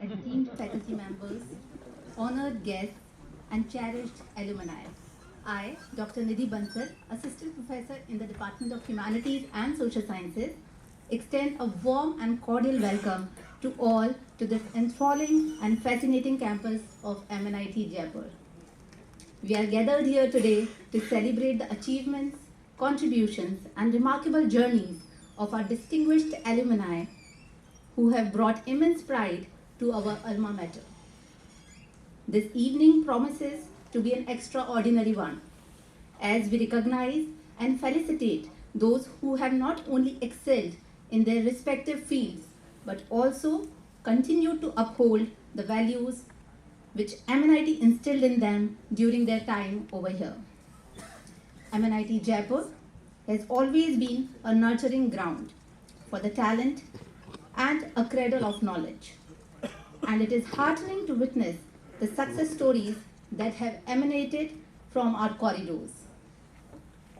esteemed faculty members, honored guests, and cherished alumni. I, Dr. Nidhi Bansal, Assistant Professor in the Department of Humanities and Social Sciences, extend a warm and cordial welcome to all to this enthralling and fascinating campus of MNIT Jaipur. We are gathered here today to celebrate the achievements, contributions, and remarkable journeys of our distinguished alumni who have brought immense pride to our alma mater. This evening promises to be an extraordinary one, as we recognize and felicitate those who have not only excelled in their respective fields, but also continue to uphold the values which MNIT instilled in them during their time over here. MNIT Jaipur has always been a nurturing ground for the talent and a cradle of knowledge. And it is heartening to witness the success stories that have emanated from our corridors.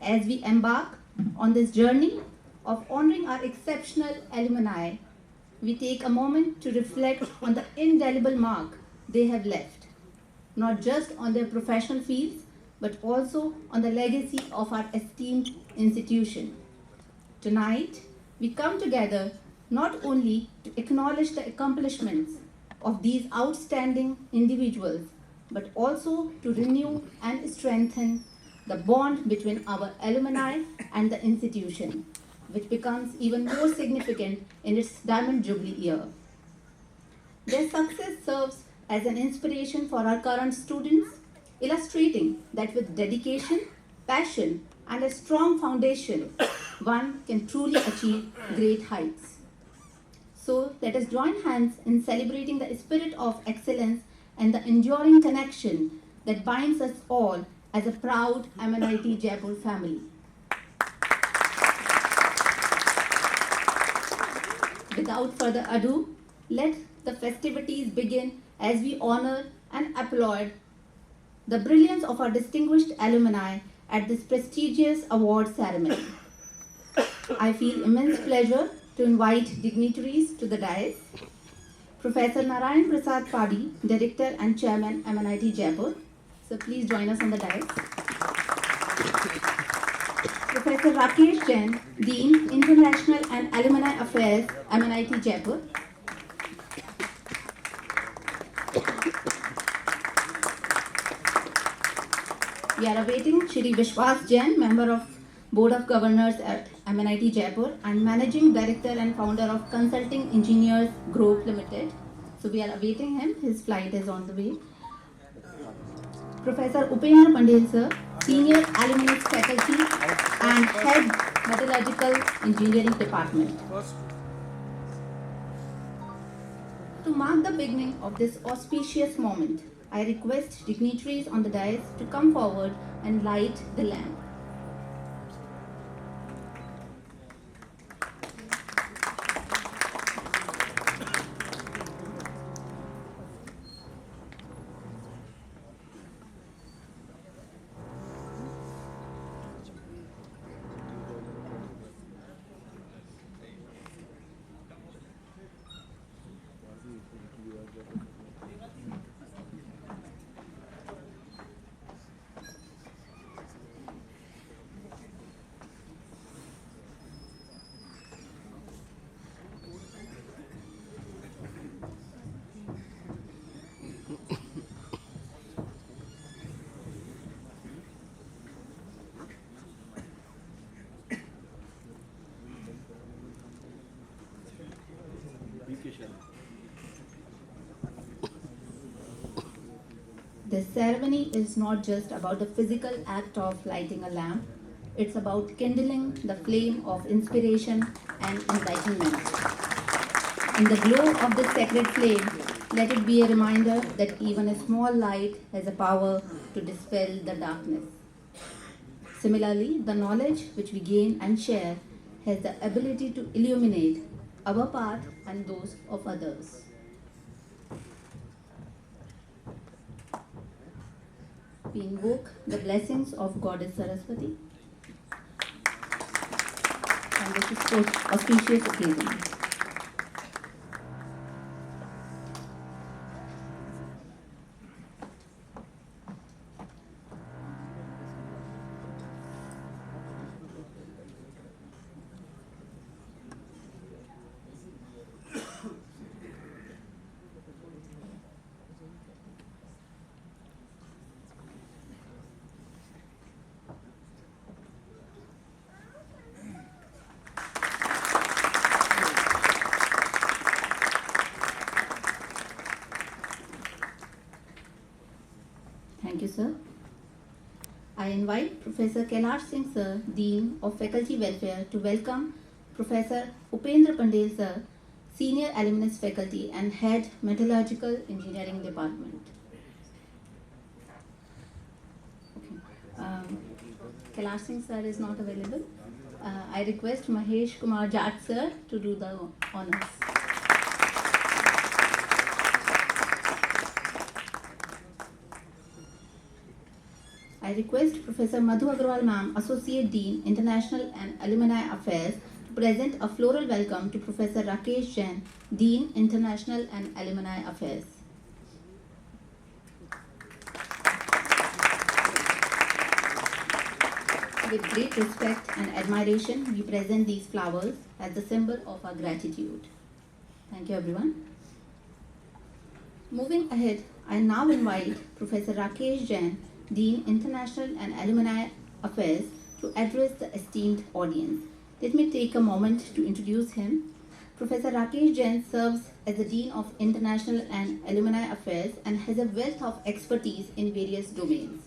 As we embark on this journey of honoring our exceptional alumni, we take a moment to reflect on the indelible mark they have left, not just on their professional fields, but also on the legacy of our esteemed institution. Tonight, we come together not only to acknowledge the accomplishments of these outstanding individuals, but also to renew and strengthen the bond between our alumni and the institution, which becomes even more significant in its Diamond Jubilee year. Their success serves as an inspiration for our current students, illustrating that with dedication, passion, and a strong foundation, one can truly achieve great heights. So let us join hands in celebrating the spirit of excellence and the enduring connection that binds us all as a proud MNIT Jaipur family. Without further ado, let the festivities begin as we honor and applaud the brilliance of our distinguished alumni at this prestigious award ceremony. I feel immense pleasure to invite dignitaries to the dais. Professor Narayan Prasad Padi, Director and Chairman, MNIT Jaipur. So please join us on the dais. Professor Rakesh Jain, Dean, International and Alumni Affairs, MNIT Jaipur. We are awaiting Shri Vishwas Jain, Member of Board of Governors at MNIT Jaipur and Managing Director and Founder of Consulting Engineers Group Limited. So we are awaiting him. His flight is on the way. Professor Upendra Pandey sir, Senior Aluminous Faculty and Head Metallurgical Engineering Department. To mark the beginning of this auspicious moment, I request dignitaries on the dais to come forward and light the lamp. This ceremony is not just about the physical act of lighting a lamp, it's about kindling the flame of inspiration and enlightenment. In the glow of this sacred flame, let it be a reminder that even a small light has a power to dispel the darkness. Similarly, the knowledge which we gain and share has the ability to illuminate our path and those of others. We invoke the blessings of Goddess Saraswati on this auspicious occasion. sir. I invite Professor Kailash Singh sir, Dean of Faculty Welfare, to welcome Professor Upendra Pandey sir, Senior Alumnus Faculty and Head Metallurgical Engineering Department. Kailash Singh sir is not available. I request Mahesh Kumar Jat sir to do the honors. I request Professor Madhu Agrawal ma'am, Associate Dean, International and Alumni Affairs, to present a floral welcome to Professor Rakesh Jain, Dean, International and Alumni Affairs. With great respect and admiration, we present these flowers as the symbol of our gratitude. Thank you, everyone. Moving ahead, I now invite Professor Rakesh Jain, Dean, International and Alumni Affairs, to address the esteemed audience. Let me take a moment to introduce him. Professor Rakesh Jain serves as the Dean of International and Alumni Affairs and has a wealth of expertise in various domains,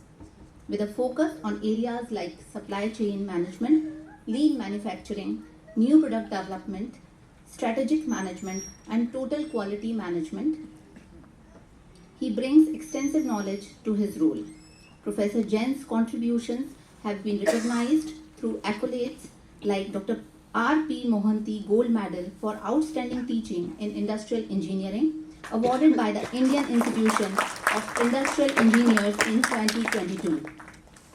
with a focus on areas like supply chain management, lean manufacturing, new product development, strategic management, and total quality management. He brings extensive knowledge to his role. Professor Jain's contributions have been recognized through accolades like Dr. R.P. Mohanty Gold Medal for Outstanding Teaching in Industrial Engineering, awarded by the Indian Institution of Industrial Engineers in 2022.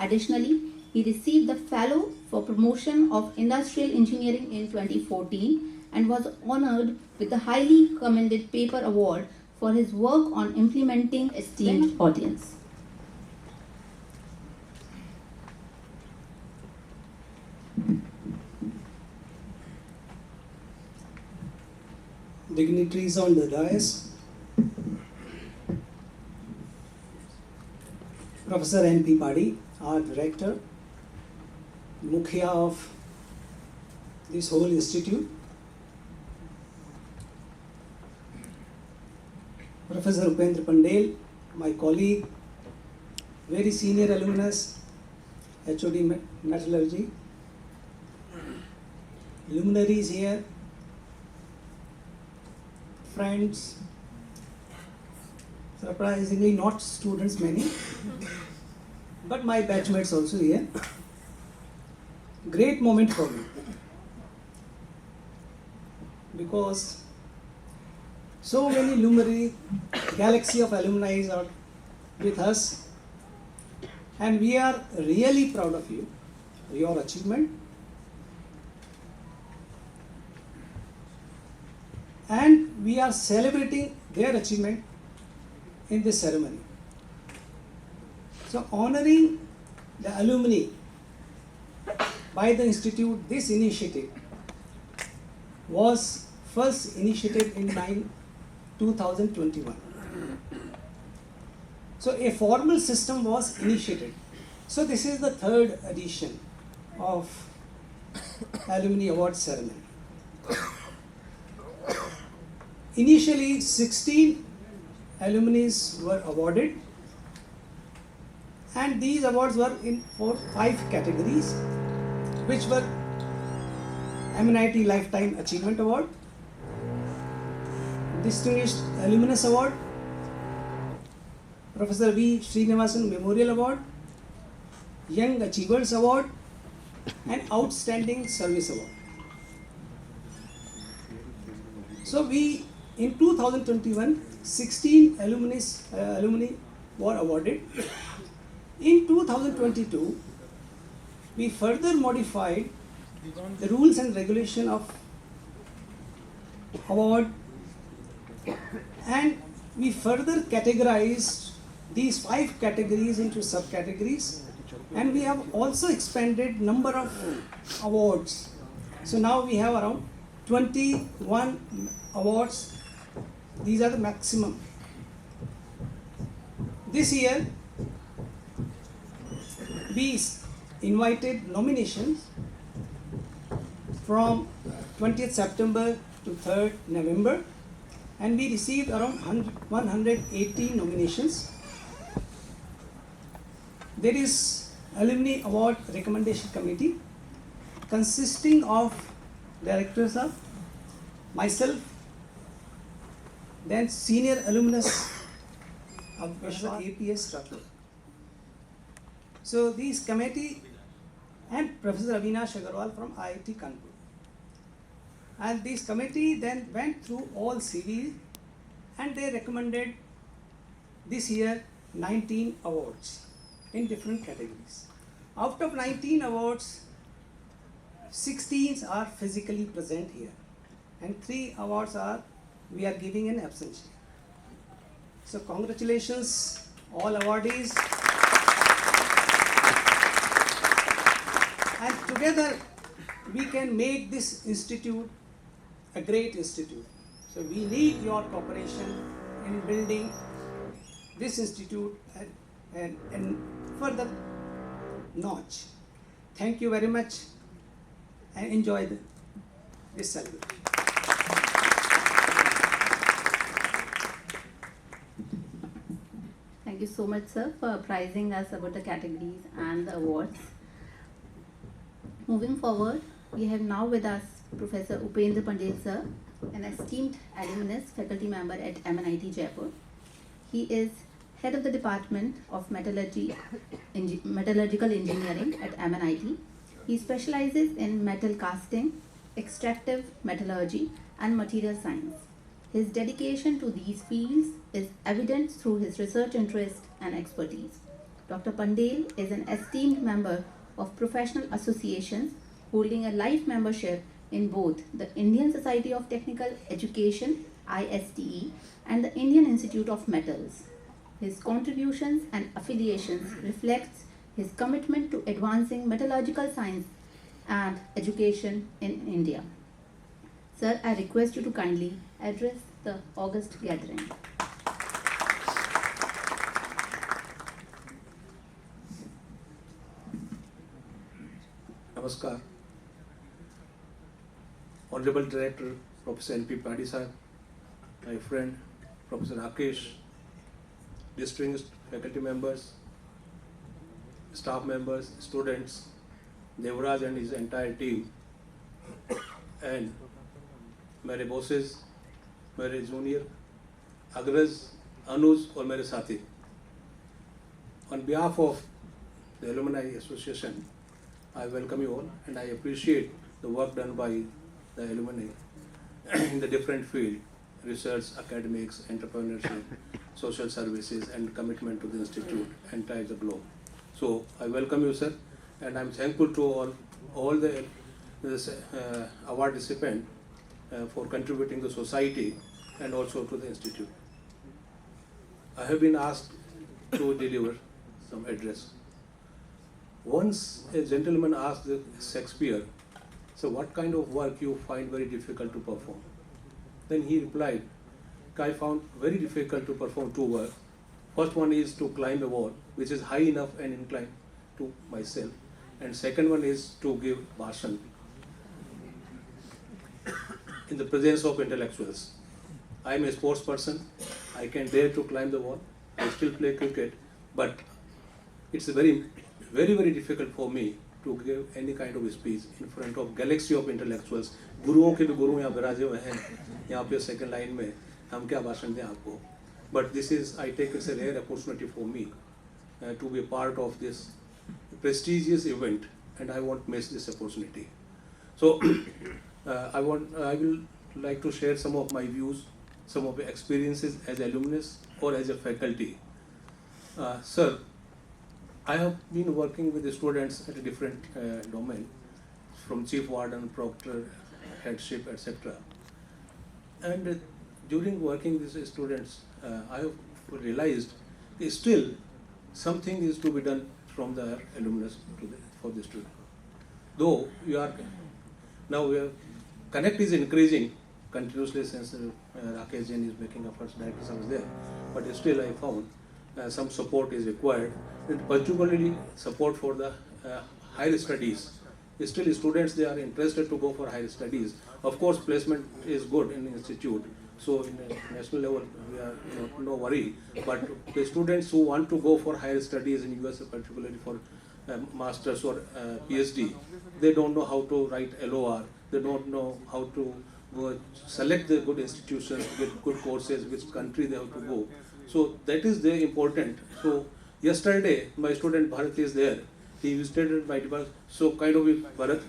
Additionally, he received the Fellow for Promotion of Industrial Engineering in 2014 and was honored with the highly commended Paper Award for his work on implementing esteemed audience. Dignitaries on the dais, Professor N.P. Padi, our director, Mukhya of this whole institute, Professor Upendra Pandey, my colleague, very senior alumnus, HOD Metallurgy, luminaries here, friends, surprisingly not students many, but my batchmates also here. Great moment for me, because so many luminary galaxy of alumni are with us, and we are really proud of you, your achievement. And we are celebrating their achievement in this ceremony. So honoring the alumni by the institute, this initiative was first initiated in 2021. So a formal system was initiated. So this is the third edition of Alumni Awards Ceremony. Initially, 16 alumni were awarded, and these awards were in 5 categories, which were MNIT Lifetime Achievement Award, Distinguished Alumnus Award, Professor V. Srinivasan Memorial Award, Young Achievers Award, and Outstanding Service Award. So in 2021, 16 alumni were awarded. In 2022, we further modified the rules and regulation of award, and we further categorized these 5 categories into subcategories, and we have also expanded number of awards. So now we have around 21 awards. These are the maximum. This year, we invited nominations from 20th September to 3rd November, and we received around 180 nominations. there is Alumni Award Recommendation Committee consisting of directors of myself, then senior alumnus of Professor APS Rathod. So this committee and Professor Avinash Agarwal from IIT Kanpur. And this committee then went through all CVs and they recommended this year 19 awards in different categories. Out of 19 awards, 16 are physically present here and 3 awards we are giving in absentia. So congratulations all awardees. And together we can make this institute a great institute. So we need your cooperation in building this institute and further notch. Thank you very much and enjoy this celebration. Thank you so much, sir, for apprising us about the categories and the awards. Moving forward, we have now with us Professor Upendra Pandey, sir, an esteemed alumnus faculty member at MNIT Jaipur. He is head of the Department of Metallurgical Engineering at MNIT. He specializes in metal casting, extractive metallurgy, and material science. His dedication to these fields is evident through his research interest and expertise. Dr. Pandey is an esteemed member of professional associations holding a life membership in both the Indian Society of Technical Education (ISTE) and the Indian Institute of Metals. His contributions and affiliations reflects his commitment to advancing metallurgical science and education in India. Sir, I request you to kindly address the August gathering. Namaskar. Honorable Director Professor N.P. Padi sir, my friend Professor Rakesh, distinguished faculty members, staff members, students, Devraj and his entire team, and मेरे bosses, मेरे junior, Agraj, Anuj और मेरे साथी. On behalf of the Alumni Association, I welcome you all and I appreciate the work done by the alumni in the different fields: research, academics, entrepreneurship, social services, and commitment to the institute entire the globe. So I welcome you, sir, and I'm thankful to all the award recipients for contributing to society and also to the institute. I have been asked to deliver some address. Once a gentleman asked Shakespeare, so what kind of work you find very difficult to perform? Then he replied, I found very difficult to perform 2 work. First one is to climb a wall, which is high enough and inclined to myself. And second one is to give bhashan in the presence of intellectuals. I am a sports person. I can dare to climb the wall. I still play cricket, but it's very difficult for me to give any kind of speech in front of galaxy of intellectuals. गुरुओं के भी गुरु यहाँ विराजे हुए हैं, यहाँ पे second line में हम क्या भाषण दें आपको? But this is, I take it's a rare opportunity for me to be a part of this prestigious event, and I won't miss this opportunity. So I will like to share some of my views, some of the experiences as alumnus or as a faculty. Sir, I have been working with the students at a different domain, from chief warden, proctor, headship, etc. And during working with the students, I have realized still something is to be done from the alumnus for the student. Though connect is increasing continuously since Rakesh Jain is making efforts, directors are there, but still I found some support is required, and particularly support for the higher studies. Still students, they are interested to go for higher studies. Of course, placement is good in the institute, So in a national level, we are no worry. But the students who want to go for higher studies in US, particularly for masters or PhD, they don't know how to write LOR. They don't know how to select the good institutions with good courses, which country they have to go. So that is very important. So yesterday, my student Bharat is there. He visited my department. So kind of with Bharat.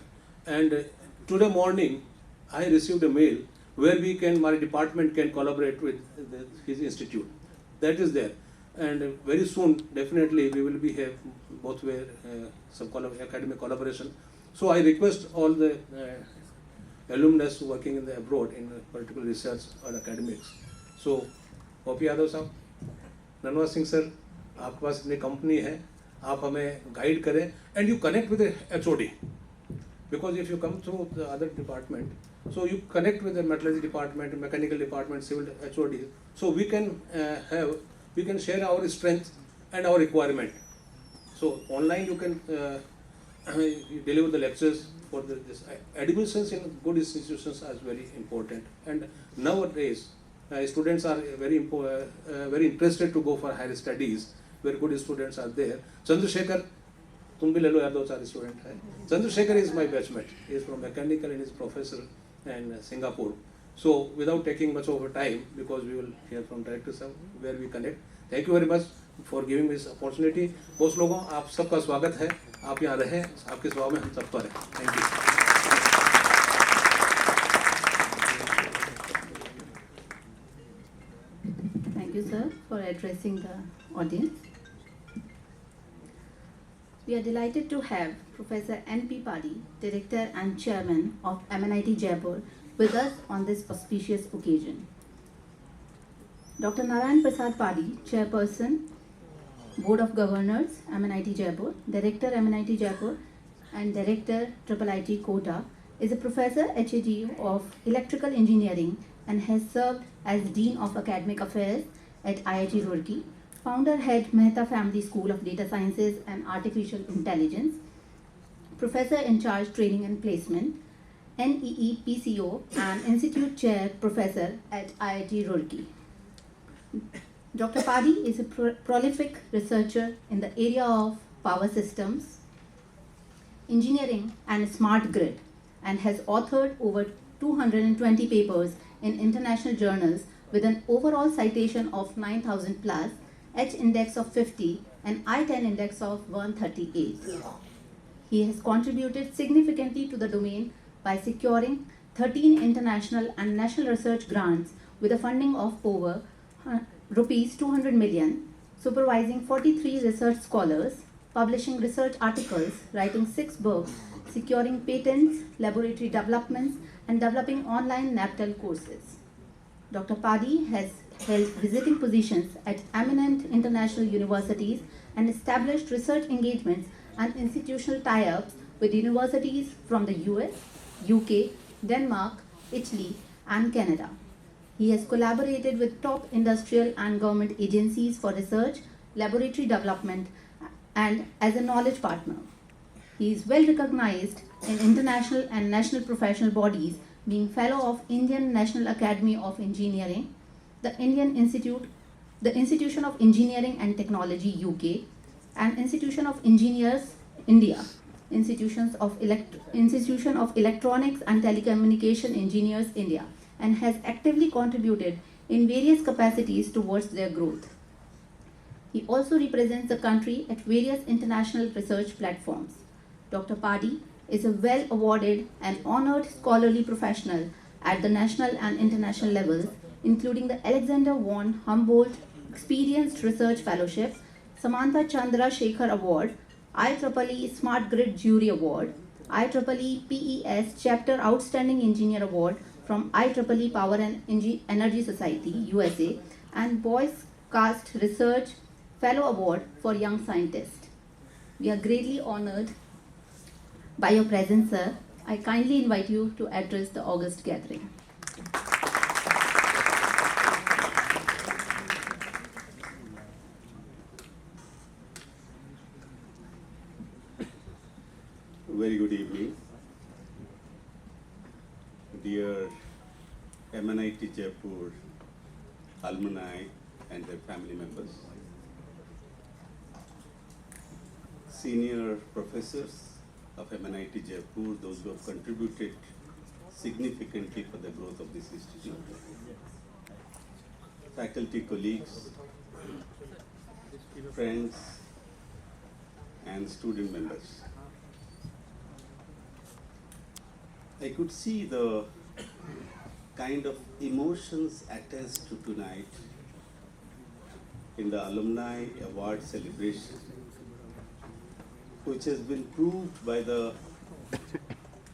And today morning, I received a mail where my department can collaborate with his institute. That is there. And very soon, definitely, we will be here both way, some academic collaboration. So I request all the alumnus working in the abroad in particular research or academics. So, Poppy Yadav sir, Nanwa Singh sir, आपके पास अपनी company है, आप हमें guide करें, and you connect with the HOD, because if you come through the other department, so you connect with the metallurgy department, mechanical department, civil HOD, so we can share our strength and our requirement. So online you can you deliver the lectures for this. Admissions in good institutions are very important, and nowadays students are very interested to go for higher studies where good students are there. Chandrasekhar, तुम भी ले लो यार, 2-4 student है. Chandrasekhar is my batchmate. He is from mechanical and is professor in Singapore. So without taking much of a time, because we will hear from director sir where we connect. Thank you very much for giving me this opportunity. बहुत लोगों आप सबका स्वागत है. आप यहाँ रहें, आपके सेवा में हम सब पर हैं. Thank you. Thank you, sir, for addressing the audience. We are delighted to have Professor N.P. Padi, Director and Chairman of MNIT Jaipur, with us on this auspicious occasion. Dr. Narayan Prasad Padi, Chairperson, Board of Governors, MNIT Jaipur, Director, MNIT Jaipur, and Director, IIIT Kota, is a Professor HAG of Electrical Engineering and has served as Dean of Academic Affairs at IIT Roorkee, Founder Head Mehta Family School of Data Sciences and Artificial Intelligence, Professor in Charge Training and Placement, NEE PCO, and Institute Chair Professor at IIT Roorkee. Dr. Padi is a prolific researcher in the area of power systems, engineering, and smart grid, and has authored over 220 papers in international journals with an overall citation of 9,000 plus, H index of 50, and I-10 index of 138. He has contributed significantly to the domain by securing 13 international and national research grants with a funding of over rupees 200 million, supervising 43 research scholars, publishing research articles, writing 6 books, securing patents, laboratory developments, and developing online NAPTEL courses. Dr. Padi has held visiting positions at eminent international universities and established research engagements and institutional tie-ups with universities from the US, UK, Denmark, Italy, and Canada. He has collaborated with top industrial and government agencies for research, laboratory development, and as a knowledge partner. He is well recognized in international and national professional bodies, being Fellow of Indian National Academy of Engineering, the Institution of Engineering and Technology UK, and Institution of Engineers India, Institution of Electronics and Telecommunication Engineers India, and has actively contributed in various capacities towards their growth. He also represents the country at various international research platforms. Dr. Padi is a well-awarded and honored scholarly professional at the national and international levels, including the Alexander von Humboldt Experienced Research Fellowship, Samantha Chandra Shekhar Award, IEEE Smart Grid Jury Award, IEEE PES Chapter Outstanding Engineer Award from IEEE Power and Energy Society, USA, and Boyce Cast Research Fellow Award for Young Scientists. We are greatly honored by your presence, sir. I kindly invite you to address the August gathering. Very good evening, dear MNIT Jaipur alumni and their family members, senior professors of MNIT Jaipur, those who have contributed significantly for the growth of this institute, faculty colleagues, friends, and student members. I could see the kind of emotions attached to tonight in the Alumni Awards celebration, which has been proved by the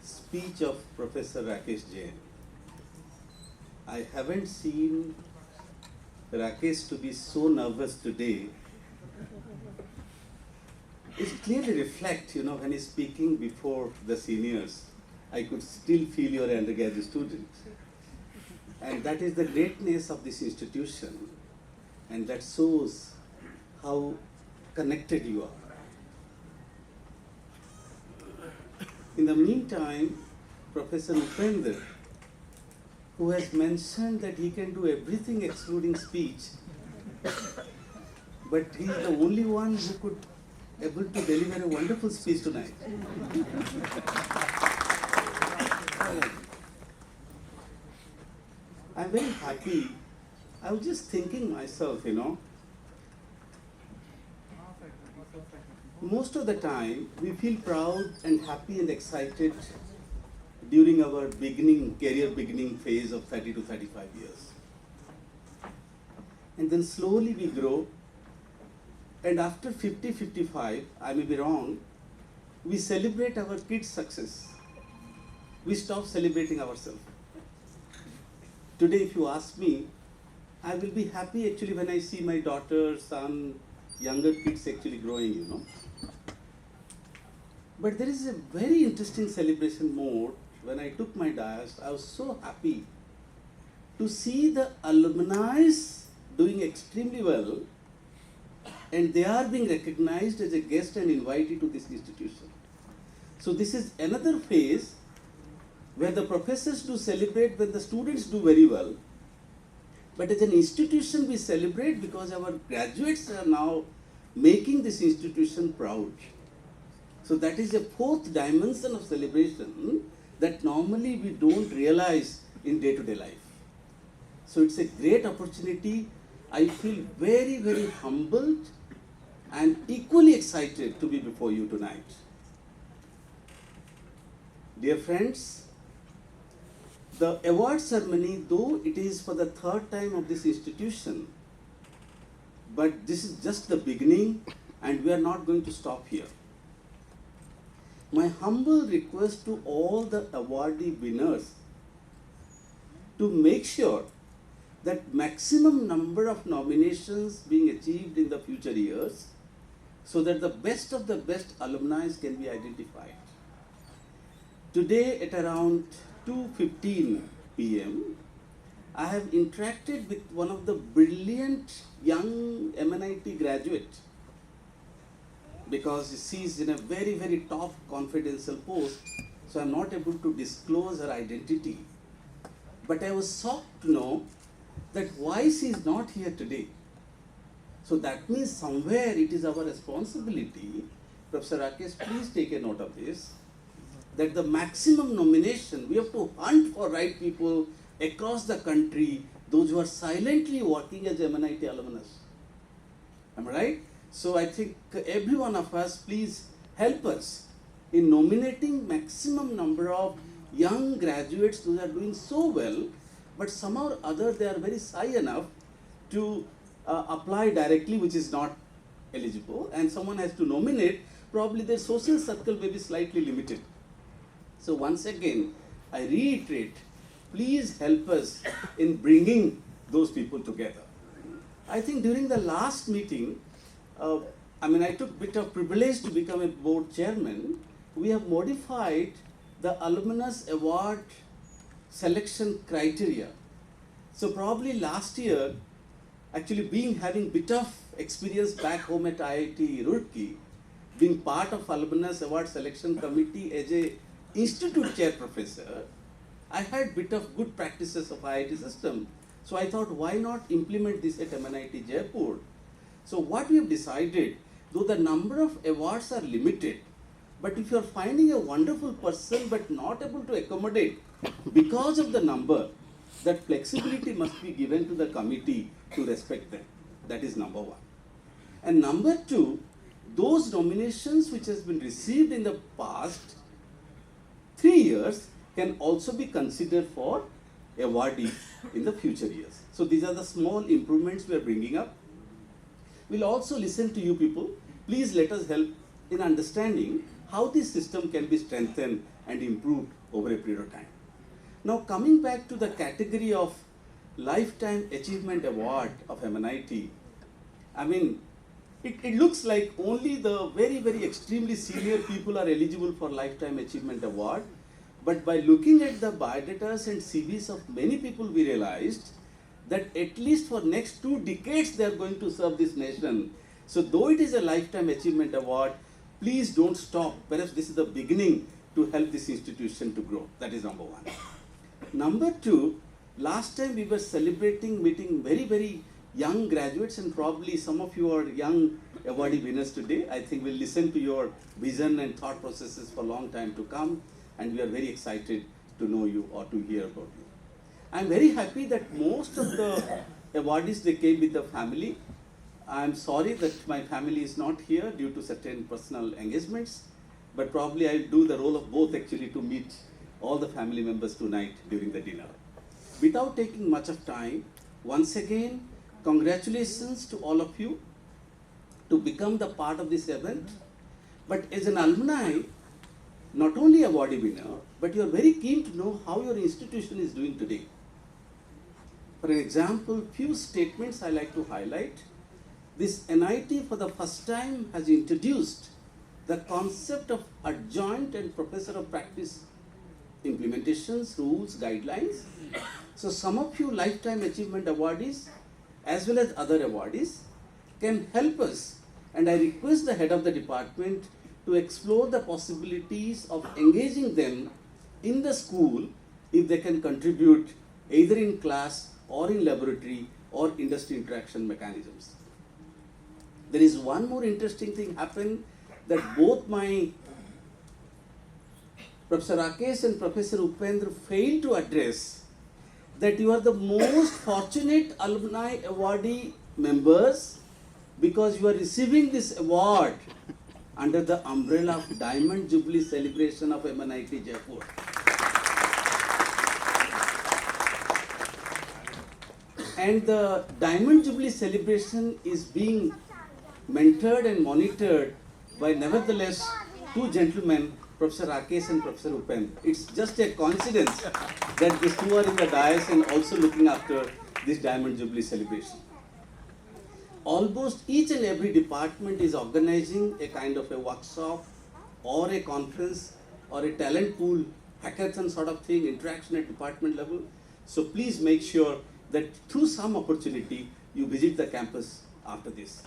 speech of Professor Rakesh Jain. I haven't seen Rakesh to be so nervous today. It clearly reflects, when he's speaking before the seniors, I could still feel your undergraduate students. And that is the greatness of this institution, and that shows how connected you are. In the meantime, Professor Upender, who has mentioned that he can do everything excluding speech, but he is the only one who could able to deliver a wonderful speech tonight. I'm very happy. I was just thinking myself, most of the time we feel proud and happy and excited during our career beginning phase of 30 to 35 years. And then slowly we grow, and after 50, 55, I may be wrong, we celebrate our kids' success. We stop celebrating ourselves. Today, if you ask me, I will be happy actually when I see my daughter, son, younger kids actually growing, But there is a very interesting celebration mode. When I took my dais, I was so happy to see the alumni doing extremely well, and they are being recognized as a guest and invited to this institution. So this is another phase where the professors do celebrate when the students do very well. But as an institution, we celebrate because our graduates are now making this institution proud. So that is a fourth dimension of celebration that normally we don't realize in day-to-day life. So it's a great opportunity. I feel very, very humbled and equally excited to be before you tonight. Dear friends, the award ceremony, though it is for the third time of this institution, but this is just the beginning, and we are not going to stop here. My humble request to all the awardee winners to make sure that maximum number of nominations being achieved in the future years, so that the best of the best alumni can be identified. Today at around 2:15 p.m., I have interacted with one of the brilliant young MNIT graduate, because she is in a very, very top confidential post, so I'm not able to disclose her identity. But I was shocked to know that why she is not here today. So that means somewhere it is our responsibility, Professor Rakesh, please take a note of this, that the maximum nomination, we have to hunt for right people across the country, those who are silently working as MNIT alumnus. Am I right? So I think every one of us, please help us in nominating maximum number of young graduates who are doing so well, but somehow or other they are very shy enough to apply directly, which is not eligible, and someone has to nominate, probably their social circle may be slightly limited. So once again, I reiterate, please help us in bringing those people together. I think during the last meeting, I took a bit of privilege to become a board chairman. We have modified the Alumnus Award selection criteria. So probably last year, actually having bit of experience back home at IIT Roorkee, being part of Alumnus Award Selection Committee as a institute chair professor, I had bit of good practices of IIT system. So I thought, why not implement this at MNIT Jaipur? So what we have decided, though the number of awards are limited, but if you are finding a wonderful person but not able to accommodate because of the number, that flexibility must be given to the committee to respect them. That is number one. And number two, those nominations which has been received in the past 3 years can also be considered for awardee in the future years. So these are the small improvements we are bringing up. We'll also listen to you people. Please let us help in understanding how this system can be strengthened and improved over a period of time. Now coming back to the category of Lifetime Achievement Award of MNIT, I mean, it looks like only the very, very extremely senior people are eligible for Lifetime Achievement Award. But by looking at the biodatas and CVs of many people, we realized that at least for next 2 decades, they are going to serve this nation. So though it is a Lifetime Achievement Award, please don't stop. Perhaps this is the beginning to help this institution to grow. That is number one. Number two, last time we were celebrating, meeting very, very young graduates, and probably some of you are young awardee winners today. I think we'll listen to your vision and thought processes for a long time to come, and we are very excited to know you or to hear about you. I'm very happy that most of the awardees, they came with the family. I'm sorry that my family is not here due to certain personal engagements, but probably I'll do the role of both actually to meet all the family members tonight during the dinner. Without taking much of time, once again, congratulations to all of you to become the part of this event. But as an alumni, not only awardee winner, but you are very keen to know how your institution is doing today. For example, few statements I like to highlight. This NIT for the first time has introduced the concept of adjoint and professor of practice implementations, rules, guidelines. So some of you Lifetime Achievement awardees as well as other awardees can help us, and I request the head of the department to explore the possibilities of engaging them in the school if they can contribute either in class or in laboratory or industry interaction mechanisms. There is one more interesting thing happened, that both my Professor Rakesh and Professor Upendra failed to address, that you are the most fortunate alumni awardee members because you are receiving this award under the umbrella of Diamond Jubilee celebration of MNIT Jaipur. And the Diamond Jubilee celebration is being mentored and monitored by nevertheless 2 gentlemen, Professor Rakesh and Professor Upendra. It's just a coincidence that these 2 are in the dais and also looking after this Diamond Jubilee celebration. Almost each and every department is organizing a kind of a workshop or a conference or a talent pool, hackathon sort of thing, interaction at department level. So please make sure that through some opportunity you visit the campus after this.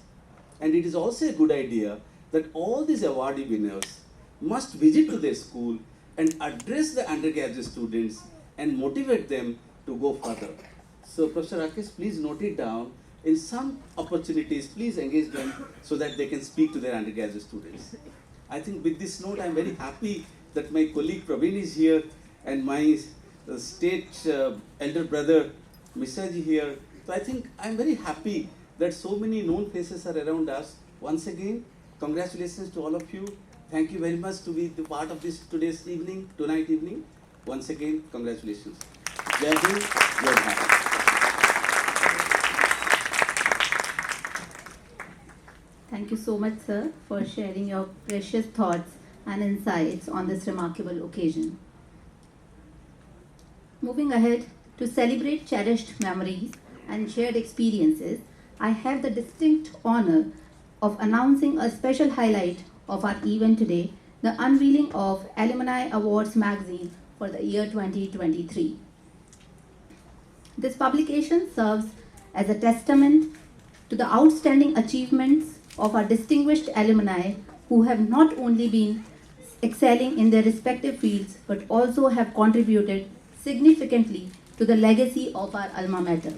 And it is also a good idea that all these awardee winners must visit to their school and address the undergraduate students and motivate them to go further. So Professor Rakesh, please note it down. In some opportunities, please engage them so that they can speak to their undergraduate students. I think with this note, I'm very happy that my colleague Praveen is here and my state elder brother Misaji here. So I think I'm very happy that so many known faces are around us. Once again, congratulations to all of you. Thank you very much to be the part of this tonight evening. Once again, congratulations. Jai Hind, Jai Bharat. Thank you so much, sir, for sharing your precious thoughts and insights on this remarkable occasion. Moving ahead to celebrate cherished memories and shared experiences, I have the distinct honor of announcing a special highlight of our event today, the unveiling of Alumni Awards magazine for the year 2023. This publication serves as a testament to the outstanding achievements of our distinguished alumni who have not only been excelling in their respective fields but also have contributed significantly to the legacy of our alma mater.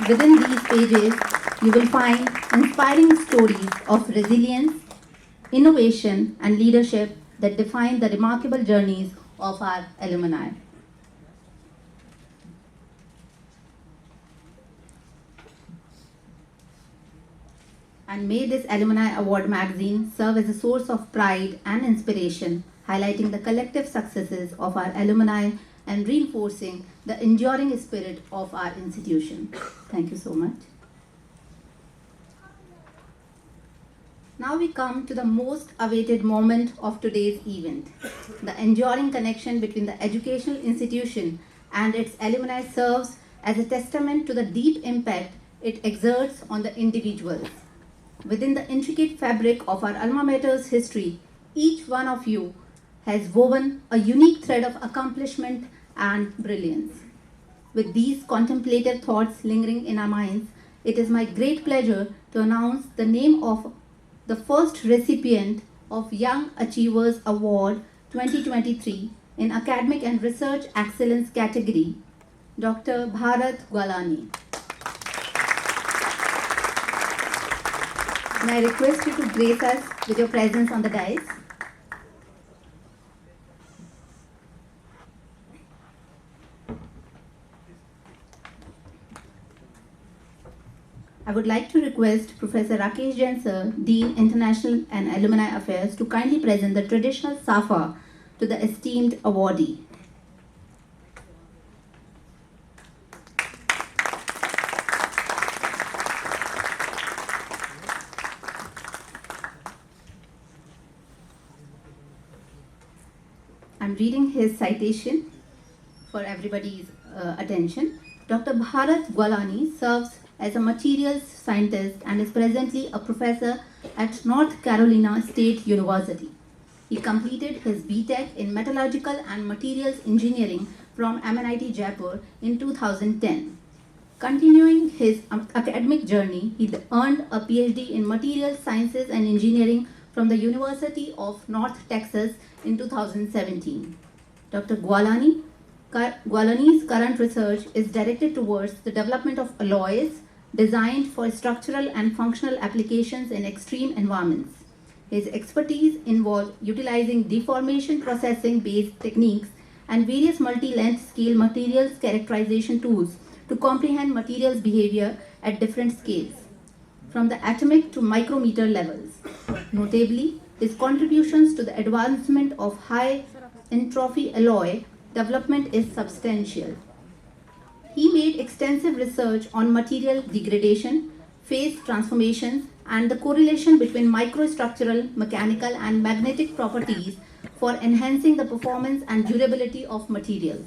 Within these pages, you will find inspiring stories of resilience, innovation, and leadership that define the remarkable journeys of our alumni. And may this Alumni Award magazine serve as a source of pride and inspiration, highlighting the collective successes of our alumni and reinforcing the enduring spirit of our institution. Thank you so much. Now we come to the most awaited moment of today's event. The enduring connection between the educational institution and its alumni serves as a testament to the deep impact it exerts on the individuals. Within the intricate fabric of our alma mater's history, each one of you has woven a unique thread of accomplishment and brilliance. With these contemplative thoughts lingering in our minds, it is my great pleasure to announce the name of the first recipient of Young Achievers Award 2023 in Academic and Research Excellence category, Dr. Bharat Gwalani. May I request you to grace us with your presence on the dais? I would like to request Professor Rakesh Jain Sir, Dean International and Alumni Affairs, to kindly present the traditional Safa to the esteemed awardee. I'm reading his citation for everybody's attention. Dr. Bharat Gwalani serves as a materials scientist and is presently a professor at North Carolina State University. He completed his BTech in Metallurgical and Materials Engineering from MNIT Jaipur in 2010. Continuing his academic journey, he earned a PhD in Materials Sciences and Engineering from the University of North Texas in 2017. Dr. Gwalani's current research is directed towards the development of alloys designed for structural and functional applications in extreme environments. His expertise involves utilizing deformation processing-based techniques and various multi-length scale materials characterization tools to comprehend materials behavior at different scales, from the atomic to micrometer levels. Notably, his contributions to the advancement of high entropy alloy development is substantial. He made extensive research on material degradation, phase transformations, and the correlation between microstructural, mechanical, and magnetic properties for enhancing the performance and durability of materials.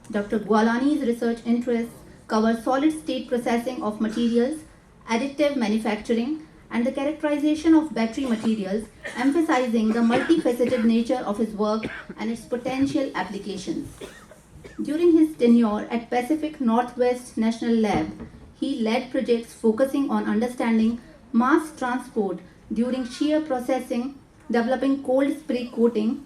Dr. Gwalani's research interests cover solid-state processing of materials, additive manufacturing, and the characterization of battery materials, emphasizing the multifaceted nature of his work and its potential applications. During his tenure at Pacific Northwest National Lab, he led projects focusing on understanding mass transport during shear processing, developing cold spray coating,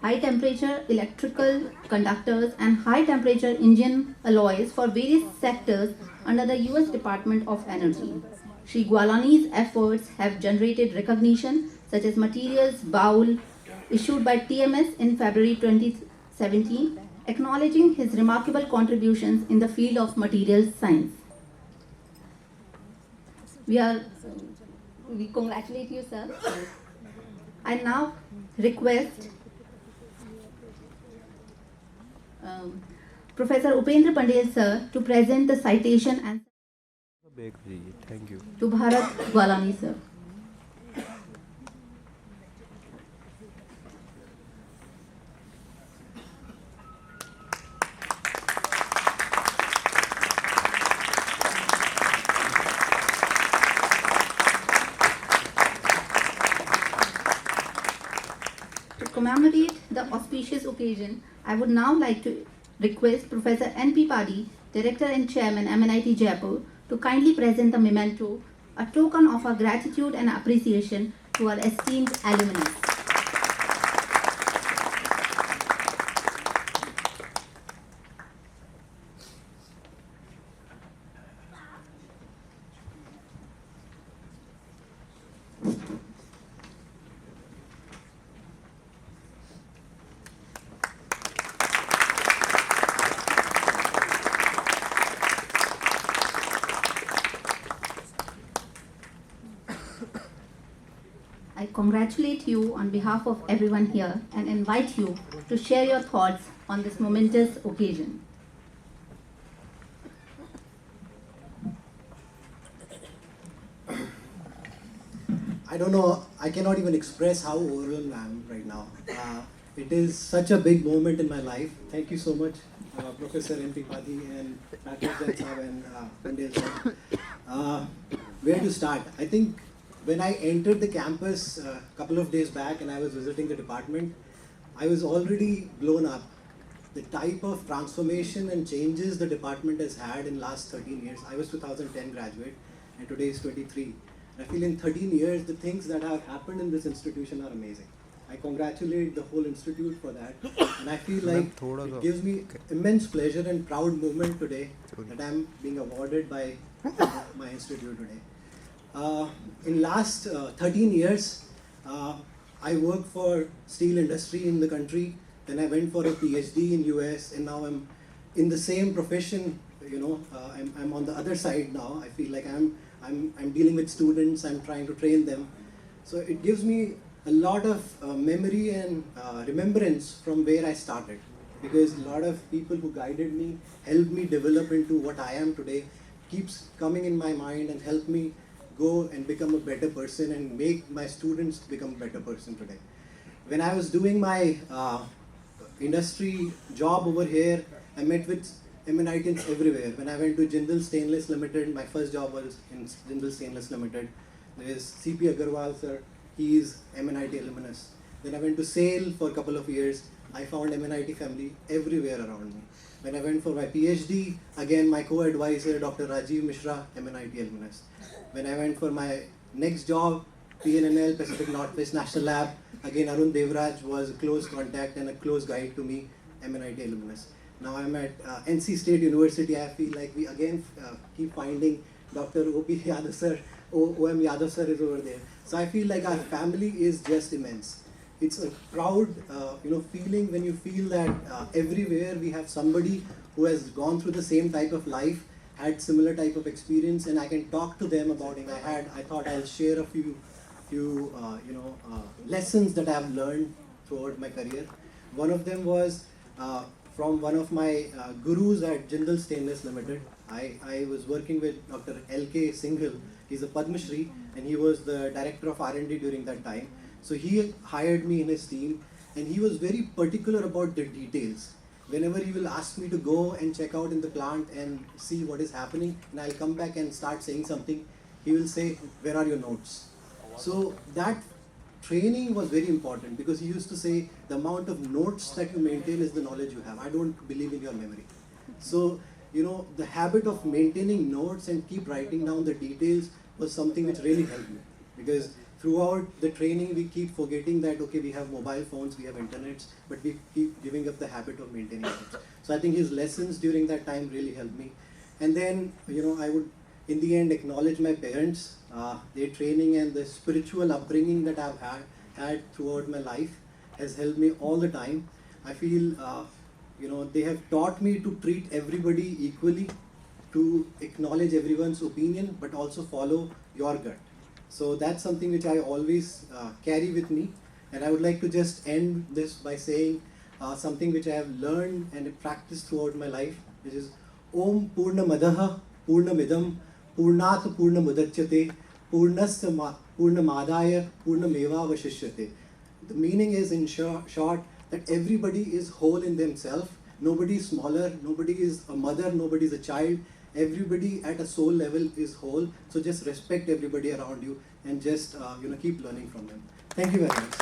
high temperature electrical conductors, and high temperature engine alloys for various sectors under the US Department of Energy. Shri Gwalani's efforts have generated recognition such as Materials Bowl issued by TMS in February 2017, acknowledging his remarkable contributions in the field of materials science. We congratulate you, sir. I now request Professor Upendra Pandey sir to present the citation and Thank you. to Bharat Gwalani sir. commemorate the auspicious occasion, I would now like to request Professor N.P. Padi, Director and Chairman, MNIT Jaipur, to kindly present the memento, a token of our gratitude and appreciation to our esteemed alumni. I congratulate you on behalf of everyone here and invite you to share your thoughts on this momentous occasion. I don't know, I cannot even express how overwhelmed I am right now. It is such a big moment in my life. Thank you so much, Professor N.P. Padi and Rakesh Sahab and Pandil sir. Where to start? I think when I entered the campus a couple of days back and I was visiting the department, I was already blown up. The type of transformation and changes the department has had in last 13 years. I was 2010 graduate and today is 23. I feel in 13 years, the things that have happened in this institution are amazing. I congratulate the whole institute for that. And I feel like it gives me immense pleasure and proud moment today that I'm being awarded by my institute today. In last 13 years, I worked for steel industry in the country. Then I went for a PhD in US, and now I'm in the same profession. You know, I'm on the other side now. I feel like I'm dealing with students. I'm trying to train them. So it gives me a lot of memory and remembrance from where I started, because a lot of people who guided me, helped me develop into what I am today, keeps coming in my mind and help me go and become a better person and make my students become a better person today. When I was doing my industry job over here, I met with MNITs everywhere. When I went to Jindal Stainless Limited, my first job was in Jindal Stainless Limited. There is C.P. Agarwal sir, he is MNIT alumnus. Then I went to SAIL for a couple of years. I found MNIT family everywhere around me. When I went for my PhD, again my co-advisor, Dr. Rajiv Mishra, MNIT alumnus. When I went for my next job, PNNL, Pacific Northwest National Lab, again Arun Devraj was a close contact and a close guide to me, MNIT alumnus. Now I'm at NC State University. I feel like we again keep finding Dr. O.P. Yadav sir, O.M. Yadav sir is over there. So I feel like our family is just immense. It's a proud feeling when you feel that everywhere we have somebody who has gone through the same type of life, had similar type of experience, and I can talk to them about it. I thought I'll share a few lessons that I've learned throughout my career. One of them was from one of my gurus at Jindal Stainless Limited. I was working with Dr. L.K. Singhal. He's a Padma Shri, and he was the director of R&D during that time. So he hired me in his team, and he was very particular about the details. Whenever he will ask me to go and check out in the plant and see what is happening, and I'll come back and start saying something, he will say, "Where are your notes?" So that training was very important, because he used to say, the amount of notes that you maintain is the knowledge you have. I don't believe in your memory. So, the habit of maintaining notes and keep writing down the details was something which really helped me. Because throughout the training, we keep forgetting that, okay, we have mobile phones, we have internets, but we keep giving up the habit of maintaining notes. So I think his lessons during that time really helped me. And then, I would, in the end, acknowledge my parents. Their training and the spiritual upbringing that I've had throughout my life has helped me all the time. I feel, they have taught me to treat everybody equally, to acknowledge everyone's opinion, but also follow your gut. So that's something which I always carry with me. And I would like to just end this by saying something which I have learned and practiced throughout my life, which is Om Purna Madaha Purna Midam Purnat Purna Mudachyate Purnasya Purna Madaya Purna Meva Vashishyate. The meaning is, in short, that everybody is whole in themselves. Nobody is smaller, nobody is a mother, nobody is a child. Everybody at a soul level is whole. So just respect everybody around you and just keep learning from them. Thank you very much.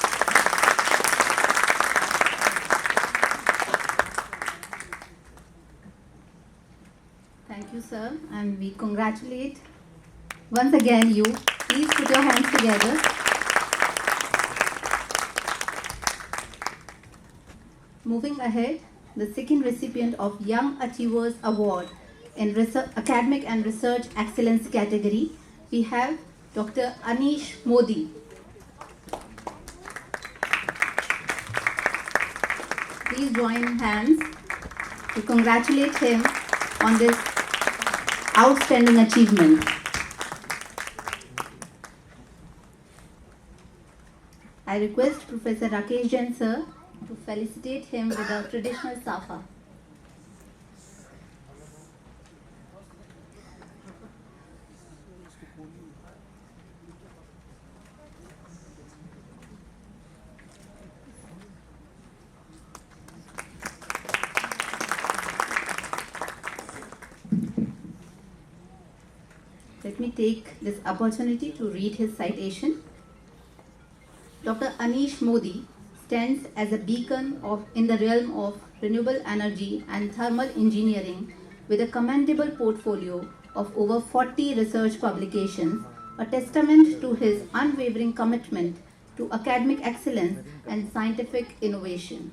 Thank you, sir, and we congratulate once again you. Please put your hands together. Moving ahead, the second recipient of Young Achievers Award in Academic and Research Excellence category, we have Dr. Anish Modi. Please join hands to congratulate him on this outstanding achievement. I request Professor Rakesh Jain sir to felicitate him with a traditional safa. Let me take this opportunity to read his citation. Dr. Anish Modi stands as a beacon in the realm of renewable energy and thermal engineering with a commendable portfolio of over 40 research publications, a testament to his unwavering commitment to academic excellence and scientific innovation.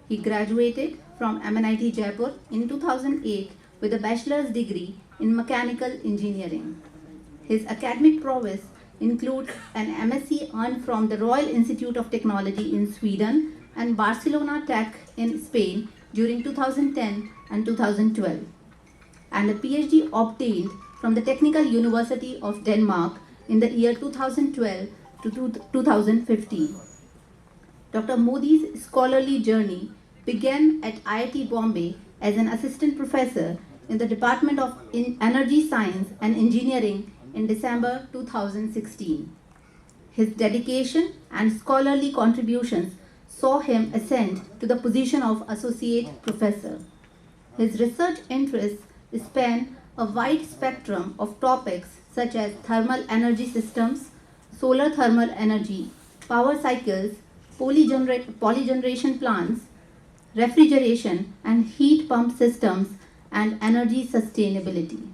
He graduated from MNIT Jaipur in 2008 with a bachelor's degree in mechanical engineering. His academic prowess includes an MSc earned from the Royal Institute of Technology in Sweden and Barcelona Tech in Spain during 2010 and 2012, and a PhD obtained from the Technical University of Denmark in the year 2012 to 2015. Dr. Modi's scholarly journey began at IIT Bombay as an assistant professor in the Department of Energy Science and Engineering in December 2016. His dedication and scholarly contributions saw him ascend to the position of associate professor. His research interests span a wide spectrum of topics such as thermal energy systems, solar thermal energy, power cycles, polygeneration plants, refrigeration and heat pump systems, and energy sustainability.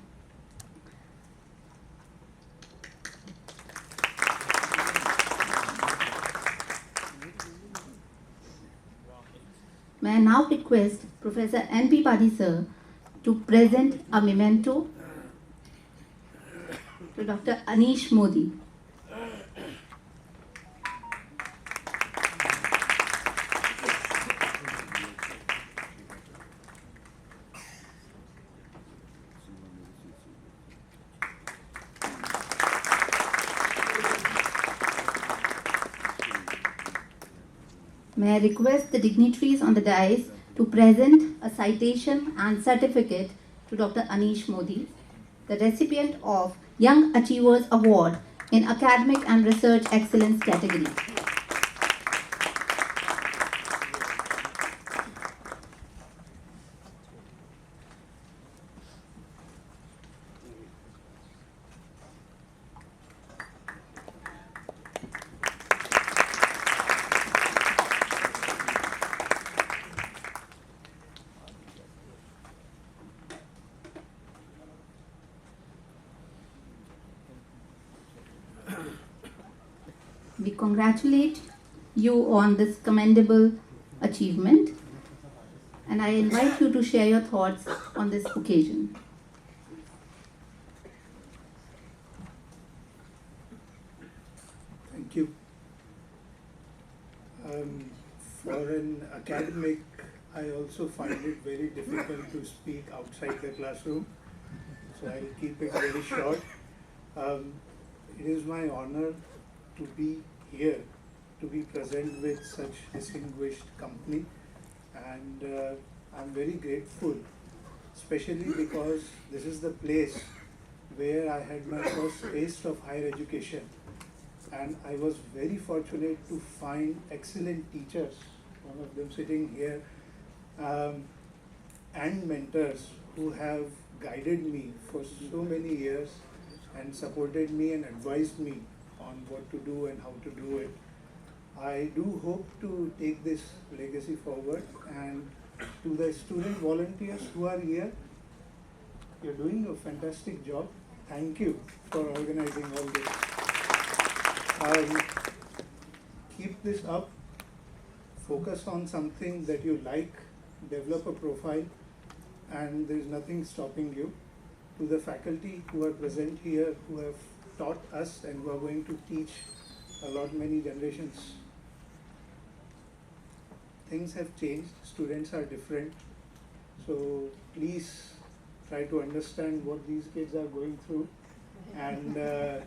May I now request Professor N.P. Padhi sir to present a memento to Dr. Anish Modi. May I request the dignitaries on the dais to present a citation and certificate to Dr. Anish Modi, the recipient of Young Achievers Award in Academic and Research Excellence category. We congratulate you on this commendable achievement, and I invite you to share your thoughts on this occasion. Thank you. For an academic, I also find it very difficult to speak outside the classroom, so I'll keep it very short. It is my honor to be here, to be present with such distinguished company, and I'm very grateful, especially because this is the place where I had my first taste of higher education, and I was very fortunate to find excellent teachers, one of them sitting here, and mentors who have guided me for so many years and supported me and advised me on what to do and how to do it. I do hope to take this legacy forward, and to the student volunteers who are here, You're doing a fantastic job. Thank you for organizing all this. Keep this up. Focus on something that you like. Develop a profile, and there is nothing stopping you. To the faculty who are present here, who have taught us and who are going to teach many generations. Things have changed, students are different, so please try to understand what these kids are going through, and there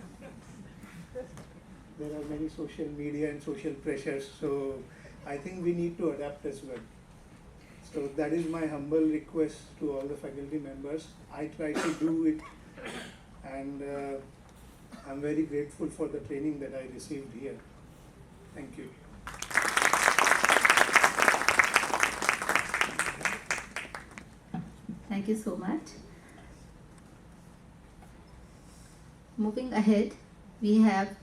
are many social media and social pressures, so I think we need to adapt as well. So that is my humble request to all the faculty members. I try to do it, and I'm very grateful for the training that I received here. Thank you. Thank you so much. Moving ahead, we have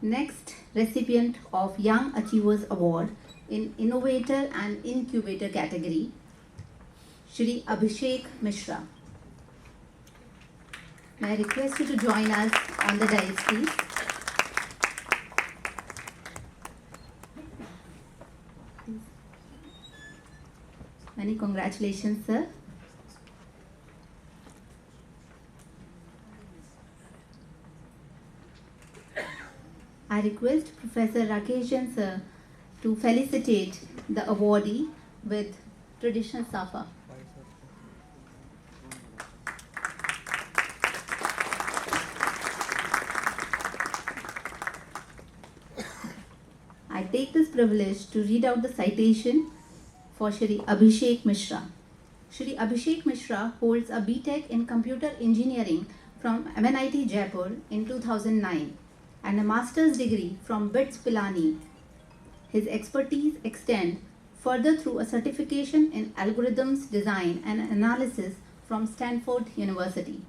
next recipient of Young Achievers Award in Innovator and Incubator category, Shri Abhishek Mishra. May I request you to join us on the dais, please. Many congratulations, sir. I request Professor Rakesh sir to felicitate the awardee with traditional safa. I take this privilege to read out the citation for Shri Abhishek Mishra. Shri Abhishek Mishra holds a B.Tech in Computer Engineering from MNIT Jaipur in 2009 and a master's degree from BITS Pilani. His expertise extends further through a certification in algorithms design and analysis from Stanford University.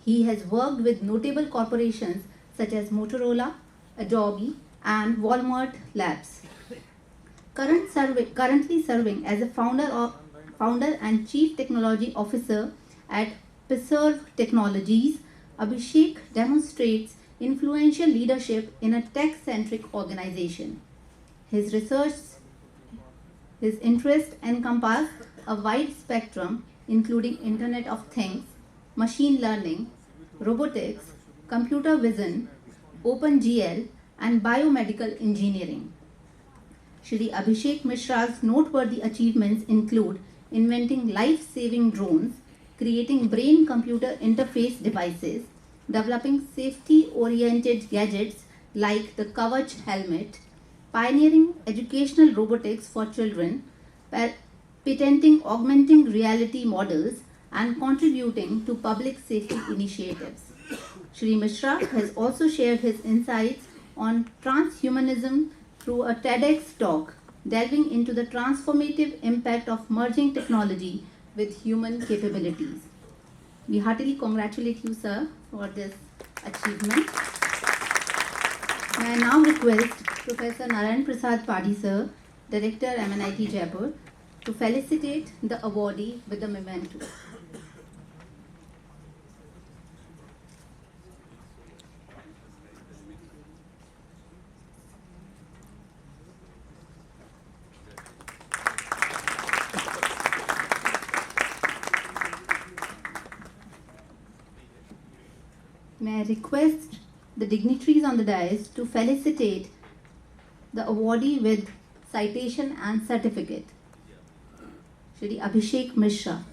He has worked with notable corporations such as Motorola, Adobe, and Walmart Labs. Currently serving as a founder and chief technology officer at Preserve Technologies, Abhishek demonstrates influential leadership in a tech-centric organization. His interests encompass a wide spectrum including Internet of Things, machine learning, robotics, computer vision, OpenGL, and biomedical engineering. Shri Abhishek Mishra's noteworthy achievements include inventing life-saving drones, creating brain-computer interface devices, developing safety-oriented gadgets like the Kavach helmet, pioneering educational robotics for children, patenting augmenting reality models, and contributing to public safety initiatives. Shri Mishra has also shared his insights on transhumanism through a TEDx talk, delving into the transformative impact of merging technology with human capabilities. We heartily congratulate you, sir, for this achievement. May I now request Professor Narayan Prasad Padi, sir, Director, MNIT Jaipur, to felicitate the awardee with the memento. May I request the dignitaries on the dais to felicitate the awardee with citation and certificate, Shri Abhishek Mishra.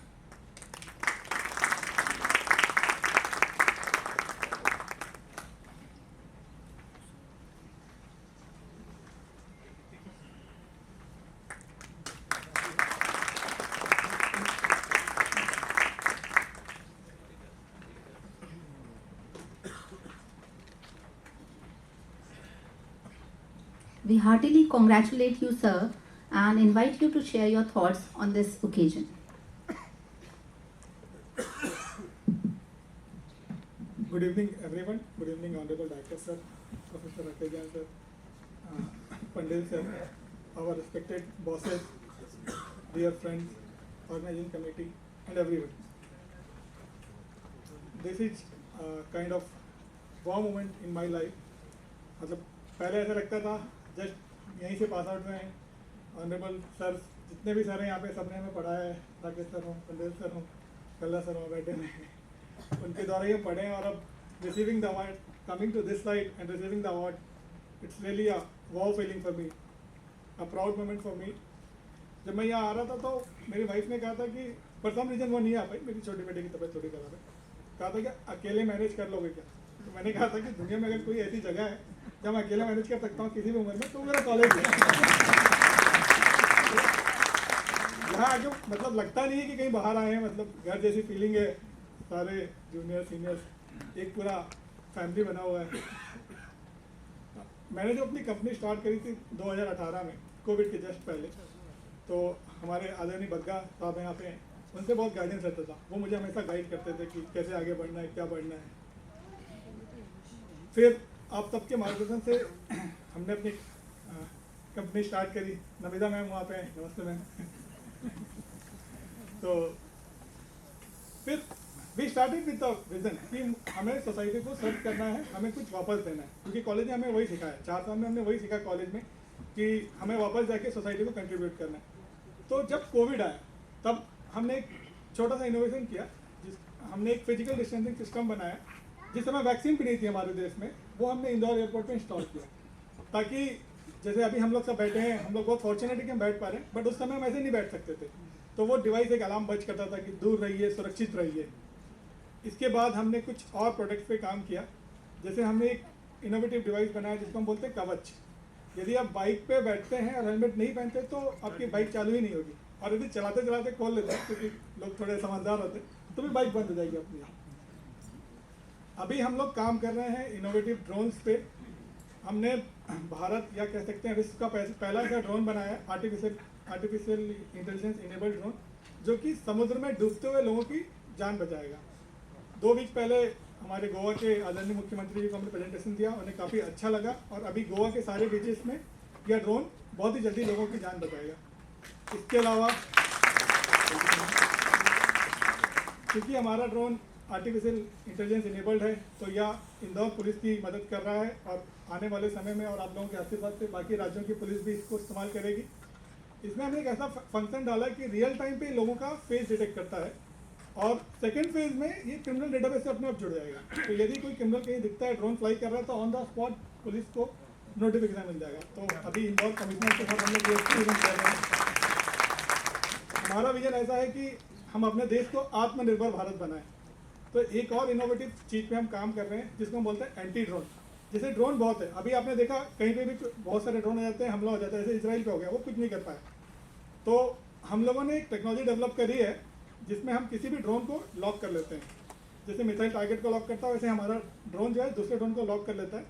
We heartily congratulate you, sir, and invite you to share your thoughts on this occasion. Good evening, everyone. Good evening, Honorable Director, sir, Professor Rakesh sir, Pandil sir, our respected bosses, dear friends, organizing committee, and everyone. this is kind of wow moment in my life. मतलब पहले ऐसा लगता था just यहीं से pass out हुए हैं, honourable sir जितने भी सर हैं यहाँ पे सबने हमें पढ़ाया है, राकेश सर हों, पंडिल सर हों, कल्ला सर हों बैठे हैं, उनके द्वारा ये पढ़े हैं और अब receiving the award, coming to this side and receiving the award, it's really a wow feeling for me, a proud moment for me. जब मैं यहाँ आ रहा था तो मेरी वाइफ ने कहा था कि फॉर सम रीजन वो नहीं आ पाई, मेरी छोटी बेटी की तबीयत थोड़ी खराब है, कहा था कि अकेले मैनेज कर लोगे क्या. तो मैंने कहा था कि दुनिया में अगर कोई ऐसी जगह है जहाँ मैं अकेला मैनेज कर सकता हूँ किसी भी उम्र में तो मेरा कॉलेज है. यहाँ आके मतलब लगता नहीं है कि कहीं बाहर आए हैं, मतलब घर जैसी फीलिंग है, सारे जूनियर सीनियर्स, एक पूरा फैमिली बना हुआ है. मैंने जो अपनी कंपनी स्टार्ट करी थी 2018 में, कोविड के जस्ट पहले, तो हमारे आदरणीय बग्गा साहब यहाँ पे हैं, उनसे बहुत गाइडेंस रहता था. वो मुझे हमेशा गाइड करते थे कि कैसे आगे बढ़ना है, क्या बढ़ना है. फिर आप सबके मार्गदर्शन से हमने अपनी कंपनी स्टार्ट करी. नमिता मैम वहाँ पे हैं, नमस्ते मैम. तो फिर we started with the vision कि हमें सोसाइटी को सर्व करना है, हमें कुछ वापस देना है, क्योंकि कॉलेज में हमें वही सिखाया, 4 साल में हमने वही सीखा कॉलेज में कि हमें वापस जाके सोसाइटी को कंट्रीब्यूट करना है. तो जब कोविड आया तब हमने एक छोटा सा इनोवेशन किया, हमने एक फिजिकल डिस्टेंसिंग सिस्टम बनाया. जिस समय वैक्सीन भी नहीं थी हमारे देश में, वो हमने इंदौर एयरपोर्ट पे इंस्टॉल किया, ताकि जैसे अभी हम लोग सब बैठे हैं, हम लोग बहुत फॉर्चुनेट है कि हम बैठ पा रहे हैं, बट उस समय हम ऐसे नहीं बैठ सकते थे. तो वो डिवाइस एक अलार्म बज करता था कि दूर रहिए, सुरक्षित रहिए. इसके बाद हमने कुछ और प्रोडक्ट्स पे काम किया. जैसे हमने एक इनोवेटिव डिवाइस बनाया जिसको हम बोलते हैं कवच. यदि आप बाइक पे बैठते हैं और हेलमेट नहीं पहनते तो आपकी बाइक चालू ही नहीं होगी, और यदि चलाते चलाते खोल लेते हैं, क्योंकि लोग थोड़े समझदार होते हैं, तो भी बाइक बंद हो जाएगी अपनी. अभी हम लोग काम कर रहे हैं इनोवेटिव ड्रोन्स पे. हमने भारत या कह सकते हैं विश्व का पहला ऐसा ड्रोन बनाया है, आर्टिफिशियल इंटेलिजेंस इनेबल्ड ड्रोन, जो कि समुद्र में डूबते हुए लोगों की जान बचाएगा. 2 वीक पहले हमारे गोवा के आदरणीय मुख्यमंत्री जी को हमने प्रेजेंटेशन दिया, उन्हें काफ़ी अच्छा लगा, और अभी गोवा के सारे बीचेस में यह ड्रोन बहुत ही जल्दी लोगों की जान बचाएगा. इसके अलावा क्योंकि हमारा ड्रोन आर्टिफिशियल इंटेलिजेंस इनेबल्ड है, तो यह इंदौर पुलिस की मदद कर रहा है, और आने वाले समय में और आप लोगों के आशीर्वाद से बाकी राज्यों की पुलिस भी इसको इस्तेमाल करेगी. इसमें हमने एक ऐसा फंक्शन डाला कि रियल टाइम पे लोगों का फेस डिटेक्ट करता है, और सेकेंड फेज में ये क्रिमिनल डेटाबेस से अपने आप जुड़ जाएगा. तो यदि कोई क्रिमिनल कहीं दिखता है, ड्रोन फ्लाई कर रहा है, तो ऑन द स्पॉट पुलिस को नोटिफिकेशन मिल जाएगा. तो अभी इंदौर कमिश्नर के साथ हम लोग ये एक्सपीरियंस कर रहे हैं. हमारा विजन ऐसा है कि हम अपने देश को आत्मनिर्भर भारत बनाएं. तो एक और इनोवेटिव चीज़ पे हम काम कर रहे हैं जिसको हम बोलते हैं एंटी ड्रोन. जैसे ड्रोन बहुत है, अभी आपने देखा कहीं पे भी बहुत सारे ड्रोन आ जाते हैं, हमला हो जाता है, जैसे इसराइल पे हो गया, वो कुछ नहीं कर पाया. तो हम लोगों ने एक टेक्नोलॉजी डेवलप करी है जिसमें हम किसी भी ड्रोन को लॉक कर लेते हैं. जैसे मिसाइल टारगेट को लॉक करता है, वैसे हमारा ड्रोन जो है दूसरे ड्रोन को लॉक कर लेता है.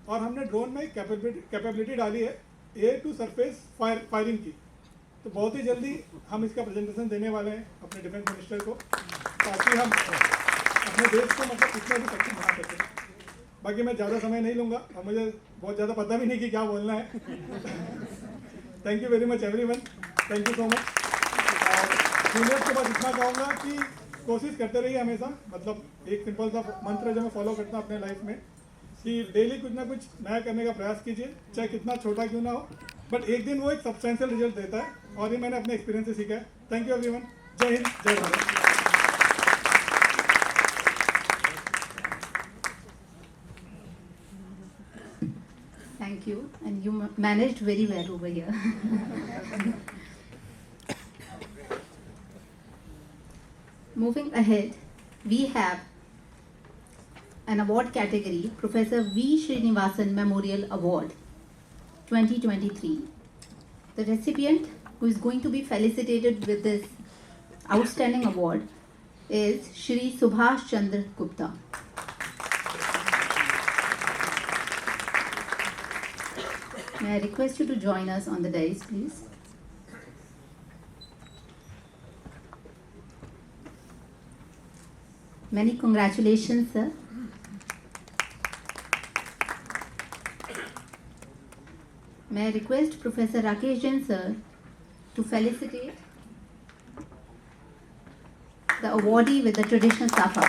और हमने ड्रोन में कैपेबिलिटी डाली है एयर टू सरफेस फायरिंग की. तो बहुत ही जल्दी हम इसका प्रेजेंटेशन देने वाले हैं अपने डिफेंस मिनिस्टर को, ताकि हम अपने देश को मतलब इतना भी सक्षम बना सकें. बाकी मैं ज़्यादा समय नहीं लूँगा, और मुझे बहुत ज़्यादा पता भी नहीं कि क्या बोलना है. Thank you very much everyone, thank you so much. Juniors के बाद इतना कहूँगा कि कोशिश करते रहिए हमेशा. मतलब एक सिंपल सा मंत्र है जो मैं फॉलो करता हूँ अपने लाइफ में, कि डेली कुछ ना कुछ नया करने का प्रयास कीजिए, चाहे कितना छोटा क्यों ना हो, बट एक दिन वो एक सब्सटेंशियल रिजल्ट देता है. और ये मैंने अपने एक्सपीरियंस से सीखा है. Thank you everyone. जय हिंद, जय Bharat. Thank you, and you managed very well over here. Moving ahead, we have an award category, Professor V. Srinivasan Memorial Award 2023. The recipient who is going to be felicitated with this outstanding award is Shri Subhash Chandra Gupta. May I request you to join us on the dais, please? Many congratulations, sir. May I request Professor Rakesh Jain, sir, to felicitate the awardee with the traditional safa.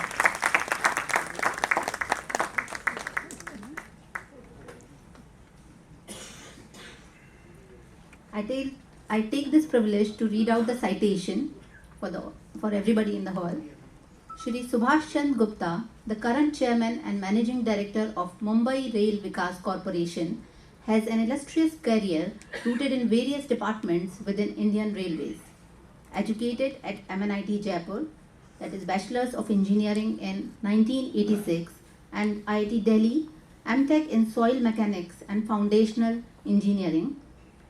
I take this privilege to read out the citation for everybody in the hall. Shri Subhash Chand Gupta, the current chairman and managing director of Mumbai Rail Vikas Corporation, has an illustrious career rooted in various departments within Indian Railways. Educated at MNIT Jaipur, that is Bachelor's of Engineering in 1986, and IIT Delhi, MTech in Soil Mechanics and Foundational Engineering,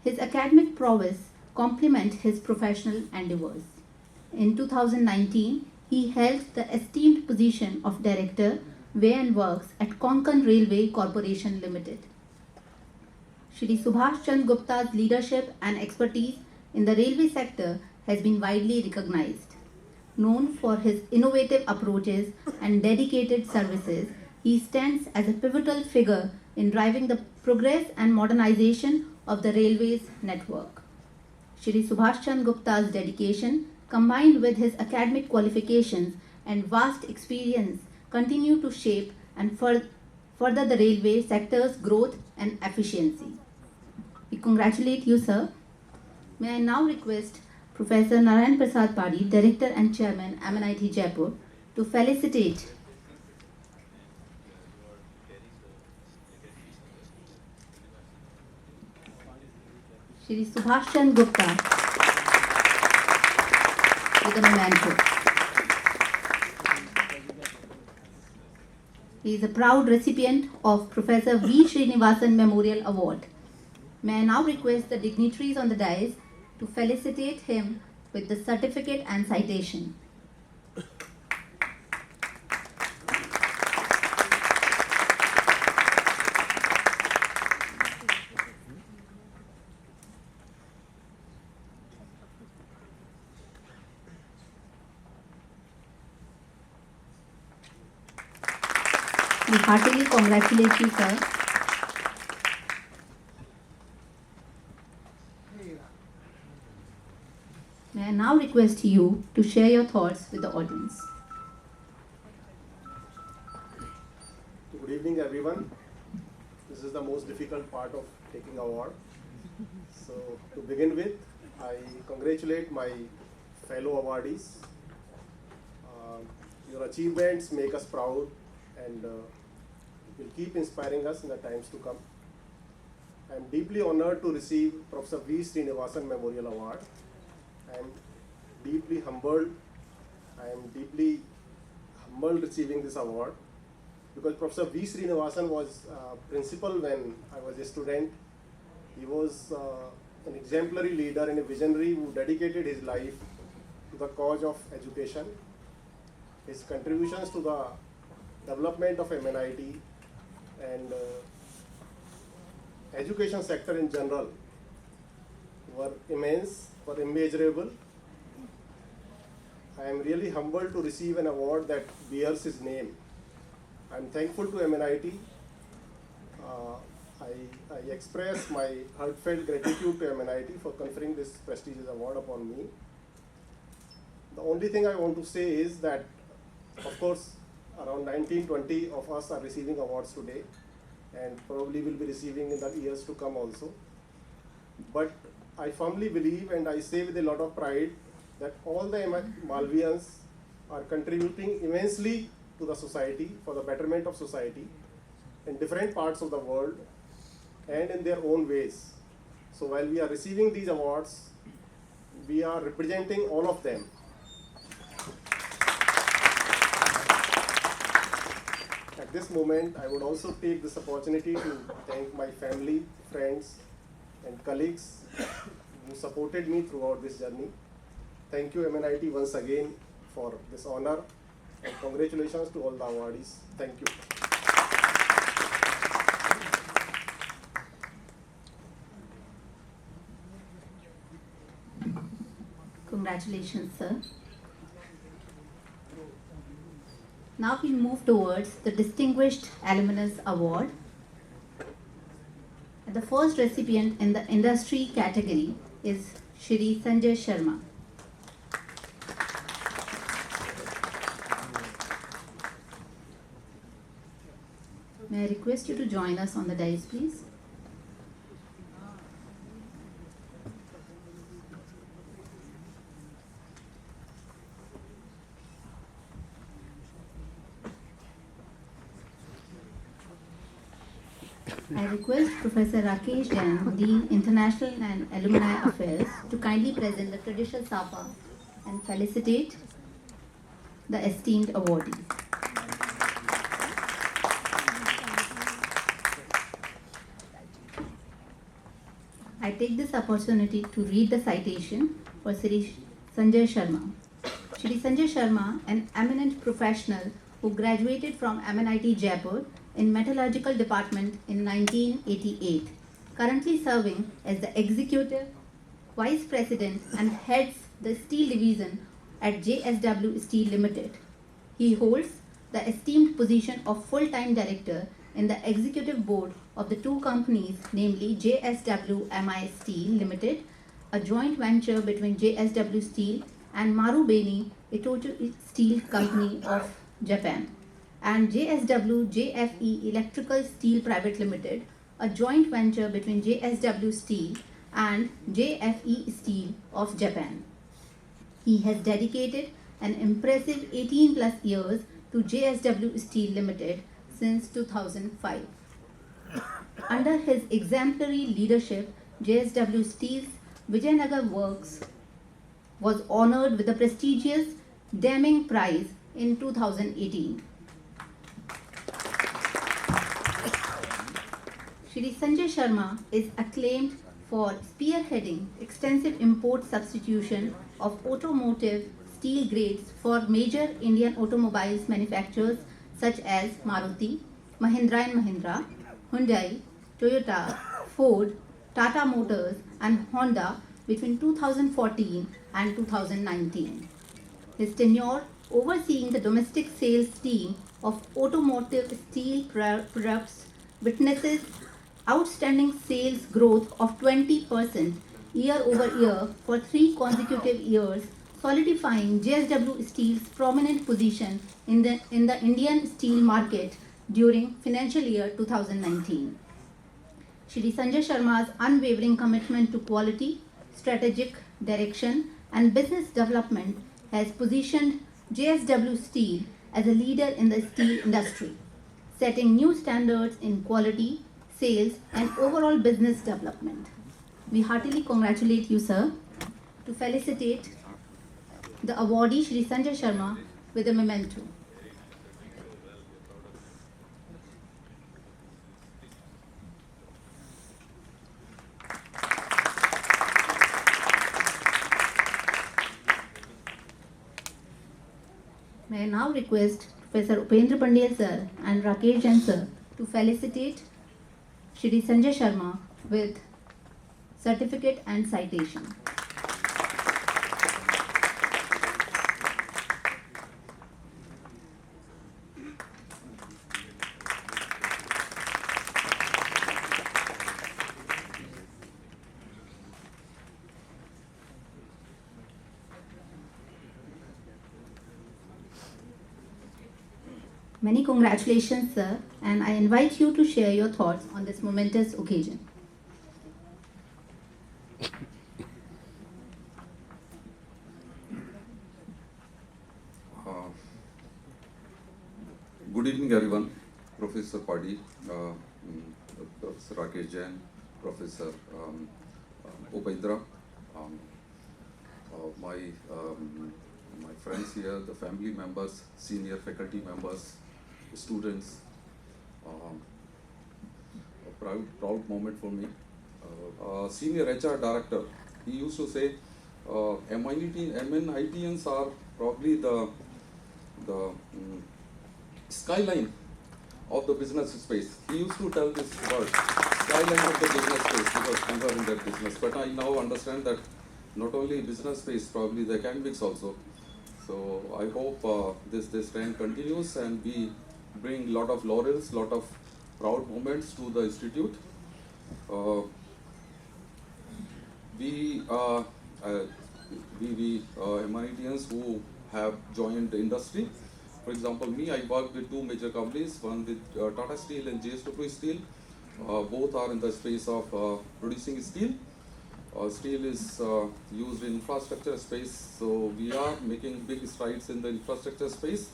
his academic prowess complement his professional endeavors. In 2019, he held the esteemed position of Director, Way and Works at Konkan Railway Corporation Limited. Shri Subhash Chand Gupta's leadership and expertise in the railway sector has been widely recognized. Known for his innovative approaches and dedicated services, he stands as a pivotal figure in driving the progress and modernization of the railways network. Shri Subhash Chand Gupta's dedication, combined with his academic qualifications and vast experience, continue to shape and further the railway sector's growth and efficiency. We congratulate you, sir. May I now request Professor Narayan Prasad Padi, Director and Chairman, MNIT Jaipur, to felicitate Shri Subhash Chand Gupta with a memento. He is a proud recipient of Professor V. Srinivasan Memorial Award. May I now request the dignitaries on the dais to felicitate him with the certificate and citation. We heartily congratulate you, sir. May I now request you to share your thoughts with the audience. Good evening, everyone. This is the most difficult part of taking award. So, to begin with, I congratulate my fellow awardees. Your achievements make us proud and will keep inspiring us in the times to come. I am deeply honored to receive Professor V. Srinivasan Memorial Award. I am deeply humbled. I am deeply humbled receiving this award because Professor V. Srinivasan was principal when I was a student. He was an exemplary leader and a visionary who dedicated his life to the cause of education. His contributions to the development of MNIT and education sector in general were immense, were immeasurable. I am really humbled to receive an award that bears his name. I am thankful to MNIT. I express my heartfelt gratitude to MNIT for conferring this prestigious award upon me. The only thing I want to say is that, of course, around 19-20 of us are receiving awards today and probably will be receiving in the years to come also. But I firmly believe, and I say with a lot of pride, that all the Malvians are contributing immensely to the society, for the betterment of society in different parts of the world and in their own ways. So while we are receiving these awards, we are representing all of them. At this moment, I would also take this opportunity to thank my family, friends, and colleagues who supported me throughout this journey. Thank you, MNIT, once again for this honor, and congratulations to all the awardees. Thank you. Congratulations, sir. Now we move towards the Distinguished Alumnus Award. The first recipient in the industry category is Shri Sanjay Sharma. May I request you to join us on the dais, please? I request Professor Rakesh Jain, Dean International and Alumni Affairs, to kindly present the traditional Sapa and felicitate the esteemed awardees. I take this opportunity to read the citation for Shri Sanjay Sharma. Shri Sanjay Sharma, an eminent professional who graduated from MNIT Jaipur in Metallurgical Department in 1988, currently serving as the Executive Vice President and heads the Steel Division at JSW Steel Limited. He holds the esteemed position of full-time director in the executive board of the two companies, namely JSW MI Steel Limited, a joint venture between JSW Steel and Marubeni Itochu Steel Company of Japan, and JSW JFE Electrical Steel Private Limited, a joint venture between JSW Steel and JFE Steel of Japan. He has dedicated an impressive 18 plus years to JSW Steel Limited since 2005. Under his exemplary leadership, JSW Steel's Vijayanagar Works was honored with the prestigious Deming Prize in 2018. Shri Sanjay Sharma is acclaimed for spearheading extensive import substitution of automotive steel grades for major Indian automobiles manufacturers such as Maruti, Mahindra & Mahindra, Hyundai, Toyota, Ford, Tata Motors and Honda between 2014 and 2019. His tenure overseeing the domestic sales team of automotive steel products witnesses outstanding sales growth of 20% year over year for 3 consecutive years, solidifying JSW Steel's prominent position in the Indian steel market during financial year 2019. Shri Sanjay Sharma's unwavering commitment to quality, strategic direction and business development has positioned JSW Steel as a leader in the steel industry, setting new standards in quality, sales and overall business development. We heartily congratulate you, sir, to felicitate the awardee Shri Sanjay Sharma with a memento. May I now request Professor Upendra Pandya sir and Rakesh Jain sir to felicitate Shri Sanjay Sharma with certificate and citation. Many congratulations, sir, and I invite you to share your thoughts on this momentous occasion. Good evening, everyone. Professor Padi, Professor Rakesh Jain, Professor Upendra, my friends here, the family members, senior faculty members, students. A proud moment for me. Senior HR director, he used to say, MNITians are probably the skyline of the business space. He used to tell this word, skyline of the business space, because we were in that business. But I now understand that not only business space, probably the academics also. So I hope this trend continues and we bring lot of laurels, lot of proud moments to the institute. We MNITians who have joined the industry. For example, me, I work with 2 major companies, one with Tata Steel and JSW Steel. Both are in the space of producing steel. Steel is used in infrastructure space, so we are making big strides in the infrastructure space.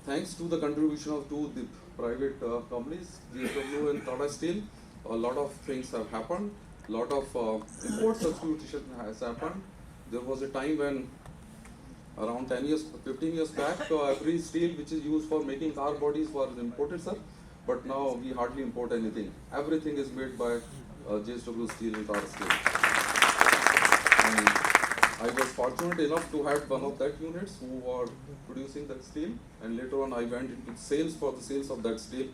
Thanks to the contribution of 2 private companies, JSW and Tata Steel. A lot of things have happened. A lot of import substitution has happened. There was a time when around 10 years, 15 years back, every steel which is used for making car bodies was imported, sir. But now we hardly import anything. Everything is made by JSW Steel and Tata Steel. And I was fortunate enough to have one of that units who were producing that steel, and later on I went into sales for the sales of that steel.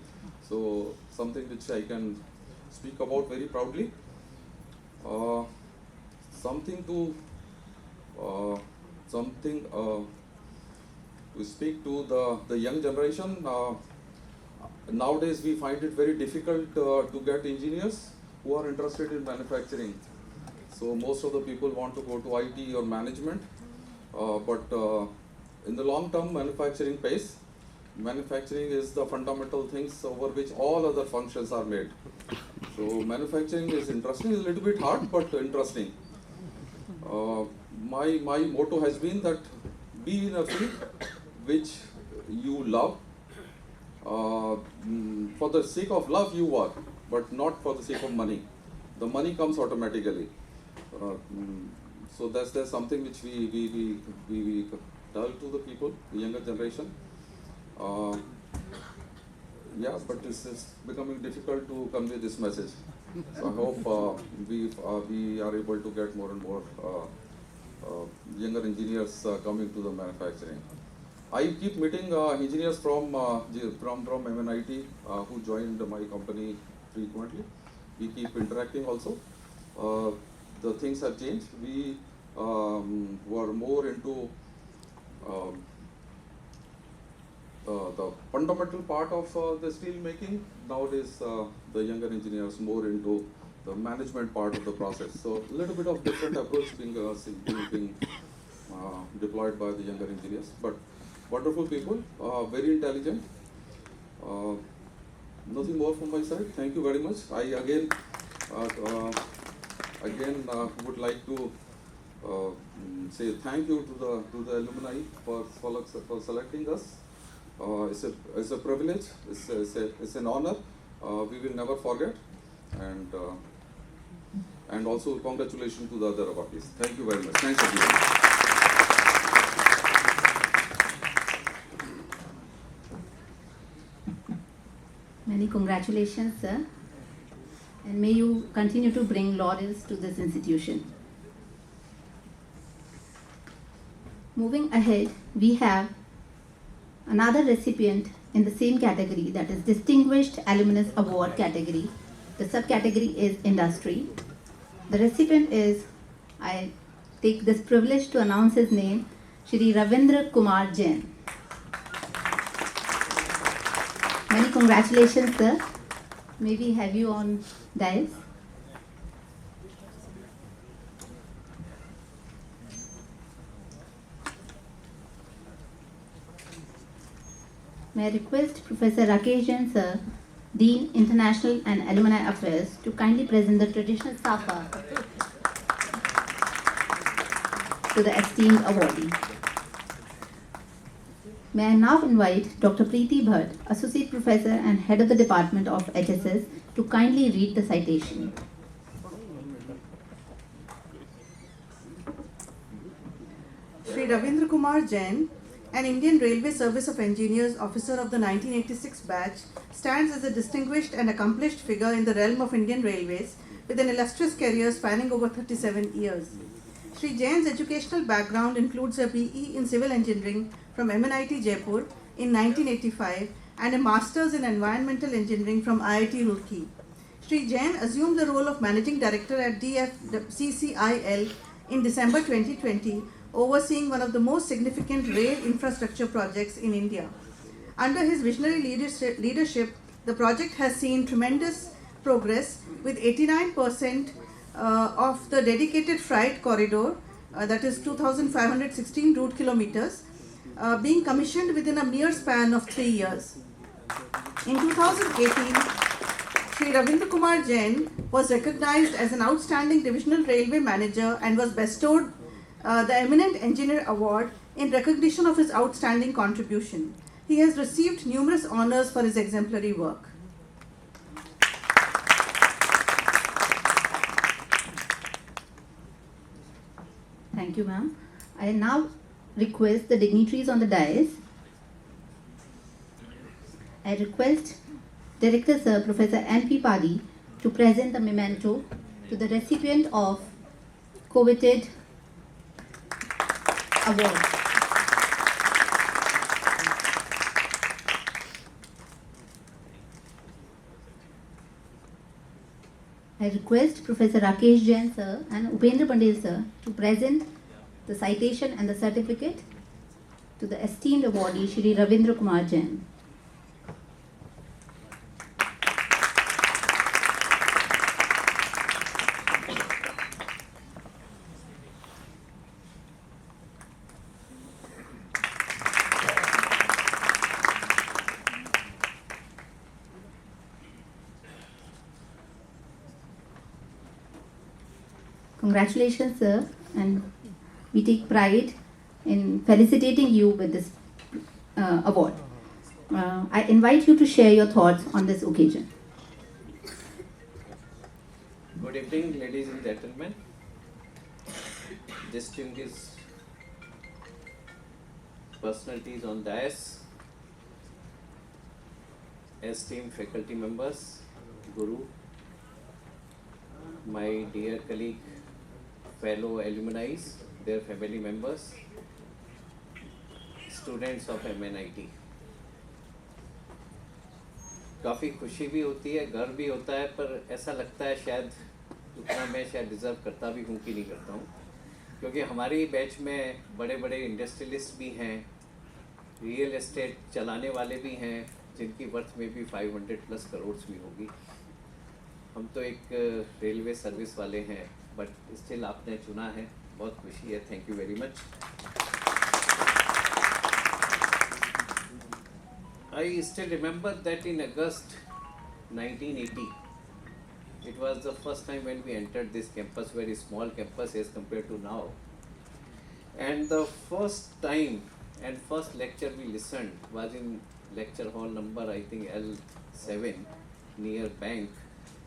So something which I can speak about very proudly. Something to speak to the young generation. Nowadays we find it very difficult to get engineers who are interested in manufacturing. So most of the people want to go to IT or management, but in the long term manufacturing pays. Manufacturing is the fundamental things over which all other functions are made. So manufacturing is interesting, it's a little bit hard but interesting. My motto has been that be in a field which you love. For the sake of love you work, but not for the sake of money. The money comes automatically. So that's something which we tell to the people, the younger generation. Yeah, but this is becoming difficult to convey this message. So I hope we are able to get more and more younger engineers coming to the manufacturing. I keep meeting engineers from MNIT who joined my company frequently. We keep interacting also. The things have changed. We were more into the fundamental part of the steel making. Nowadays, the younger engineers more into the management part of the process. So a little bit of different approach being deployed by the younger engineers. But wonderful people, very intelligent. Nothing more from my side. Thank you very much. I again would like to say thank you to the alumni for selecting us. It's a privilege. It's an honor. We will never forget. And also congratulations to the other awardees. Thank you very much. Thanks everyone. Many congratulations, sir. And may you continue to bring laurels to this institution. Moving ahead, we have another recipient in the same category, that is Distinguished Alumnus Award category. The subcategory is Industry. The recipient is, I take this privilege to announce his name, Shri Ravindra Kumar Jain. Many congratulations, sir. May we have you on dais? May I request Professor Rakesh Jain, sir, Dean International and Alumni Affairs, to kindly present the traditional Safa to the esteemed awardee. May I now invite Dr. Preeti Bhatt, Associate Professor and Head of the Department of HSS, to kindly read the citation. Shri Ravindra Kumar Jain, an Indian Railway Service of Engineers officer of the 1986 batch, stands as a distinguished and accomplished figure in the realm of Indian Railways with an illustrious career spanning over 37 years. Shri Jain's educational background includes a BE in Civil Engineering from MNIT Jaipur in 1985 and a Master's in Environmental Engineering from IIT Roorkee. Shri Jain assumed the role of Managing Director at DFCCIL in December 2020, overseeing one of the most significant rail infrastructure projects in India. Under his visionary leadership, the project has seen tremendous progress with 89% of the dedicated freight corridor, that is 2,516 route kilometers, being commissioned within a mere span of 3 years. In 2018, Shri Ravindra Kumar Jain was recognized as an outstanding divisional railway manager and was bestowed the Eminent Engineer Award in recognition of his outstanding contribution. He has received numerous honors for his exemplary work. Thank you, ma'am. I now request the dignitaries on the dais. I request Director Sir Professor N.P. Padi to present the memento to the recipient of coveted award. I request Professor Rakesh Jain sir and Upendra Pandey sir to present the citation and the certificate to the esteemed awardee Shri Ravindra Kumar Jain. Congratulations, sir, and we take pride in felicitating you with this award. I invite you to share your thoughts on this occasion. Good evening, ladies and gentlemen. Distinguished personalities on dais, esteemed faculty members, Guru, my dear colleague, fellow alumni, their family members, students of MNIT. काफ़ी खुशी भी होती है, गर्व भी होता है, पर ऐसा लगता है शायद उतना मैं शायद डिज़र्व करता भी हूँ कि नहीं करता हूँ, क्योंकि हमारी बैच में बड़े बड़े इंडस्ट्रियलिस्ट भी हैं, रियल एस्टेट चलाने वाले भी हैं, जिनकी वर्थ में भी 500+ करोड़ भी होगी। हम तो एक रेलवे सर्विस वाले हैं, बट स्टिल आपने चुना है, बहुत खुशी है, thank you very much. I still remember that in August 1980, it was the first time when we entered this campus, very small campus as compared to now. And the first time and first lecture we listened was in lecture hall number, I think L7, near Bank.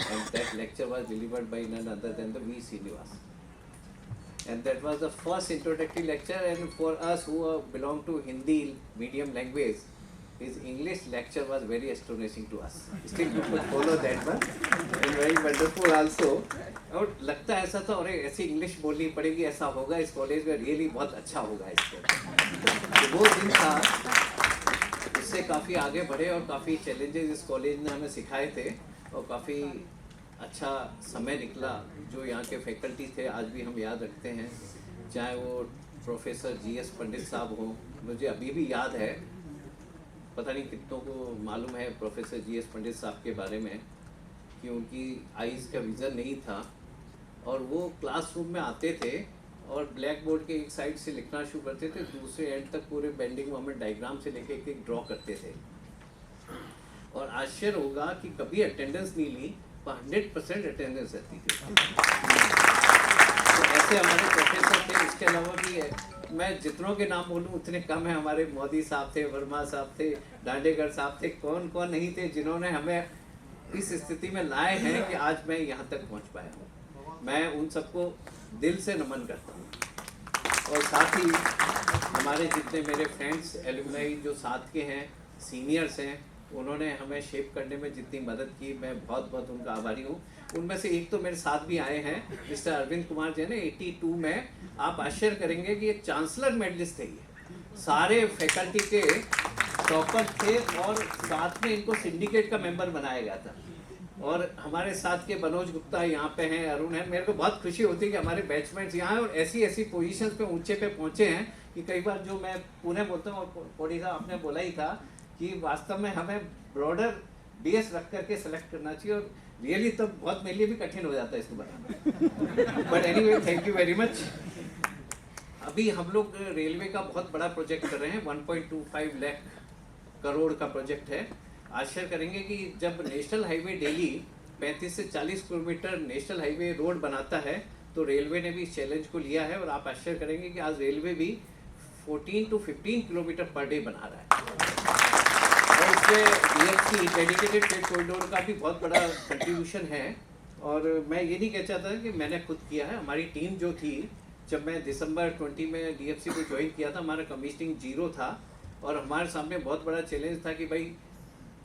And that lecture was delivered by none other than the V. Srinivas. And that was the first introductory lecture, and for us who belong to Hindi medium language, his English lecture was very astonishing to us. Still you could follow that one, and very wonderful also. और लगता है ऐसा था, अरे ऐसी English बोलनी पड़ेगी, ऐसा होगा इस कॉलेज में, रियली बहुत अच्छा होगा इसको। तो वो दिन था, उससे काफ़ी आगे बढ़े और काफ़ी चैलेंजेस इस कॉलेज ने हमें सिखाए थे, और काफ़ी अच्छा समय निकला। जो यहाँ के फैकल्टी थे आज भी हम याद रखते हैं, चाहे वो प्रोफेसर GS पंडित साहब हों, मुझे अभी भी याद है, पता नहीं कितनों को मालूम है प्रोफेसर GS पंडित साहब के बारे में, कि उनकी आईज़ का विज़न नहीं था, और वो क्लासरूम में आते थे और ब्लैक बोर्ड के एक साइड से लिखना शुरू करते थे, दूसरे एंड तक पूरे बेंडिंग मोमेंट डायग्राम से लेके एक ड्रॉ करते थे। और आश्चर्य होगा कि कभी अटेंडेंस नहीं ली, 100% अटेंडेंस रहती थी। तो ऐसे हमारे प्रोफेसर थे। इसके अलावा भी है, मैं जितनों के नाम बोलूँ उतने कम है। हमारे मोदी साहब थे, वर्मा साहब थे, दांडेकर साहब थे, कौन कौन नहीं थे जिन्होंने हमें इस स्थिति में लाए हैं कि आज मैं यहाँ तक पहुँच पाया हूँ। मैं उन सबको दिल से नमन करता हूँ। और साथ ही हमारे जितने मेरे फ्रेंड्स एलुमनाई जो साथ के हैं, सीनियर्स हैं, उन्होंने हमें शेप करने में जितनी मदद की, मैं बहुत बहुत उनका आभारी हूँ। उनमें से एक तो मेरे साथ भी आए हैं, मिस्टर अरविंद कुमार जैन। 82 में आप आश्चर्य करेंगे कि ये चांसलर मेडलिस्ट थे, ये सारे फैकल्टी के टॉपर थे, और साथ में इनको सिंडिकेट का मेंबर बनाया गया था। और हमारे साथ के मनोज गुप्ता यहाँ पे हैं, अरुण है। मेरे को बहुत खुशी होती है कि हमारे बैचमेट्स यहाँ हैं और ऐसी ऐसी पोजीशंस पे ऊंचे पे पहुँचे हैं कि कई बार जो मैं पुणे बोलता हूँ, और पोड़ी साहब आपने बोला ही था कि वास्तव में हमें ब्रॉडर बेस रख करके सेलेक्ट करना चाहिए, और रियली तब बहुत मेरे लिए भी कठिन हो जाता है इसको बनाना। But anyway, thank you very much. अभी हम लोग रेलवे का बहुत बड़ा प्रोजेक्ट कर रहे हैं, 1.25 लाख करोड़ का प्रोजेक्ट है। आश्चर्य करेंगे कि जब नेशनल हाईवे डेली 35 से 40 किलोमीटर नेशनल हाईवे रोड बनाता है, तो रेलवे ने भी इस चैलेंज को लिया है। और आप आश्चर्य करेंगे कि आज रेलवे भी 14 to 15 किलोमीटर पर डे बना रहा है। इसमें DFC डेडिकेटेड फ्रेट कॉरिडोर का भी बहुत बड़ा कंट्रीब्यूशन है। और मैं ये नहीं कह चाहता कि मैंने खुद किया है, हमारी टीम जो थी, जब मैं दिसंबर 20 में DFC को ज्वाइन किया था, हमारा कमीशनिंग 0 था और हमारे सामने बहुत बड़ा चैलेंज था कि भाई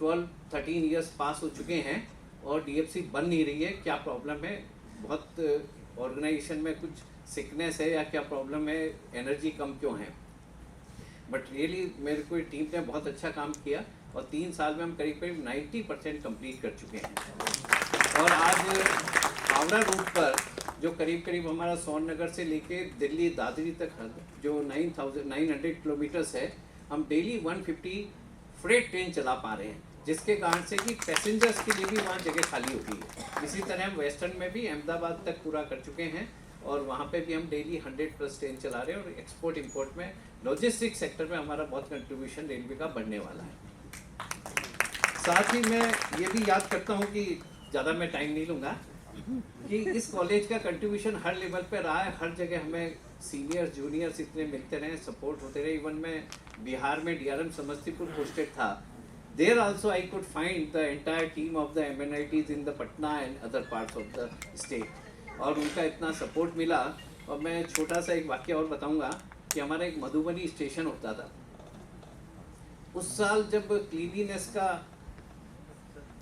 12-13 ईयर्स पास हो चुके हैं और DFC बन नहीं रही है, क्या प्रॉब्लम है, बहुत ऑर्गेनाइजेशन में कुछ सिकनेस है या क्या प्रॉब्लम है, एनर्जी कम क्यों है। बट रियली मेरे को टीम ने बहुत अच्छा काम किया और 3 साल में हम करीब करीब 90% कंप्लीट कर चुके हैं। और आज हावड़ा रूट पर जो करीब करीब हमारा सोननगर से लेके दिल्ली दादरी तक जो 900 किलोमीटर्स है, हम डेली 150 फ्रेट ट्रेन चला पा रहे हैं, जिसके कारण से कि पैसेंजर्स के लिए भी वहाँ जगह खाली होती है। इसी तरह हम वेस्टर्न में भी अहमदाबाद तक पूरा कर चुके हैं और वहाँ पे भी हम डेली 100+ ट्रेन चला रहे हैं और एक्सपोर्ट इंपोर्ट में लॉजिस्टिक्स सेक्टर में हमारा बहुत कंट्रीब्यूशन रेलवे का बढ़ने वाला है। साथ ही मैं ये भी याद करता हूँ कि ज़्यादा मैं टाइम नहीं लूँगा कि इस कॉलेज का कंट्रीब्यूशन हर लेवल पे रहा है, हर जगह हमें सीनियर्स जूनियर्स इतने मिलते रहे, सपोर्ट होते रहे। इवन मैं बिहार में DRM समस्तीपुर पोस्टेड था, there also I could find the entire team of the MNITs in the Patna and other parts of the state और उनका इतना सपोर्ट मिला। और मैं छोटा सा एक वाक्य और बताऊंगा कि हमारा एक मधुबनी स्टेशन होता था, उस साल जब क्लीनिनेस का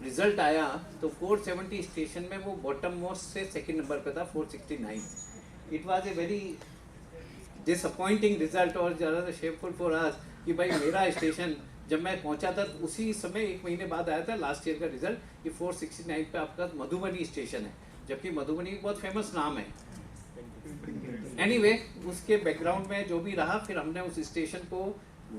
रिजल्ट आया तो 470 स्टेशन में वो बॉटम मोस्ट से सेकंड नंबर पे था, 469। It was a very disappointing result और ज़्यादा शेमफुल फॉर अस कि भाई मेरा स्टेशन जब मैं पहुंचा था तो उसी समय 1 महीने बाद आया था लास्ट ईयर का रिजल्ट कि 469 पे आपका मधुबनी स्टेशन है, जबकि मधुबनी एक बहुत फेमस नाम है। एनीवे, उसके बैकग्राउंड में जो भी रहा, फिर हमने उस स्टेशन को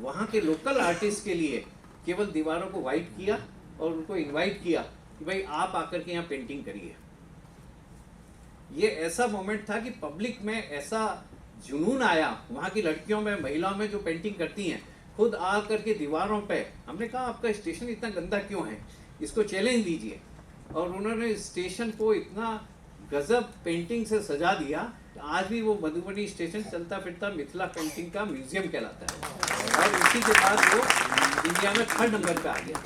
वहाँ के लोकल आर्टिस्ट के लिए केवल दीवारों को वाइट किया और उनको इनवाइट किया कि भाई आप आकर के यहाँ पेंटिंग करिए। ये ऐसा मोमेंट था कि पब्लिक में ऐसा जुनून आया, वहाँ की लड़कियों में महिलाओं में जो पेंटिंग करती हैं, खुद आकर के दीवारों पे हमने कहा आपका स्टेशन इतना गंदा क्यों है, इसको चैलेंज दीजिए। और उन्होंने स्टेशन को इतना गजब पेंटिंग से सजा दिया, आज भी वो मधुबनी स्टेशन चलता फिरता मिथिला पेंटिंग का म्यूजियम कहलाता है और इसी के बाद वो इंडिया में 3rd नंबर पे आ गया।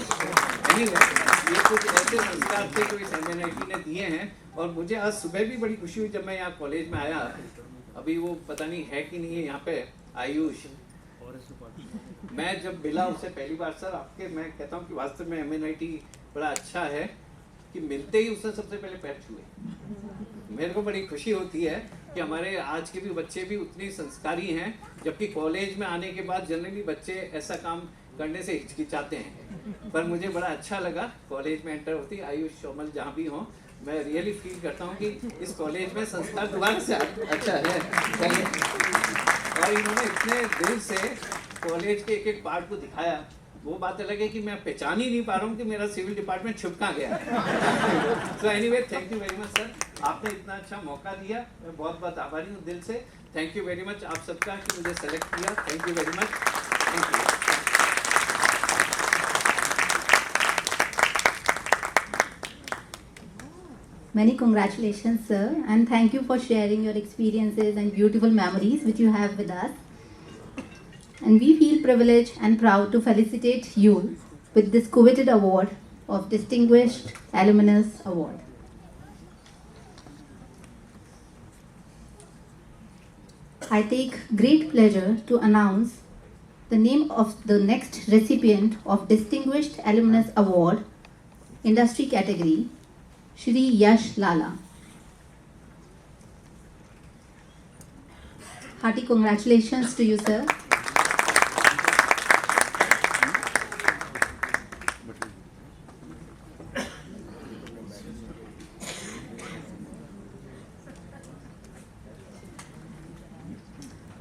एनीवे, ये कुछ ऐसे संस्कार थे जो इस MNIT ने दिए हैं और मुझे आज सुबह भी बड़ी खुशी हुई जब मैं यहाँ कॉलेज में आया। अभी वो पता नहीं है कि नहीं है यहाँ पे आयुष, मैं जब मिला उससे पहली बार, सर आपके, मैं कहता हूँ कि वास्तव में MNIT बड़ा अच्छा है कि मिलते ही उसने सबसे पहले पैर छुए। मेरे को बड़ी खुशी होती है कि हमारे आज के भी बच्चे भी उतने संस्कारी हैं, जबकि कॉलेज में आने के बाद जनरली बच्चे ऐसा काम करने से हिचकिचाते हैं। पर मुझे बड़ा अच्छा लगा कॉलेज में एंटर होती, आयुष शोमल जहाँ भी हों, मैं रियली फील करता हूँ कि इस कॉलेज में संस्कार दोबारा से अच्छा है। और इन्होंने इतने दिल से कॉलेज के एक पार्ट को दिखाया, वो बात अलग है कि मैं पहचान ही नहीं पा रहा हूँ कि मेरा सिविल डिपार्टमेंट छुप कहाँ गया। So anyway, thank you very much sir, आपने इतना अच्छा मौका दिया, मैं बहुत बहुत आभारी हूँ दिल से। थैंक यू वेरी मच आप सबका कि मुझे सेलेक्ट किया, thank you very much, thank you. Many congratulations, sir, and thank you for sharing your experiences and beautiful memories which you have with us. And we feel privileged and proud to felicitate you with this coveted award of Distinguished Alumnus Award. I take great pleasure to announce the name of the next recipient of Distinguished Alumnus Award, Industry Category, Shri Yash Lala. Hearty congratulations to you, sir.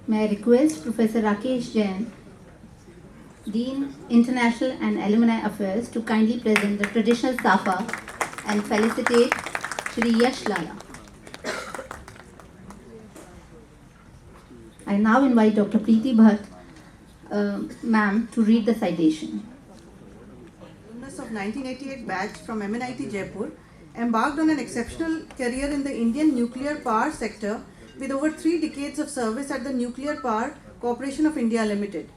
May I request Professor Rakesh Jain, Dean International and Alumni Affairs, to kindly present the traditional safa and felicitate Shri Yash Lala. I now invite Dr. Preeti Bhatt, ma'am, to read the citation. Alumnus of 1988 batch from MNIT Jaipur embarked on an exceptional career in the Indian nuclear power sector with over 3 decades of service at the Nuclear Power Corporation of India Limited.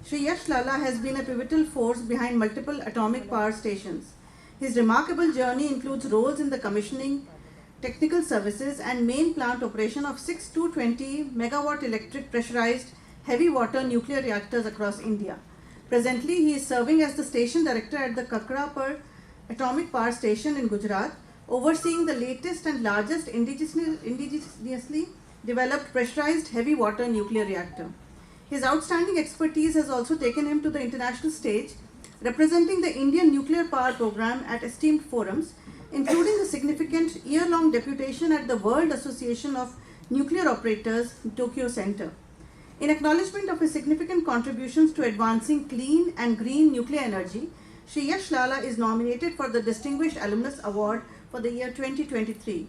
Shri Yash Lala has been a pivotal force behind multiple atomic power stations. His remarkable journey includes roles in the commissioning, technical services and main plant operation of 6 220 megawatt electric pressurized heavy water nuclear reactors across India. Presently, he is serving as the station director at the Kakrapur Atomic Power Station in Gujarat, overseeing the latest and largest indigenously developed pressurized heavy water nuclear reactor. His outstanding expertise has also taken him to the international stage, representing the Indian nuclear power program at esteemed forums, including the significant year-long deputation at the World Association of Nuclear Operators Tokyo Center. In acknowledgement of his significant contributions to advancing clean and green nuclear energy, Shri Yash Lala is nominated for the Distinguished Alumnus Award for the year 2023.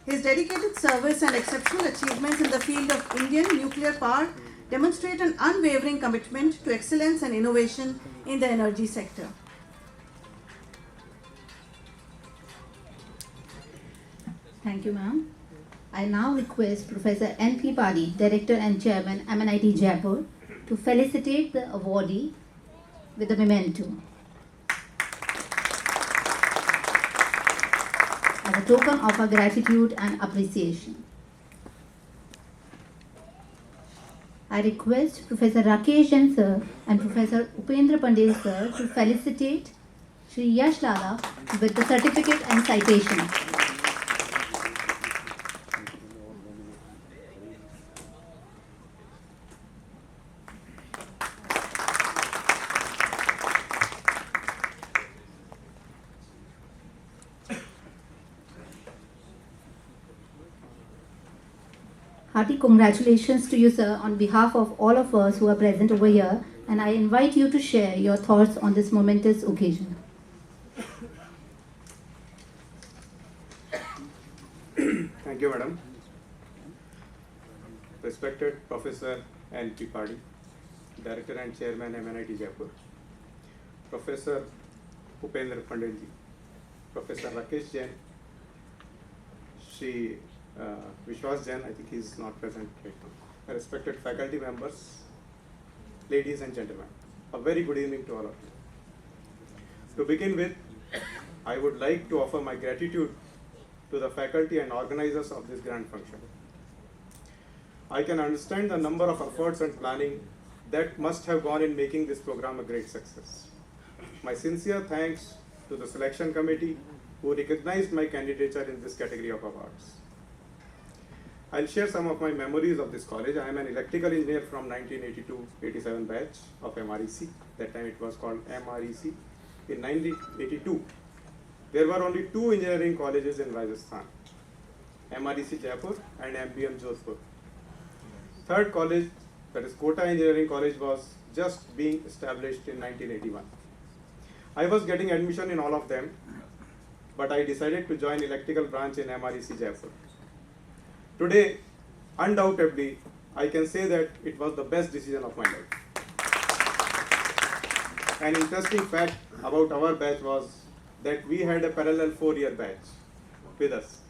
His dedicated service and exceptional achievements in the field of Indian nuclear power demonstrate an unwavering commitment to excellence and innovation in the energy sector. Thank you, ma'am. I now request Professor N.P. Padi, Director and Chairman, MNIT Jaipur, to felicitate the awardee with a memento as a token of our gratitude and appreciation. I request Professor Rakesh Jain sir and Professor Upendra Pandey sir to felicitate Shri Yash Lala with the certificate and citation. Hearty congratulations to you, sir, on behalf of all of us who are present over here, and I invite you to share your thoughts on this momentous occasion. Thank you, Madam. Respected Professor N.P. Padi, Director and Chairman, MNIT Jaipur, Professor Upendra Pandey, Professor Rakesh Jain, Shri Vishwas Jain, I think he is not present right now. Respected faculty members, ladies and gentlemen, a very good evening to all of you. To begin with, I would like to offer my gratitude to the faculty and organizers of this grand function. I can understand the number of efforts and planning that must have gone in making this program a great success. My sincere thanks to the selection committee who recognized my candidature in this category of awards. I'll share some of my memories of this college. I am an electrical engineer from 1982-87 batch of MREC. That time it was called MREC. In 1982, there were only two engineering colleges in Rajasthan, MNT Jaipur and MBM Jodhpur. Third college, that is Kota Engineering College, was just being established in 1981. I was getting admission in all of them, but I decided to join electrical branch in MREC Jaipur. Today, undoubtedly, I can say that it was the best decision of my life. An interesting fact about our batch was that we had a parallel 4-year batch with us.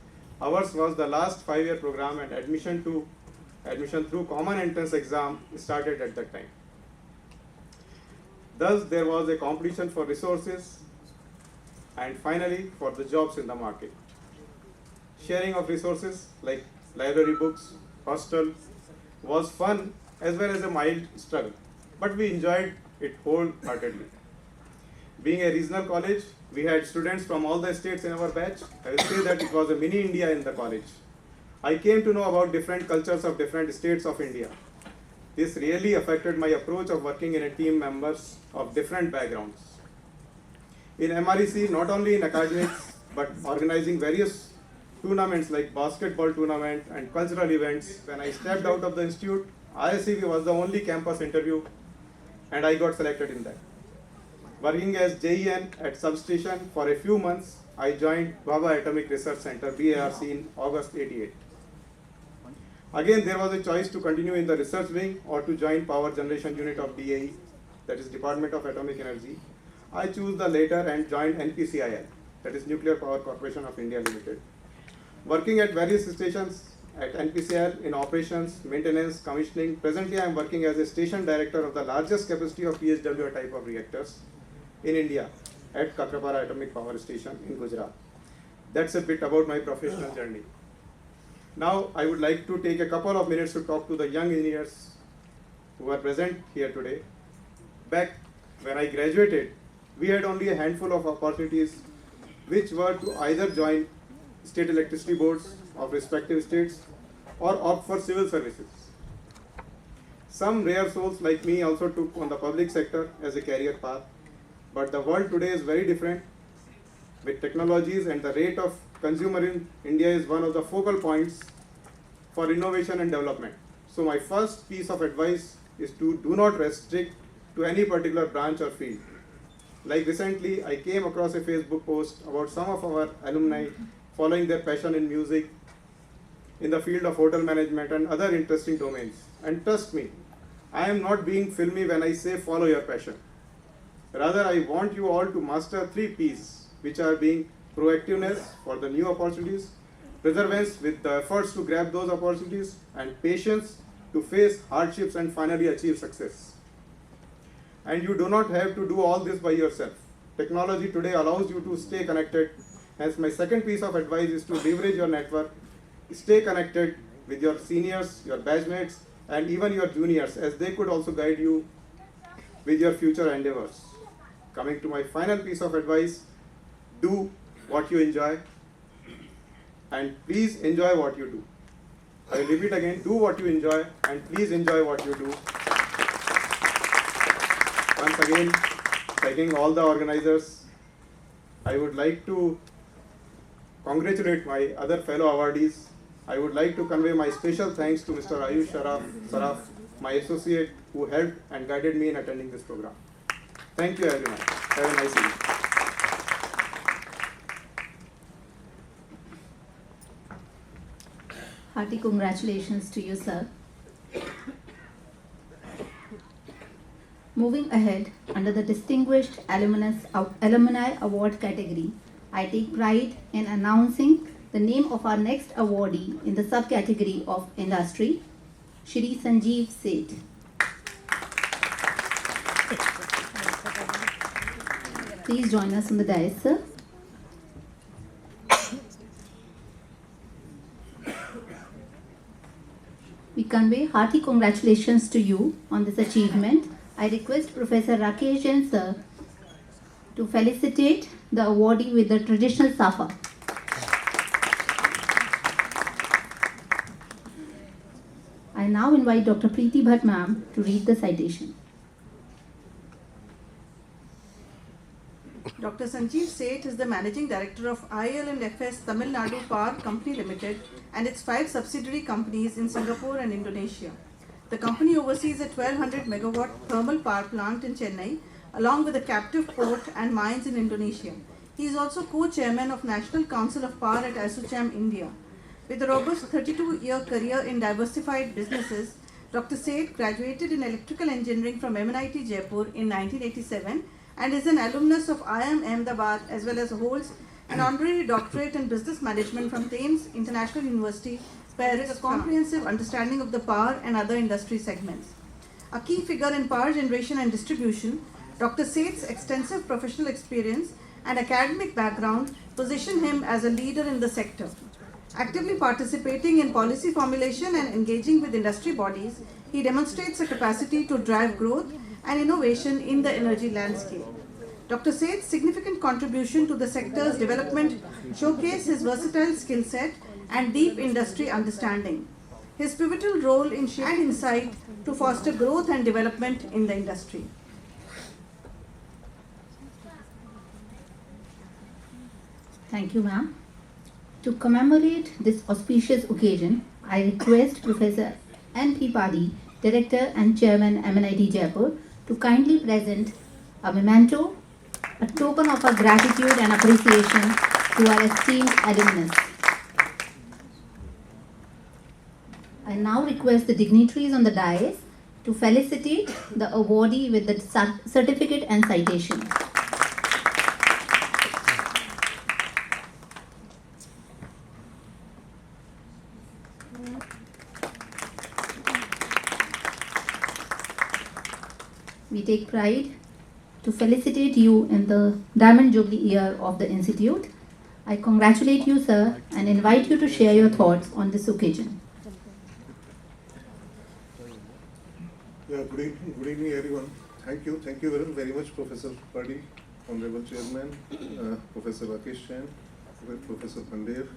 Ours was the last 5-year program, and admission through common entrance exam started at that time. Thus, there was a competition for resources and finally for the jobs in the market. Sharing of resources like library books, hostel was fun as well as a mild struggle, but we enjoyed it wholeheartedly. Being a regional college, we had students from all the states in our batch. I will say that it was a mini India in the college. I came to know about different cultures of different states of India. This really affected my approach of working in a team members of different backgrounds. In MREC, not only in academics, but organizing various tournaments like basketball tournament and cultural events. When I stepped out of the institute, ISCV was the only campus interview and I got selected in that. Working as JEN at substation for a few months, I joined Bhabha Atomic Research Center, BARC, in August '88. Again, there was a choice to continue in the research wing or to join power generation unit of DAE, that is Department of Atomic Energy. I chose the latter and joined NPCIL, that is Nuclear Power Corporation of India Limited. Working at various stations at NPCL in operations, maintenance, commissioning. Presently, I am working as a station director of the largest capacity of PHWR type of reactors in India at Kakrapara Atomic Power Station in Gujarat. That's a bit about my professional journey. Now, I would like to take a couple of minutes to talk to the young engineers who are present here today. Back when I graduated, we had only a handful of opportunities, which were to either join state electricity boards of respective states or opt for civil services. Some rare souls like me also took on the public sector as a career path, but the world today is very different with technologies, and the rate of consumer in India is one of the focal points for innovation and development. So my first piece of advice is to do not restrict to any particular branch or field. Like recently, I came across a Facebook post about some of our alumni following their passion in music, in the field of hotel management and other interesting domains. And trust me, I am not being filmy when I say follow your passion. Rather, I want you all to master 3 P's, which are being proactiveness for the new opportunities, perseverance with the efforts to grab those opportunities, and patience to face hardships and finally achieve success. And you do not have to do all this by yourself. Technology today allows you to stay connected. Hence, my second piece of advice is to leverage your network, stay connected with your seniors, your batchmates, and even your juniors, as they could also guide you with your future endeavors. Coming to my final piece of advice, do what you enjoy, and please enjoy what you do. I will repeat again, do what you enjoy, and please enjoy what you do. Once again, thanking all the organizers. I would like to congratulate my other fellow awardees. I would like to convey my special thanks to Mr. Ayush Saraf, my associate, who helped and guided me in attending this program. Thank you everyone. Have a nice evening. Hearty congratulations to you, sir. Moving ahead, under the Distinguished Alumni Award category, I take pride in announcing the name of our next awardee in the subcategory of Industry, Shri Sanjeev Seth. Please join us on the dais, sir. We convey hearty congratulations to you on this achievement. I request Professor Rakesh Jain, sir, to felicitate the awardee with the traditional safa. I now invite Dr. Preeti Bhatt ma'am to read the citation. Dr. Sanjeev Seth is the Managing Director of IL&FS Tamil Nadu Power Company Limited and its 5 subsidiary companies in Singapore and Indonesia. The company oversees a 1200 megawatt thermal power plant in Chennai, along with a captive port and mines in Indonesia. He is also co-chairman of National Council of Power at ASSOCHAM, India. With a robust 32-year career in diversified businesses, Dr. Seth graduated in electrical engineering from MNIT Jaipur in 1987 and is an alumnus of IIM Ahmedabad, as well as holds an honorary doctorate in business management from Thames International University, where is a comprehensive understanding of the power and other industry segments. A key figure in power generation and distribution, Dr. Seth's extensive professional experience and academic background position him as a leader in the sector. Actively participating in policy formulation and engaging with industry bodies, he demonstrates a capacity to drive growth and innovation in the energy landscape. Dr. Seth's significant contribution to the sector's development showcase his versatile skill set and deep industry understanding. His pivotal role in sharing insight to foster growth and development in the industry. Thank you, ma'am. To commemorate this auspicious occasion, I request Professor N.P. Padi, Director and Chairman MNIT Jaipur, to kindly present a memento, a token of our gratitude and appreciation to our esteemed alumnus. I now request the dignitaries on the dais to felicitate the awardee with the certificate and citation. We take pride to felicitate you in the Diamond Jubilee year of the Institute. I congratulate you, sir, and invite you to share your thoughts on this occasion. Yeah, good evening everyone. Thank you very much, Professor Padi, Honorable Chairman, Professor Rakesh Jain, Professor Pandey,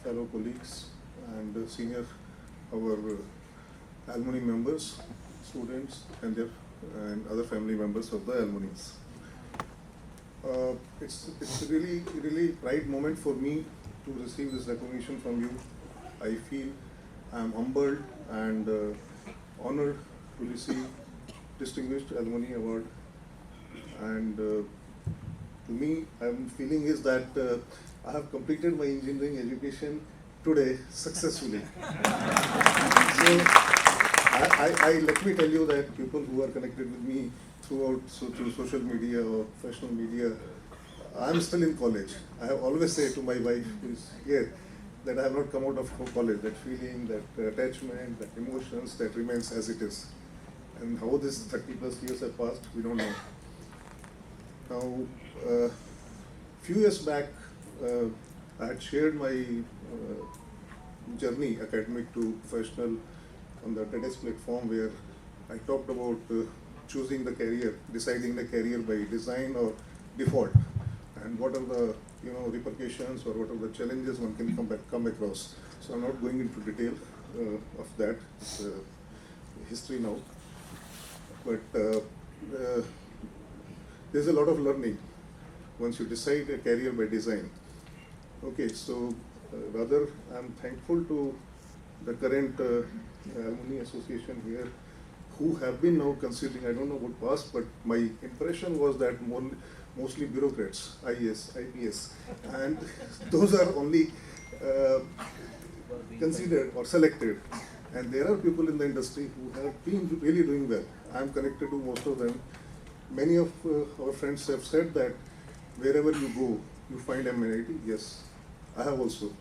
fellow colleagues, and senior our alumni members, students, and their and other family members of the alumni. It's a really pride moment for me to receive this recognition from you. I feel I'm humbled and honored to receive Distinguished Alumni Award, and to me, I'm feeling is that I have completed my engineering education today successfully. So, let me tell you that people who are connected with me through social media or professional media, I'm still in college. I have always said to my wife who is here that I have not come out of college. That feeling, that attachment, that emotions, that remains as it is. And how this 30+ years have passed, we don't know. Now, few years back, I had shared my journey, academic to professional, on the TEDx platform, where I talked about choosing the career, deciding the career by design or default, and what are the repercussions or what are the challenges one can come across. So I'm not going into detail of that. It's history now, but there's a lot of learning once you decide a career by design. Okay, so rather I'm thankful to the current Alumni Association here, who have been now considering, I don't know what past, but my impression was that mostly bureaucrats, IAS, IPS, and those are only considered or selected. And there are people in the industry who have been really doing well. I'm connected to most of them. Many of our friends have said that wherever you go, you find MNIT. Yes, I have also.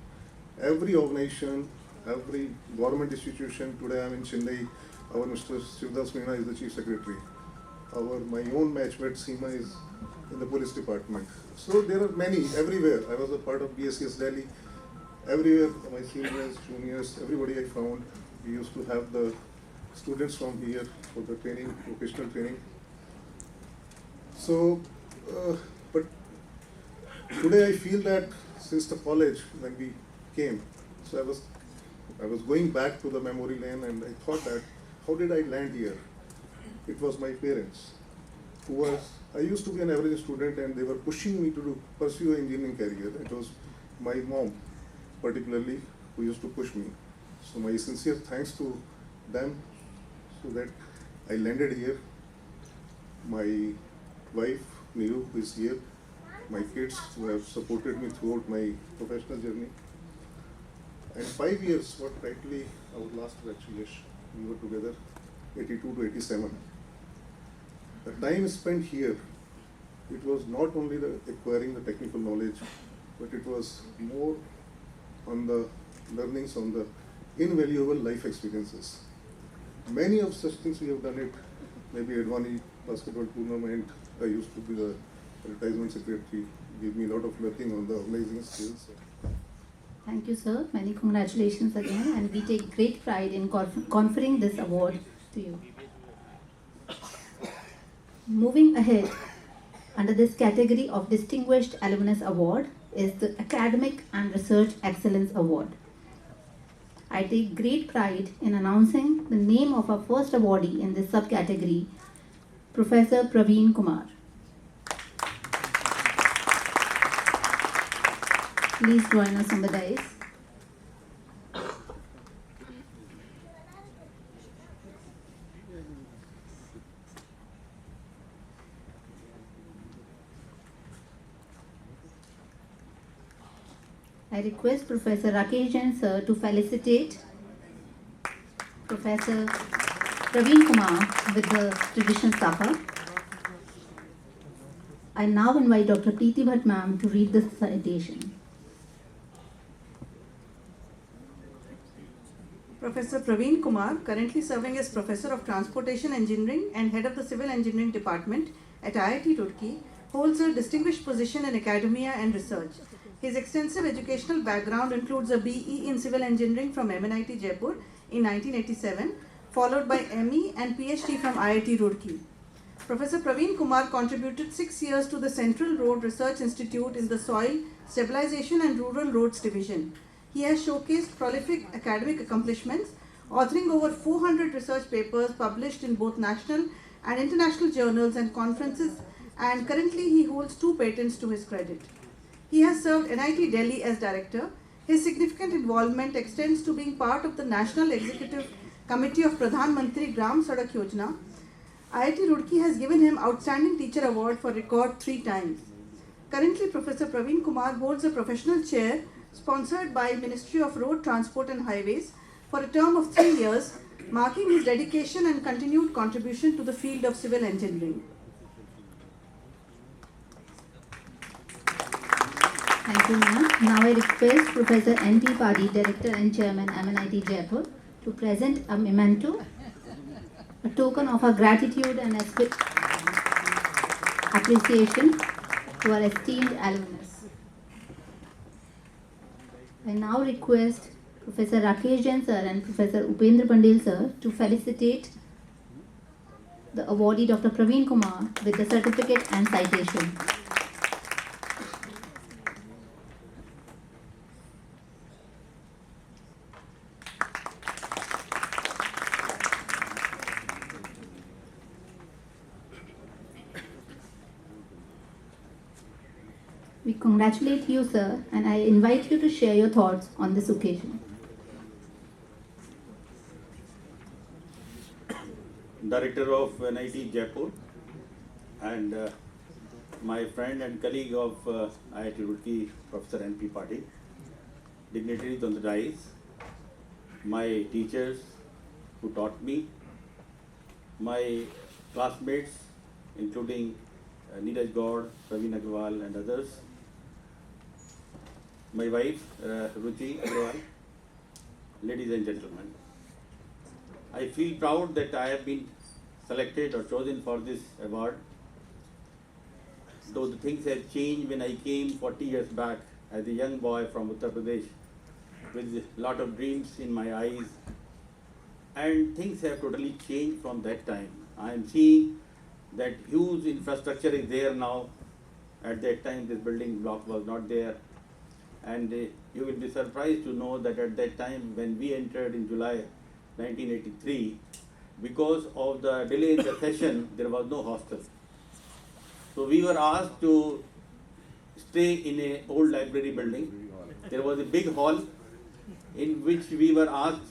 Every organization, every government institution, today I'm in Chennai, our Mr. Shivdas Meena is the Chief Secretary. My own matchmate Seema is in the police department. So there are many, everywhere. I was a part of BSCS Delhi. Everywhere, my seniors, juniors, everybody I found, we used to have the students from here for the training, vocational training. So, but today I feel that since the college, when we came, so I was going back to the memory lane, and I thought that, how did I land here? It was my parents I used to be an average student, and they were pushing me to pursue an engineering career. It was my mom, particularly, who used to push me. So my sincere thanks to them, so that I landed here. My wife, Neeru, who is here, my kids who have supported me throughout my professional journey. And 5 years, what practically our last graduation, we were together, 82 to 87. The time spent here, it was not only acquiring the technical knowledge, but it was more on the learnings, on the invaluable life experiences. Many of such things we have done it, maybe Advani basketball tournament, I used to be the advertisement secretary, gave me a lot of learning on the organizing skills. Thank you, sir. Many congratulations again, and we take great pride in conferring this award to you. Moving ahead, under this category of Distinguished Alumnus Award is the Academic and Research Excellence Award. I take great pride in announcing the name of our first awardee in this subcategory, Professor Praveen Kumar. Please join us on the dais. I request Professor Rakesh Jain sir to felicitate Professor Praveen Kumar with the traditional Safa. I now invite Dr. Preeti Bhatt ma'am to read the citation. Professor Praveen Kumar, currently serving as Professor of Transportation Engineering and Head of the Civil Engineering Department at IIT Roorkee, holds a distinguished position in academia and research. His extensive educational background includes a BE in Civil Engineering from MNIT Jaipur in 1987, followed by ME and PhD from IIT Roorkee. Professor Praveen Kumar contributed 6 years to the Central Road Research Institute in the Soil Stabilization and Rural Roads Division. He has showcased prolific academic accomplishments, authoring over 400 research papers published in both national and international journals and conferences, and currently he holds 2 patents to his credit. He has served NIT Delhi as director. His significant involvement extends to being part of the National Executive Committee of Pradhan Mantri Gram Sadak Yojana. IIT Roorkee has given him Outstanding Teacher Award for record 3 times. Currently, Professor Praveen Kumar holds a professional chair sponsored by Ministry of Road Transport and Highways for a term of 3 years, marking his dedication and continued contribution to the field of civil engineering. Thank you, ma'am. Now I request Professor N.P. Padi, Director and Chairman, MNIT Jaipur, to present a memento, a token of our gratitude and appreciation to our esteemed alumnus. I now request Professor Rakesh Jain sir and Professor Upendra Pandil sir to felicitate the awardee Dr. Praveen Kumar with the certificate and citation. We congratulate you, sir, and I invite you to share your thoughts on this occasion. Director of MNT Jaipur and my friend and colleague of IIT Roorkee, Professor N.P. Padi, dignitaries on the dais, my teachers who taught me, my classmates including Neeraj Gaur, Praveen Agrawal and others, my wife Ruchi Agrawal, ladies and gentlemen. I feel proud that I have been selected or chosen for this award. Though the things have changed when I came 40 years back as a young boy from Uttar Pradesh with a lot of dreams in my eyes, and things have totally changed from that time. I am seeing that huge infrastructure is there now. At that time this building block was not there, and you will be surprised to know that at that time when we entered in July 1983, because of the delay in the session, there was no hostel. So we were asked to stay in an old library building. There was a big hall in which we were asked,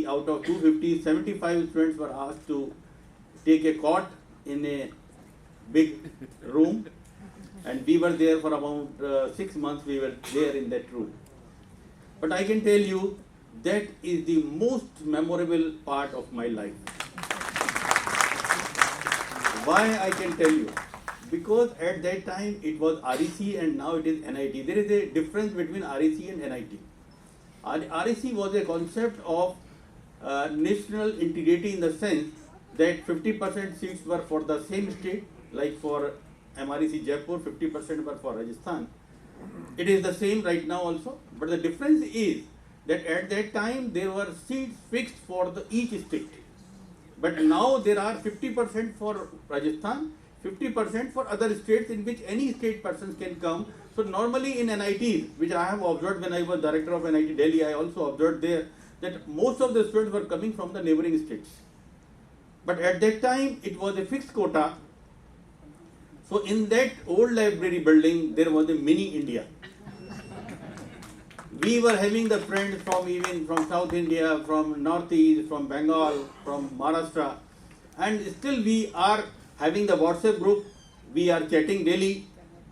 out of 250, 75 students were asked to take a cot in a big room, and we were there for about 6 months. We were there in that room. But I can tell you that is the most memorable part of my life. Why I can tell you? Because at that time it was REC and now it is NIT. There is a difference between REC and NIT. REC was a concept of national integrity in the sense that 50% seats were for the same state, like for MREC Jaipur, 50% were for Rajasthan. It is the same right now also, but the difference is that at that time there were seats fixed for each state. But now there are 50% for Rajasthan, 50% for other states in which any state persons can come. So normally in NITs, which I have observed when I was director of NIT Delhi, I also observed there that most of the students were coming from the neighboring states. But at that time it was a fixed quota. So in that old library building there was a mini India. We were having the friends from even from South India, from Northeast, from Bengal, from Maharashtra, and still we are having the WhatsApp group. We are chatting daily.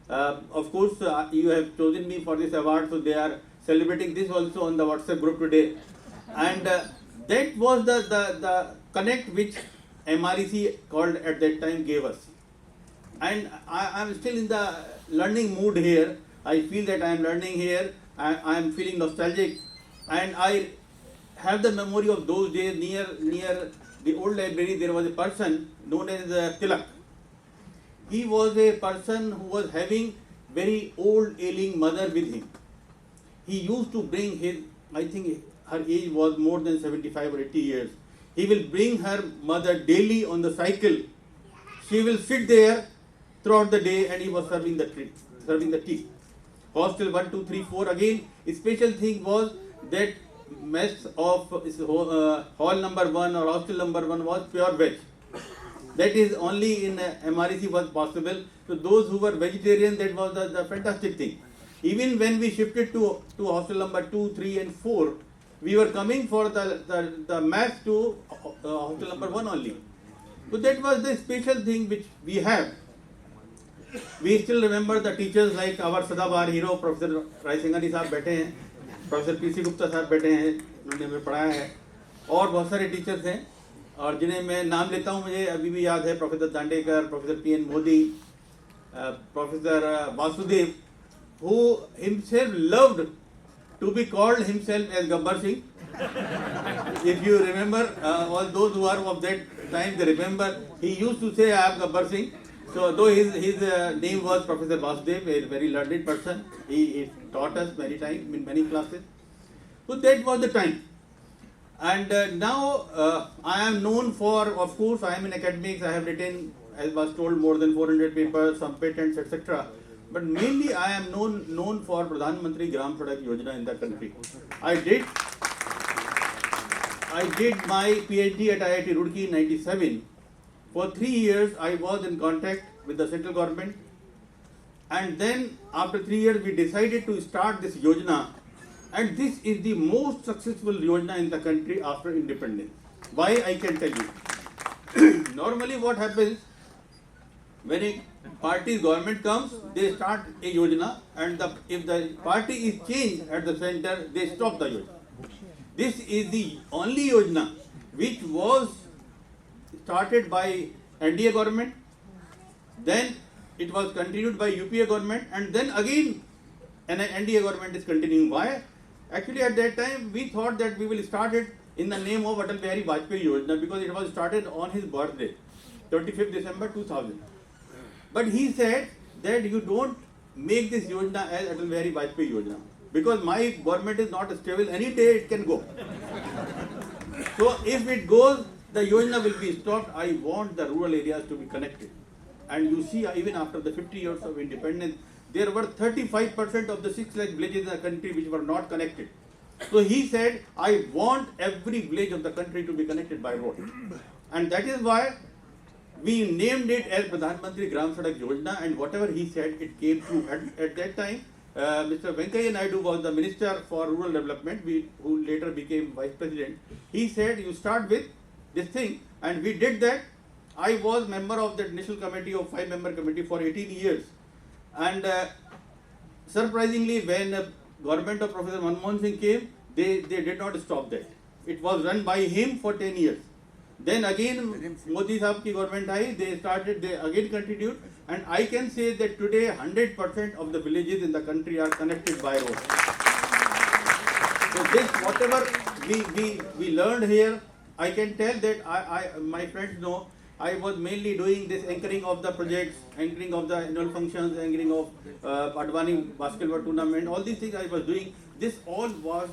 Of course, you have chosen me for this award, so they are celebrating this also on the WhatsApp group today. And that was the connect which MREC called at that time gave us. And I am still in the learning mood here. I feel that I am learning here. I am feeling nostalgic, and I have the memory of those days. Near the old library, there was a person known as Tilak. He was a person who was having very old ailing mother with him. He used to bring his, I think her age was more than 75 or 80 years. He will bring her mother daily on the cycle. She will sit there throughout the day and he was serving the tea. Hostel 1, 2, 3, 4. Again, a special thing was that mess of hall number 1 or hostel number 1 was pure veg. That is only in MREC was possible. So those who were vegetarian, that was the fantastic thing. Even when we shifted to hostel number 2, 3 and 4, we were coming for the mess to hostel number 1 only. So that was the special thing which we have. We still remember the teachers like our Sadabar hero, Professor Rai Singhani साहब बैठे हैं, Professor PC Gupta साहब बैठे हैं, उन्होंने हमें पढ़ाया है, और बहुत सारे टीचर्स हैं, और जिन्हें मैं नाम लेता हूँ मुझे अभी भी याद है, professor Dandekar, professor PN Modi, professor Vasudev, who himself loved to be called himself as Gabbar Singh. If you remember, all those who are of that time, they remember, he used to say, I am Gabbar Singh. So though his name was Professor Vasudev, a very learned person, he taught us many times in many classes. So that was the time. And now I am known for, of course, I am in academics, I have written, as was told, more than 400 papers, some patents, etc. But mainly I am known for Pradhan Mantri Gram Sadak Yojana in the country. I did my PhD at IIT Roorkee in 97. For 3 years I was in contact with the central government, and then after 3 years we decided to start this Yojana, and this is the most successful Yojana in the country after independence. Why, I can tell you. Normally what happens, when a party's government comes, they start a Yojana, and if the party is changed at the center, they stop the Yojana. This is the only Yojana which was started by NDA government, then it was continued by UPA government, and then again NDA government is continuing. Why? Actually at that time we thought that we will start it in the name of Atal Bihari Vajpayee Yojana, because it was started on his birthday, 25th December 2000. But he said that you don't make this Yojana as Atal Bihari Vajpayee Yojana, because my government is not stable, any day it can go. So if it goes, the Yojana will be stopped. I want the rural areas to be connected. And you see, even after the 50 years of independence, there were 35% of the 6 lakh villages in the country which were not connected. So he said, I want every village of the country to be connected by road. And that is why we named it as Pradhan Mantri Gram Sadak Yojana, and whatever he said, it came true. At that time, Mr. Venkaiah Naidu was the Minister for Rural Development, who later became Vice President. He said, you start with this thing, and we did that. I was member of that initial committee of 5-member committee for 18 years. And surprisingly, when the government of Professor Manmohan Singh came, they did not stop that. It was run by him for 10 years. Then again, Modi Sahab ki government aayi, they again continued, and I can say that today 100% of the villages in the country are connected by road. So this, whatever we learned here, I can tell that my friends know, I was mainly doing this anchoring of the projects, anchoring of the annual functions, anchoring of Advani basketball tournament, all these things I was doing. This all was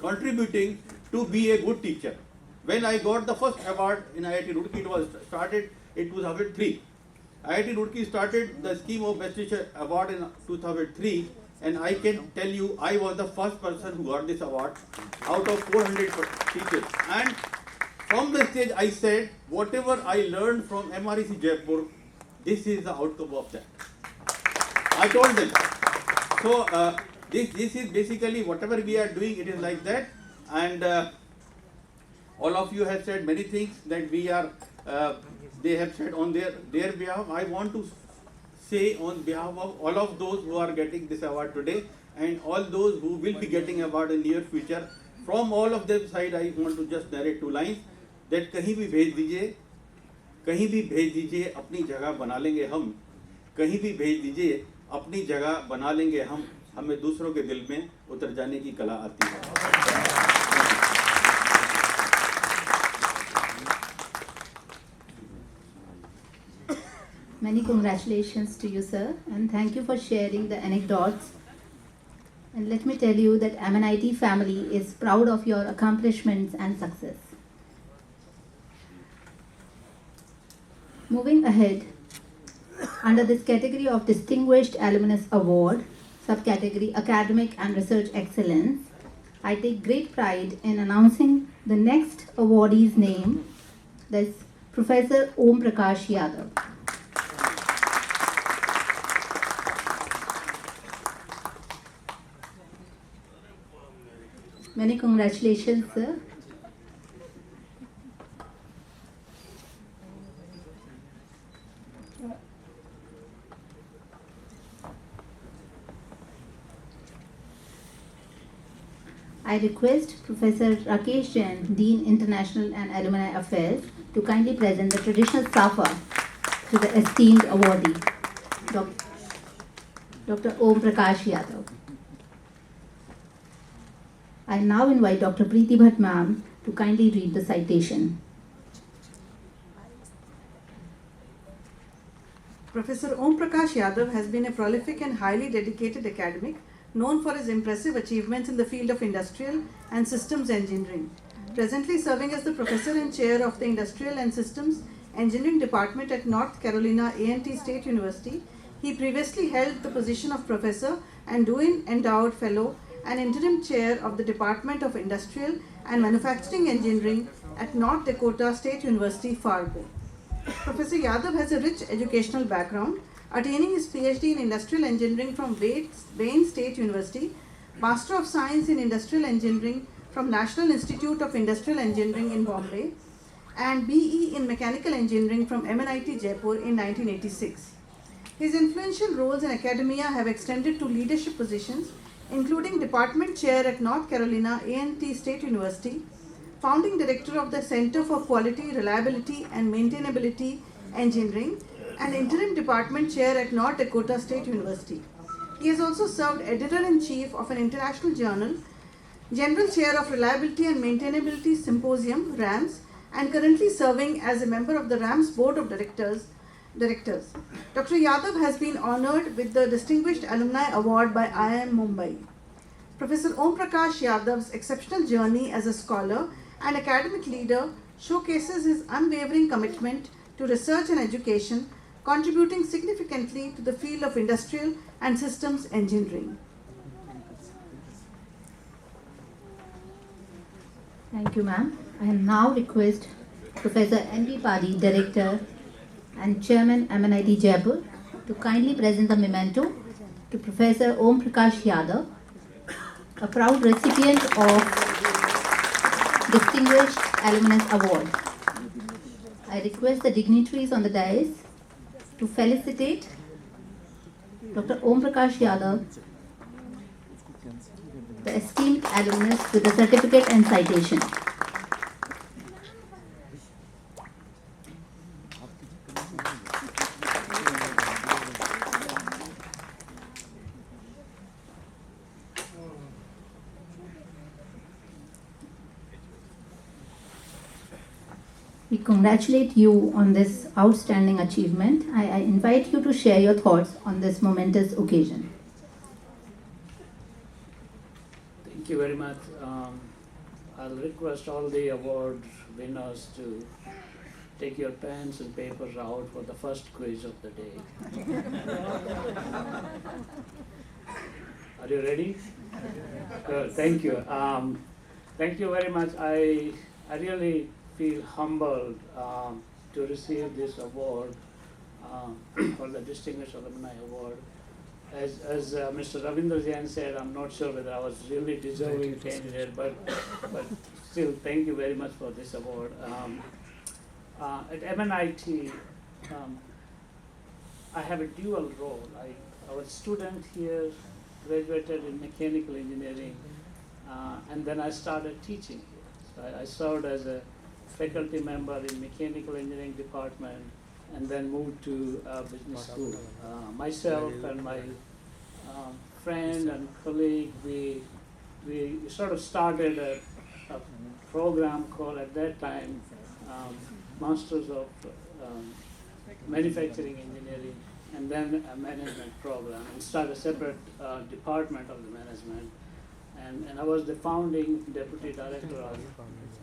contributing to be a good teacher. When I got the first award in IIT Roorkee, it was started in 2003. IIT Roorkee started the scheme of Best Teacher Award in 2003, and I can tell you, I was the first person who got this award out of 400 teachers. And from the stage, I said, whatever I learned from MNIT Jaipur, this is the outcome of that. I told them. So this is basically whatever we are doing, it is like that. And all of you have said many things that we are, they have said on their behalf. I want to say on behalf of all of those who are getting this award today, and all those who will be getting award in near future, from all of them side, I want to just narrate 2 lines. That कहीं भी भेज दीजिए अपनी जगह बना लेंगे हम, कहीं भी भेज दीजिए अपनी जगह बना लेंगे हम, हमें दूसरों के दिल में उतर जाने की कला आती है. Many congratulations to you, sir, and thank you for sharing the anecdotes. And let me tell you that MNIT family is proud of your accomplishments and success. Moving ahead, under this category of Distinguished Alumnus Award, subcategory Academic and Research Excellence, I take great pride in announcing the next awardee's name, that's Professor Om Prakash Yadav. Many congratulations, sir. I request Professor Rakesh Jain, Dean International and Alumni Affairs, to kindly present the traditional safa to the esteemed awardee, Dr. Om Prakash Yadav. I now invite Dr. Preeti Bhatt ma'am to kindly read the citation. Professor Om Prakash Yadav has been a prolific and highly dedicated academic known for his impressive achievements in the field of industrial and systems engineering. Presently serving as the professor and chair of the Industrial and Systems Engineering Department at North Carolina A&T State University, he previously held the position of professor and Duane Endowed Fellow and interim chair of the Department of Industrial and Manufacturing Engineering at North Dakota State University, Fargo. Professor Yadav has a rich educational background, attaining his PhD in Industrial Engineering from Wayne State University, Master of Science in Industrial Engineering from National Institute of Industrial Engineering in Bombay, and BE in Mechanical Engineering from MNIT Jaipur in 1986. His influential roles in academia have extended to leadership positions, including Department Chair at North Carolina A&T State University, Founding Director of the Center for Quality, Reliability and Maintainability Engineering, and Interim Department Chair at North Dakota State University. He has also served Editor-in-Chief of an international journal, General Chair of Reliability and Maintainability Symposium, RAMS, and currently serving as a member of the RAMS Board of Directors. Dr. Yadav has been honored with the Distinguished Alumni Award by IIM Mumbai. Professor Om Prakash Yadav's exceptional journey as a scholar and academic leader showcases his unwavering commitment to research and education, contributing significantly to the field of industrial and systems engineering. Thank you, ma'am. I now request Professor N.B. Padi, Director and Chairman MNIT Jaipur, to kindly present the memento to Professor Om Prakash Yadav, a proud recipient of Distinguished Alumnus Award. I request the dignitaries on the dais to felicitate Dr. Om Prakash Yadav, the esteemed alumnus, with a certificate and citation. We congratulate you on this outstanding achievement. I invite you to share your thoughts on this momentous occasion. Thank you very much. I'll request all the award winners to take your pens and papers out for the first quiz of the day. Are you ready? Good, thank you. Thank you very much. I really feel humbled to receive this award for the Distinguished Alumni Award. As Mr. Ravindra Jain said, I'm not sure whether I was really deserving candidate, but still, thank you very much for this award. At MNIT, I have a dual role. I was a student here, graduated in mechanical engineering, and then I started teaching here. So I served as a faculty member in mechanical engineering department, and then moved to business school. Myself and my friend and colleague, we sort of started a program called, at that time, Masters of manufacturing engineering, and then a management program, and start a separate department of the management. And I was the founding deputy director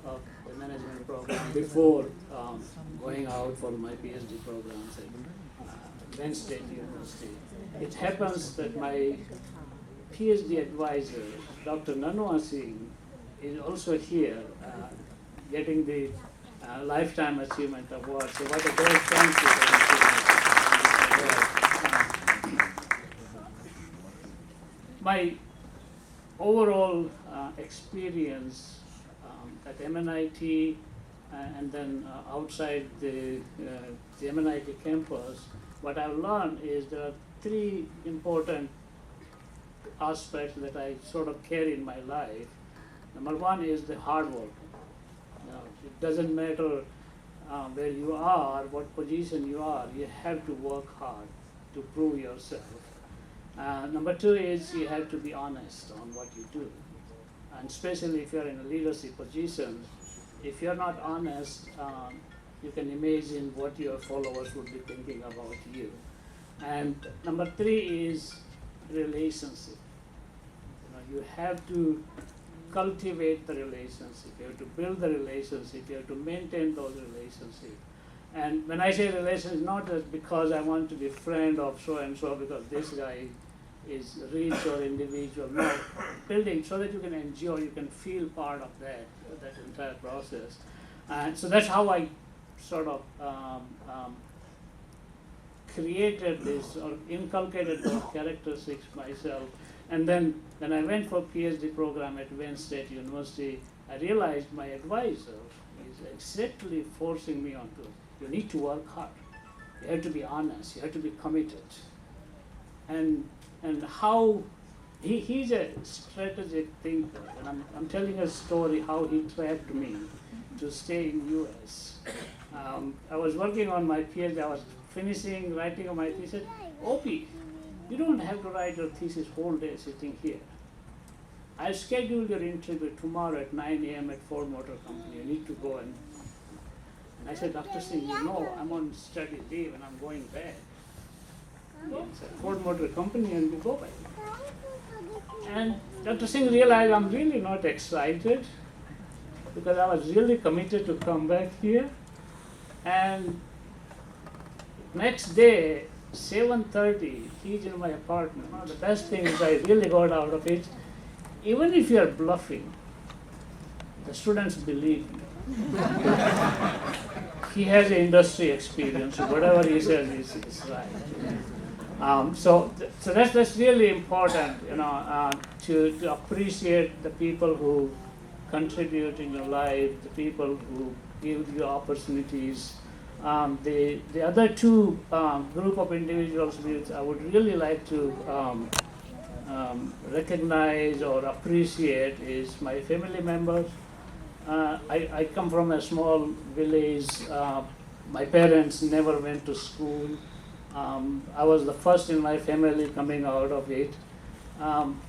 of the management program before going out for my PhD programs at Penn State University. It happens that my PhD advisor, Dr. Nanua Singh, is also here getting the Lifetime Achievement Award. So what a great thank you for this award. My overall experience at MNIT and then outside the MNIT campus, what I've learned is there are three important aspects that I sort of carry in my life. Number one is the hard work. It doesn't matter where you are, what position you are, you have to work hard to prove yourself. Number two is you have to be honest on what you do. And especially if you're in a leadership position, if you're not honest, you can imagine what your followers would be thinking about you. And number three is relationship. You have to cultivate the relationship, you have to build the relationship, you have to maintain those relationships. And when I say relationship, not just because I want to be friend of so and so because this guy is rich or individual, no, building so that you can enjoy, you can feel part of that entire process. And so that's how I sort of created this or inculcated those characteristics myself. And then when I went for PhD program at Penn State University, I realized my advisor is exactly forcing me onto it. You need to work hard. You have to be honest. You have to be committed. And how he's a strategic thinker. And I'm telling a story how he trapped me to stay in US. I was working on my PhD. I was finishing writing on my thesis. Opie, you don't have to write your thesis whole day sitting here. I scheduled your interview tomorrow at 9 a.m. at Ford Motor Company. You need to go and I said, Dr. Singh, you know I'm on study leave and I'm going back. He said, Ford Motor Company, and we go back. And Dr. Singh realized I'm really not excited because I was really committed to come back here. And next day, 7:30, he's in my apartment. One of the best things I really got out of it, even if you are bluffing, the students believe you. He has industry experience, so whatever he says is right. So that's really important, to appreciate the people who contribute in your life, the people who give you opportunities. The other two group of individuals which I would really like to recognize or appreciate is my family members. I come from a small village. My parents never went to school. I was the first in my family coming out of it.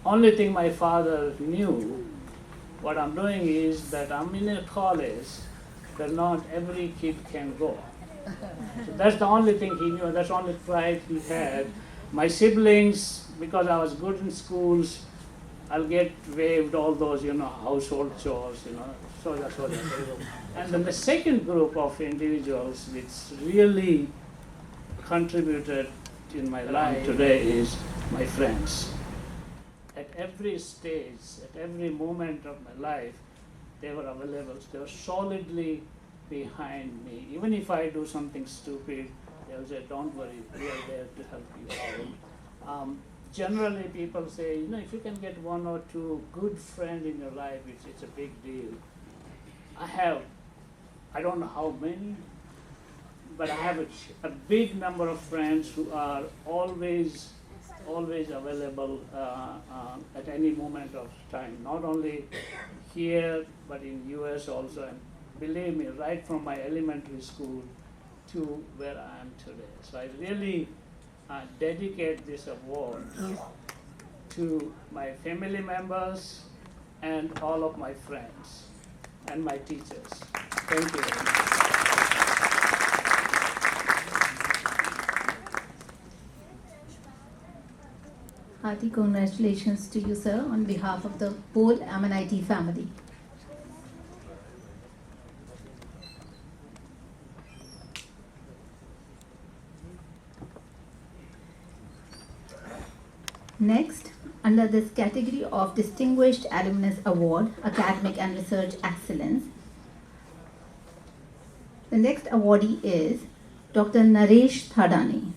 Only thing my father knew, what I'm doing is that I'm in a college that not every kid can go. So that's the only thing he knew, that's the only pride he had. My siblings, because I was good in schools, I'll get waived all those, household chores, so that's what I do. And then the second group of individuals which really contributed in my life today is my friends. At every stage, at every moment of my life, they were available. They were solidly behind me. Even if I do something stupid, they'll say, don't worry, we are there to help you out. Generally, people say, if you can get one or two good friends in your life, it's a big deal. I don't know how many, but I have a big number of friends who are always available at any moment of time, not only here, but in US also. And believe me, right from my elementary school to where I am today. So I really dedicate this award to my family members and all of my friends and my teachers. Thank you very much. Hearty congratulations to you, sir, on behalf of the whole MNIT family. Next, under this category of Distinguished Alumnus Award, Academic and Research Excellence, the next awardee is Dr. Naresh Thadani.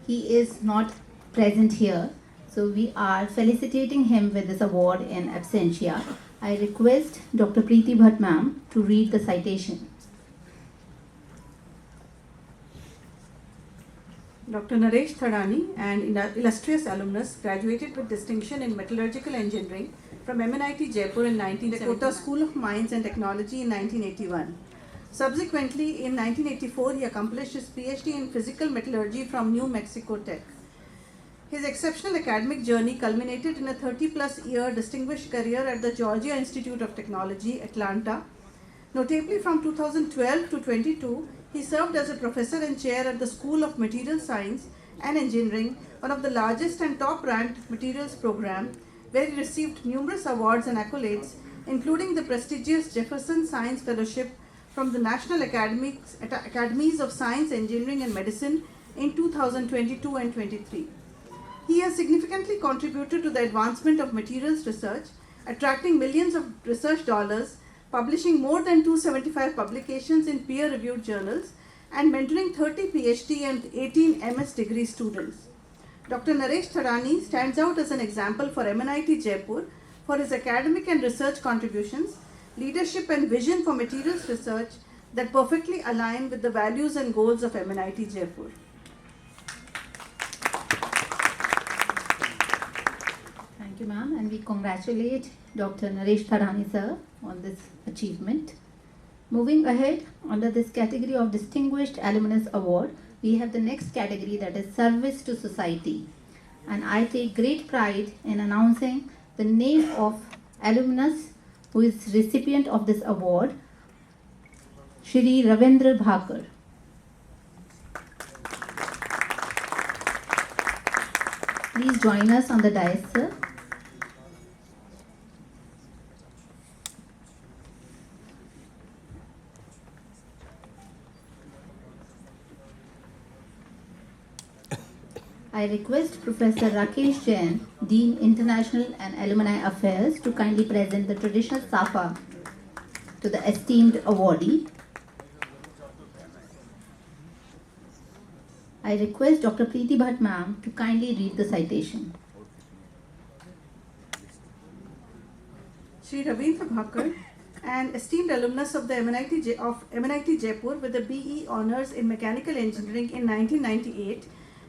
He is not present here, so we are felicitating him with this award in absentia. I request Dr. Preeti Bhatt ma'am to read the citation. Dr. Naresh Thadani, an illustrious alumnus, graduated with distinction in metallurgical engineering from MNIT Jaipur in 1970, School of Mines and Technology in 1981. Subsequently, in 1984, he accomplished his PhD in physical metallurgy from New Mexico Tech. His exceptional academic journey culminated in a 30-plus year distinguished career at the Georgia Institute of Technology, Atlanta. Notably, from 2012 to 22, he served as a professor and chair at the School of Material Science and Engineering, one of the largest and top-ranked materials program, where he received numerous awards and accolades, including the prestigious Jefferson Science Fellowship from the National Academies of Science, Engineering and Medicine in 2022 and 23. He has significantly contributed to the advancement of materials research, attracting millions of research dollars, publishing more than 275 publications in peer-reviewed journals, and mentoring 30 PhD and 18 MS degree students. Dr. Naresh Thadani stands out as an example for MNIT Jaipur for his academic and research contributions, leadership and vision for materials research that perfectly align with the values and goals of MNIT Jaipur. Thank you, ma'am, and we congratulate Dr. Naresh Thadani, sir, on this achievement. Moving ahead, under this category of Distinguished Alumnus Award, we have the next category, that is Service to Society. And I take great pride in announcing the name of alumnus who is recipient of this award, Shri Ravindra Bhakar. Please join us on the dais, sir. I request Professor Rakesh Jain, Dean International and Alumni Affairs, to kindly present the traditional safa to the esteemed awardee. I request Dr. Preeti Bhatt ma'am to kindly read the citation. Shri Ravindra Bhakar, an esteemed alumnus of the MNIT Jaipur with a BE Honours in Mechanical Engineering in 1998,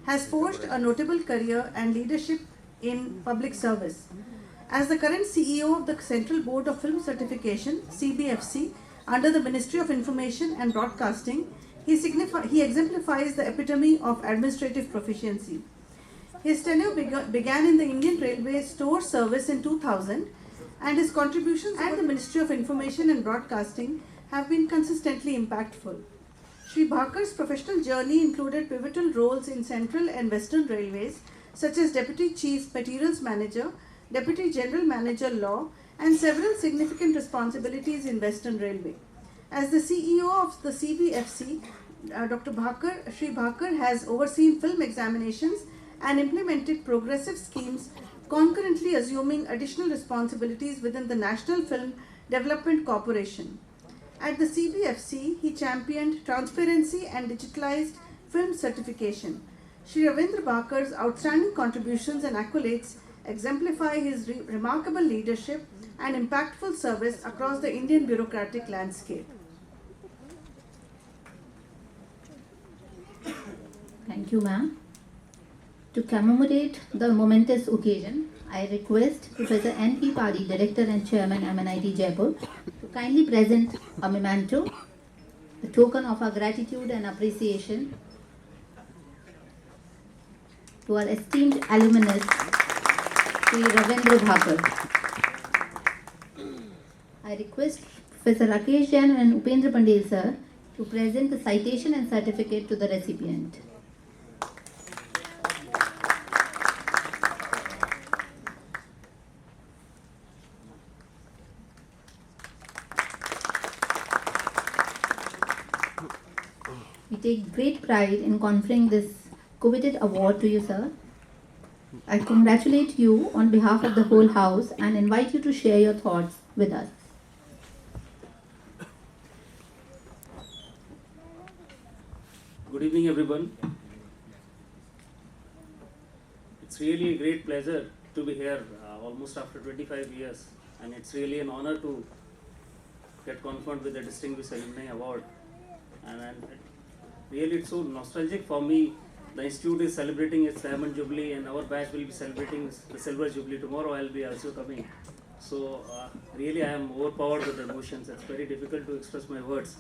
has forged a notable career and leadership in public service. As the current CEO of the Central Board of Film Certification, CBFC, under the Ministry of Information and Broadcasting, he exemplifies the epitome of administrative proficiency. His tenure began in the Indian Railways Store Service in 2000, and his contributions at the Ministry of Information and Broadcasting have been consistently impactful. Shri Bhakar's professional journey included pivotal roles in Central and Western Railways, such as Deputy Chief Materials Manager, Deputy General Manager Law, and several significant responsibilities in Western Railway. As the CEO of the CBFC, Shri Bhakar has overseen film examinations and implemented progressive schemes, concurrently assuming additional responsibilities within the National Film Development Corporation. At the CBFC, he championed transparency and digitalized film certification. Shri Ravindra Bhakar's outstanding contributions and accolades exemplify his remarkable leadership and impactful service across the Indian bureaucratic landscape. Thank you, ma'am. To commemorate the momentous occasion, I request Professor N.P. Padi, Director and Chairman, MNIT Jaipur, to kindly present a memento, a token of our gratitude and appreciation to our esteemed alumnus, Sri Ravindra Bhakar. I request Professor Rakesh Jain and Upendra Pandey, sir, to present the citation and certificate to the recipient. We take great pride in conferring this coveted award to you, sir. I congratulate you on behalf of the whole house and invite you to share your thoughts with us. Good evening, everyone. It's really a great pleasure to be here almost after 25 years, and it's really an honor to get conferred with the Distinguished Alumni Award. And really, it's so nostalgic for me. The institute is celebrating its Diamond Jubilee, and our batch will be celebrating the Silver Jubilee. Tomorrow, I'll be also coming. So, really, I am overpowered with emotions. It's very difficult to express my words.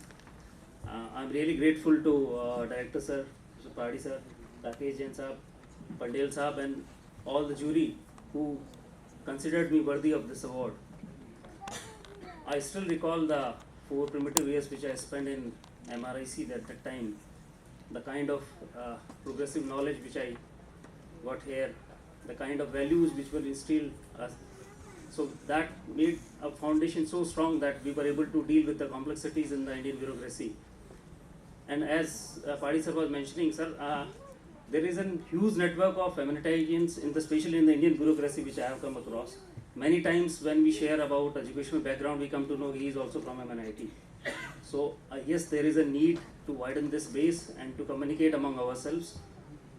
I'm really grateful to Director Sir, Mr. Padi Sir, Rakesh Jain Sahab, Pandel Sahab, and all the jury who considered me worthy of this award. I still recall the 4 primitive years which I spent in MRIC at that time, the kind of progressive knowledge which I got here, the kind of values which were instilled. So that made a foundation so strong that we were able to deal with the complexities in the Indian bureaucracy. And as Padi sir was mentioning, sir, there is a huge network of MNITians, especially in the Indian bureaucracy, which I have come across. Many times when we share about educational background, we come to know he is also from MNIT. So yes, there is a need to widen this base and to communicate among ourselves.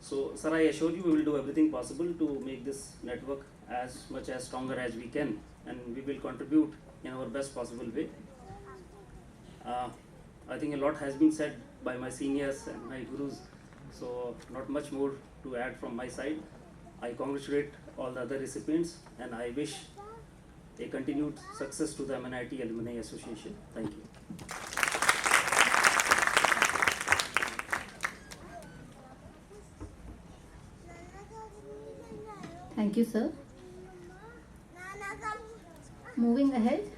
So sir, I assure you we will do everything possible to make this network as much as stronger as we can, and we will contribute in our best possible way. I think a lot has been said by my seniors and my gurus, so not much more to add from my side. I congratulate all the other recipients, and I wish a continued success to the MNIT Alumni Association. Thank you. Thank you, sir. Moving ahead,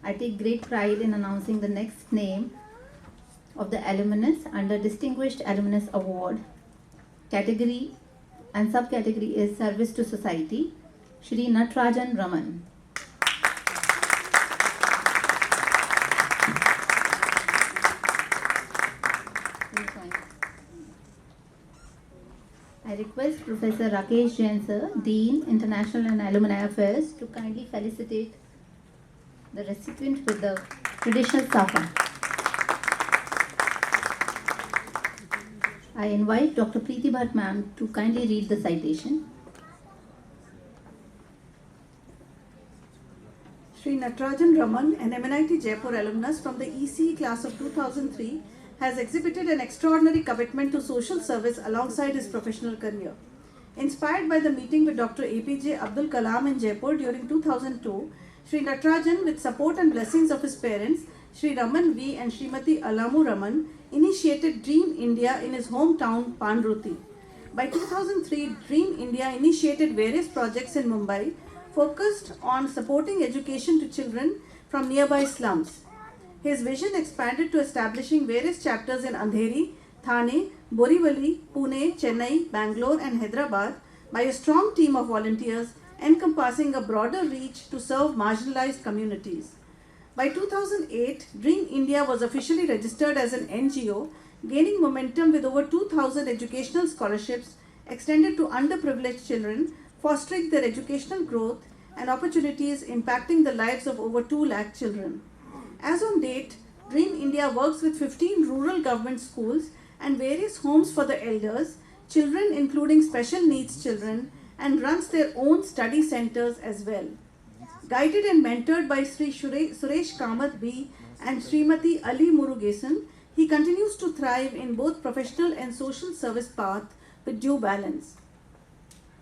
I take great pride in announcing the next name of the alumnus under Distinguished Alumnus Award. Category and subcategory is Service to Society, Shri Natarajan Raman. I request Professor Rakesh Jain sir, Dean, International and Alumni Affairs, to kindly felicitate the recipient with the traditional safa. I invite Dr. Preeti Bhatt ma'am to kindly read the citation. Shri Natarajan Raman, an MNIT Jaipur alumnus from the ECE class of 2003, has exhibited an extraordinary commitment to social service alongside his professional career. Inspired by the meeting with Dr. APJ Abdul Kalam in Jaipur during 2002, Shri Natarajan, with support and blessings of his parents, Shri Raman V and Srimati Alamu Raman, initiated Dream India in his hometown Pandruti. By 2003, Dream India initiated various projects in Mumbai focused on supporting education to children from nearby slums. His vision expanded to establishing various chapters in Andheri, Thane, Borivali, Pune, Chennai, Bangalore and Hyderabad by a strong team of volunteers encompassing a broader reach to serve marginalized communities. By 2008, Dream India was officially registered as an NGO, gaining momentum with over 2,000 educational scholarships extended to underprivileged children, fostering their educational growth and opportunities impacting the lives of over 2 lakh children. As on date, Dream India works with 15 rural government schools and various homes for the elders, children including special needs children, and runs their own study centers as well. Guided and mentored by Sri Suresh Kamath B and Srimati Ali Murugesan, he continues to thrive in both professional and social service path with due balance.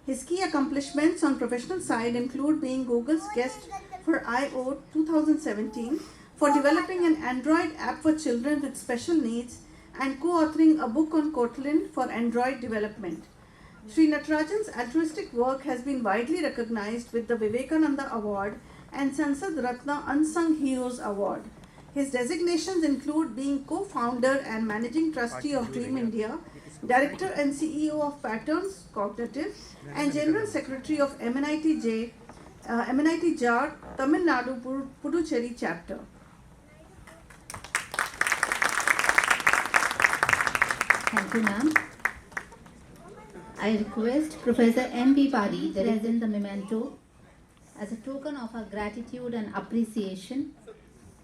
His key accomplishments on professional side include being Google's guest for I/O 2017, for developing an Android app for children with special needs and co-authoring a book on Kotlin for Android development. Sri Natarajan's altruistic work has been widely recognized with the Vivekananda Award and Sansad Ratna Unsung Heroes Award. His designations include being co-founder and managing trustee of Dream India, director and CEO of Patterns Cognitive, and general secretary of MNIT JAR, Tamil Nadu Puducherry chapter. Thank you, ma'am. I request Professor M.P. Padi to present the memento as a token of our gratitude and appreciation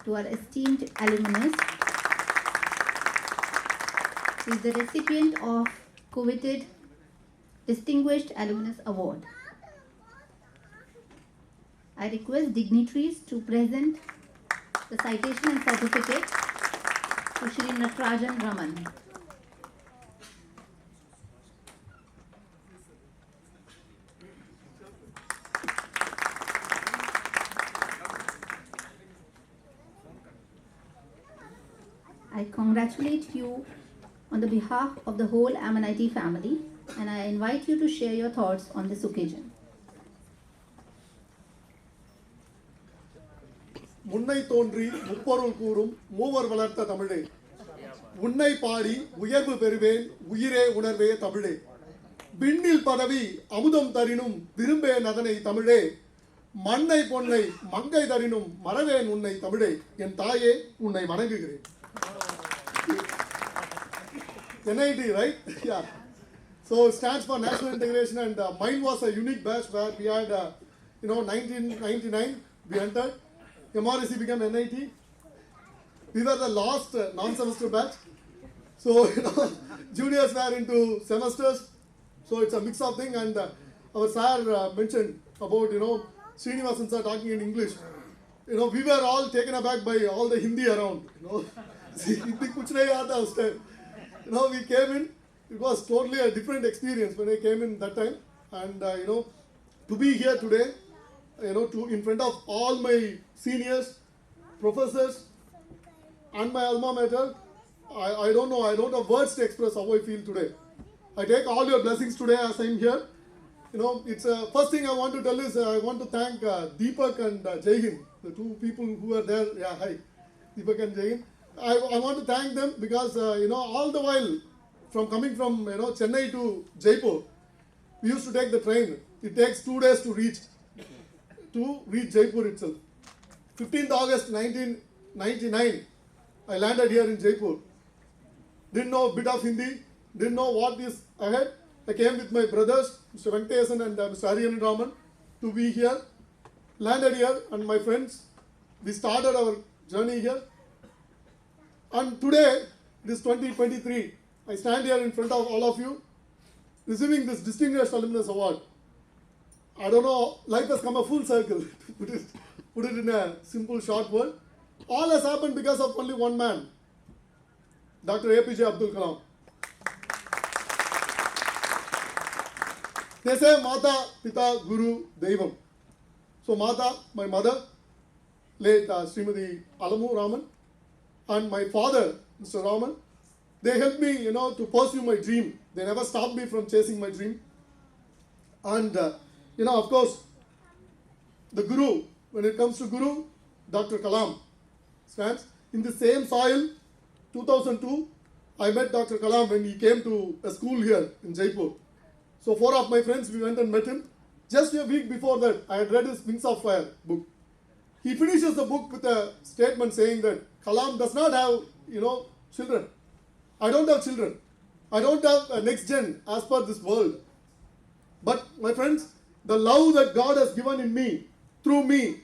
to our esteemed alumnus. He is the recipient of coveted Distinguished Alumnus Award. I request dignitaries to present the citation and certificate to Shri Natarajan Raman. I congratulate you on the behalf of the whole MNIT family, and I invite you to share your thoughts on this occasion. முன்னை தோன்றி முப்பொருள் கூறும் மூவர் வளர்த்த தமிழே, உன்னை பாடி உயர்வு பெறுவேன் உயிரே உணர்வே தமிழே, விண்ணில் பதவி அமுதம் தரினும் விரும்பேன் அதனை தமிழே, மண்ணை பொன்னை மங்கை தரினும் மறவேன் உன்னை தமிழே, என் தாயே உன்னை வணங்குகிறேன். NIT, right? Yeah. So it stands for National Integration, and mine was a unique batch where we had, 1999 we entered. MRC became NIT. We were the last non-semester batch. So, juniors were into semesters. So it's a mix of things. And our sir mentioned about, Srinivasan sir talking in English. We were all taken aback by all the Hindi around. We came in. It was totally a different experience when I came in that time. And, to be here today, in front of all my seniors, professors, and my alma mater, I don't know, I don't have words to express how I feel today. I take all your blessings today as I'm here. It's first thing I want to tell is I want to thank Deepak and Jaihin, the two people who are there. Yeah, hi, Deepak and Jaihin. I want to thank them because, all the while, coming from Chennai to Jaipur, we used to take the train. It takes 2 days to reach Jaipur itself. 15th August 1999, I landed here in Jaipur. Didn't know a bit of Hindi, didn't know what is ahead. I came with my brothers, Mr. Venkatesan and Mr. Ariyan Raman, to be here. Landed here, and my friends, we started our journey here. And today, it is 2023. I stand here in front of all of you, receiving this Distinguished Alumnus Award. I don't know, life has come a full circle, put it in a simple short word. All has happened because of only one man, Dr. APJ Abdul Kalam. They say Mata, Pita, Guru, Devam. So Mata, my mother, late Srimati Alamu Raman, and my father, Mr. Raman, they helped me, to pursue my dream. They never stopped me from chasing my dream. And, of course, the Guru, when it comes to Guru, Dr. Kalam stands. In the same soil, 2002, I met Dr. Kalam when he came to a school here in Jaipur. So 4 of my friends, we went and met him. Just a week before that, I had read his Wings of Fire book. He finishes the book with a statement saying that Kalam does not have, children. I don't have children. I don't have a next gen as per this world. But my friends, the love that God has given in me, through me,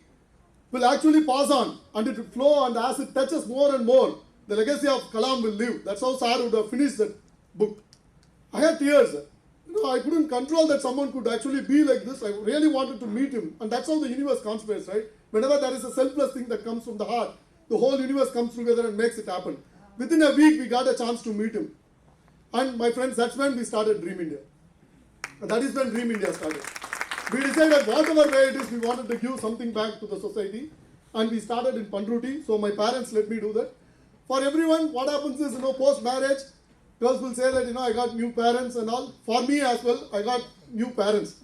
will actually pass on, and it will flow, and as it touches more and more, the legacy of Kalam will live. That's how Sir would have finished that book. I had tears. I couldn't control that someone could actually be like this. I really wanted to meet him. And that's how the universe conspires, right? Whenever there is a selfless thing that comes from the heart, the whole universe comes together and makes it happen. Within a week, we got a chance to meet him. And my friends, that's when we started Dream India. And that is when Dream India started. We decided whatever way it is, we wanted to give something back to the society. And we started in Pandruti. So my parents let me do that. For everyone, what happens is, post-marriage, girls will say that, I got new parents and all. For me as well, I got new parents.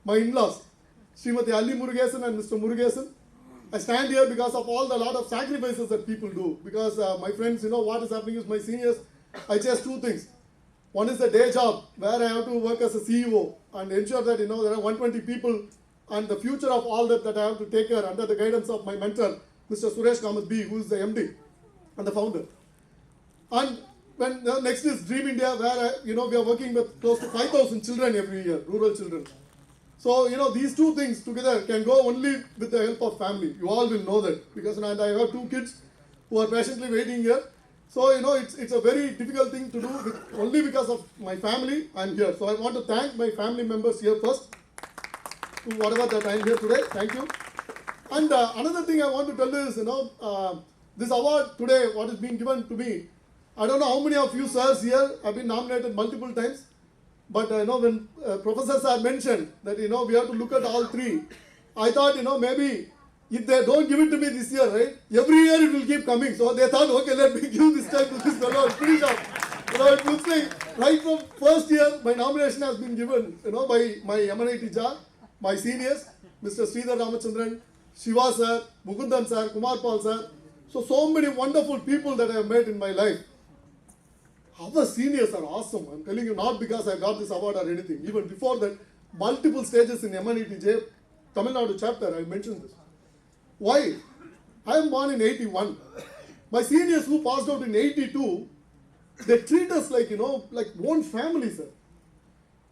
My in-laws, Srimati Ali Murugesan and Mr. Murugesan. I stand here because of all the lot of sacrifices that people do. Because my friends, what is happening is my seniors, I chase 2 things. One is the day job, where I have to work as a CEO and ensure that, there are 120 people, and the future of all that I have to take care under the guidance of my mentor, Mr. Suresh Kamath B, who is the MD and the founder. And when next is Dream India, where we are working with close to 5,000 children every year, rural children. So these two things together can go only with the help of family. You all will know that, because I have 2 kids who are patiently waiting here. So it's a very difficult thing to do only because of my family. I'm here. So I want to thank my family members here first, to whatever that I'm here today. Thank you. And another thing I want to tell you is, this award today, what is being given to me, I don't know how many of you sirs here have been nominated multiple times, but I know when professors are mentioned that, we have to look at all 3. I thought, maybe if they don't give it to me this year, right, every year it will keep coming. So they thought, okay, let me give this time to this fellow and finish up. It looks like right from first year, my nomination has been given, by my MNIT JAIPUR, my seniors, Mr. Sridhar Ramachandran, Shiva sir, Mukundan sir, Kumar Paul sir. So many wonderful people that I have met in my life. Our seniors are awesome. I'm telling you, not because I got this award or anything. Even before that, multiple stages in MNT Jaipur, Tamil Nadu chapter, I mentioned this. Why? I am born in 81. My seniors who passed out in 82, they treat us like, like one family, sir.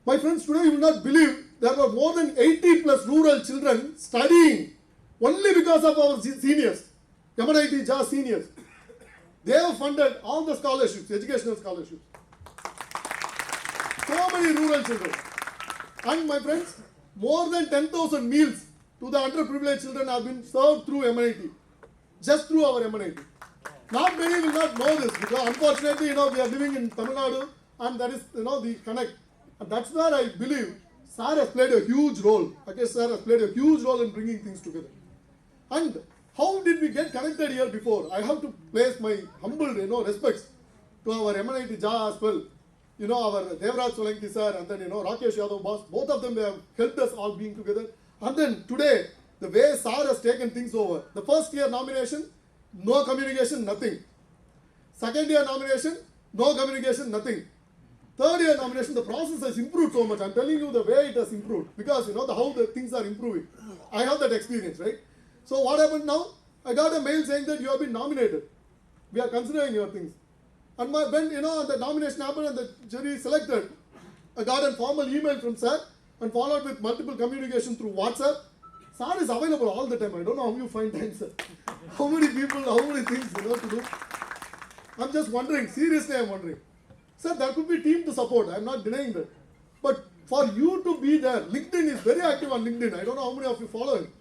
My friends, today you will not believe there were more than 80 plus rural children studying only because of our seniors, MNIT JAIPUR seniors. They have funded all the scholarships, educational scholarships. So many rural children. And my friends, more than 10,000 meals to the underprivileged children have been served through MNIT, just through our MNIT. Not many will not know this, because unfortunately, we are living in Tamil Nadu, and that is, the connect. And that's where I believe Sir has played a huge role. Rakesh Sir has played a huge role in bringing things together. And how did we get connected here before? I have to place my humble, respects to our MNIT JAIPUR as well. Our Devraj Solanki sir, and then, Rakesh Yadav boss, both of them, they have helped us all being together. And then today, the way Sir has taken things over. The first year nomination, no communication, nothing. Second year nomination, no communication, nothing. Third year nomination, the process has improved so much. I'm telling you the way it has improved, because how the things are improving. I have that experience, right? So what happened now? I got a mail saying that you have been nominated. We are considering your things. And when the nomination happened and the jury is selected, I got a formal email from Sir and followed with multiple communication through WhatsApp. Sir is available all the time. I don't know how you find time, sir. How many people, how many things to do. I'm just wondering, seriously I'm wondering. Sir, there could be team to support. I'm not denying that. But for you to be there, LinkedIn is very active on LinkedIn. I don't know how many of you follow him.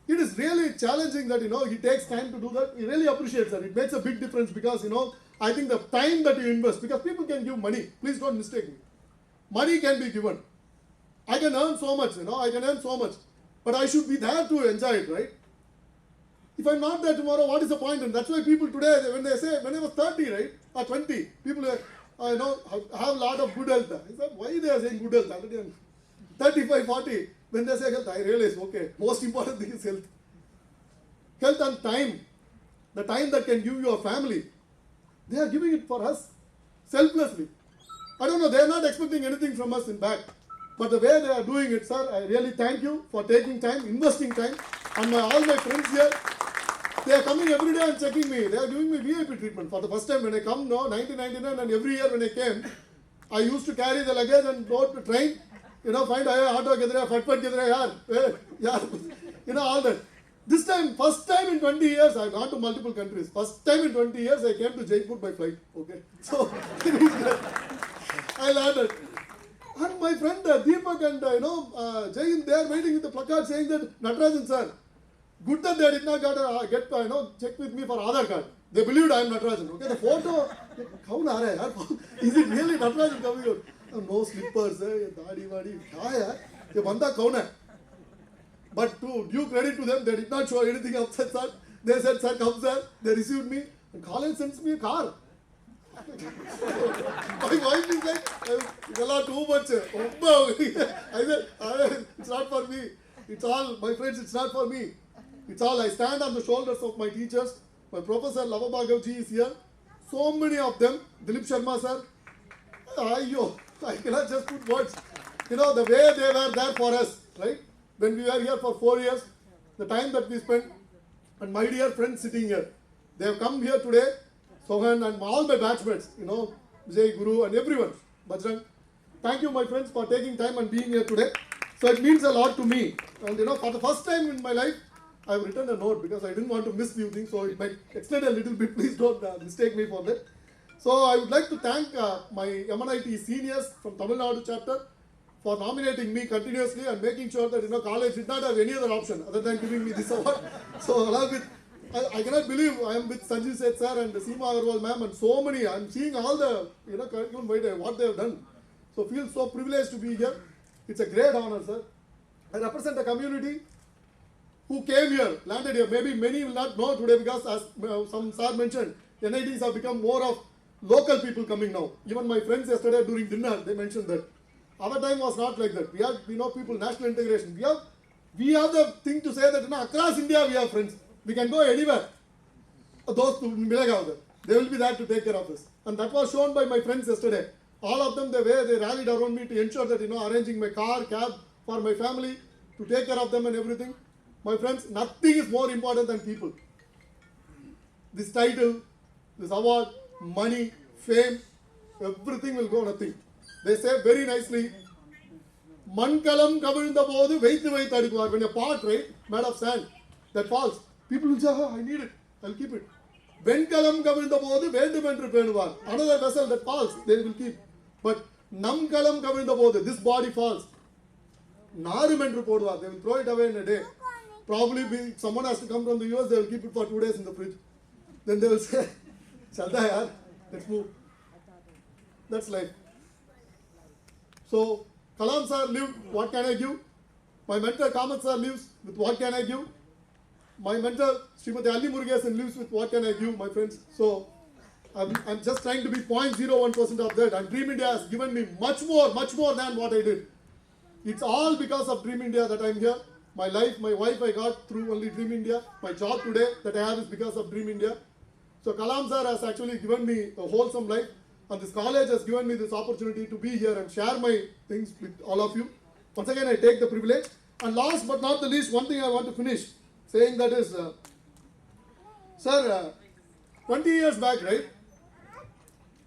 It is really challenging that, he takes time to do that. He really appreciates that. It makes a big difference because, I think the time that you invest, because people can give money. Please don't mistake me. Money can be given. I can earn so much, I can earn so much. But I should be there to enjoy it, right? If I'm not there tomorrow, what is the point? And that's why people today, when they say, when I was 30, right, or 20, people, have a lot of good health. I said, why they are saying good health? Already I'm 35, 40. When they say health, I realize, okay, most important thing is health. Health and time. The time that can give you a family. They are giving it for us, selflessly. I don't know, they are not expecting anything from us in back. But the way they are doing it, sir, I really thank you for taking time, investing time. And all my friends here, they are coming every day and checking me. They are giving me VIP treatment. For the first time when I come, 1999, and every year when I came, I used to carry the luggage and go to train. Find auto, all that. This time, first time in 20 years, I've gone to multiple countries. First time in 20 years, I came to Jaipur by flight. Okay, so I landed. And my friend Deepak and Jai, they are waiting with the placard saying that Natarajan sir, good that they did not get check with me for Aadhaar card. They believed I am Natarajan. Okay, the photo, is it really Natarajan coming out? No slippers, daadi wadi, kya hai? Banda kaun hai? But to due credit to them, they did not show anything upset, sir. They said, sir, come sir. They received me. And college sends me a car. My wife is like, it's too much. I said, it's not for me. It's all, my friends, it's not for me. It's all, I stand on the shoulders of my teachers. My professor Lavabhagavji is here. So many of them. Dilip Sharma sir. I cannot just put words. The way they were there for us, right? When we were here for 4 years, the time that we spent, and my dear friends sitting here, they have come here today. Sohan and all my batchmates, Vijay, Guru and everyone, Bajrang. Thank you, my friends, for taking time and being here today. So it means a lot to me. And for the first time in my life, I've written a note because I didn't want to miss few things, so it might extend a little bit. Please don't mistake me for that. So I would like to thank my MNIT seniors from Tamil Nadu chapter for nominating me continuously and making sure that college did not have any other option other than giving me this award. So along with, I cannot believe I am with Sanjeev Seth sir and Seema Agarwal ma'am and so many. I'm seeing all the curriculum what they have done. So feel so privileged to be here. It's a great honor, sir. I represent a community who came here, landed here. Maybe many will not know today because as some sir mentioned, NITs have become more of local people coming now. Even my friends yesterday during dinner, they mentioned that. Our time was not like that. We have, people, national integration. We have the thing to say that across India we have friends. We can go anywhere. Those who they will be there to take care of us. And that was shown by my friends yesterday. All of them, the way they rallied around me to ensure that, arranging my car, cab for my family, to take care of them and everything. My friends, nothing is more important than people. This title, this award, money, fame, everything will go nothing. They say very nicely, Mankalam kavirnda bodu veitu adikuvar. When a pot, right, made of sand, that falls, people will say, I need it, I'll keep it. Venkalam kavirnda bodu vendumendru penuvar. Another vessel that falls, they will keep. But Namkalam kavirnda bodu, this body falls. Narumendru poduvar, they will throw it away in a day. Probably someone has to come from the US, they will keep it for 2 days in the fridge. Then they will say, Chalta yaar, let's move. That's life. So, Kalam sir lived, what can I give? My mentor Kamath sir lives with what can I give? My mentor Srimati Ali Murugesan lives with what can I give, my friends? So, I'm just trying to be 0.01% of that. And Dream India has given me much more than what I did. It's all because of Dream India that I'm here. My life, my wife I got through only Dream India. My job today that I have is because of Dream India. So Kalam sir has actually given me a wholesome life. And this college has given me this opportunity to be here and share my things with all of you. Once again, I take the privilege. And last but not the least, one thing I want to finish saying that is, sir, 20 years back, right,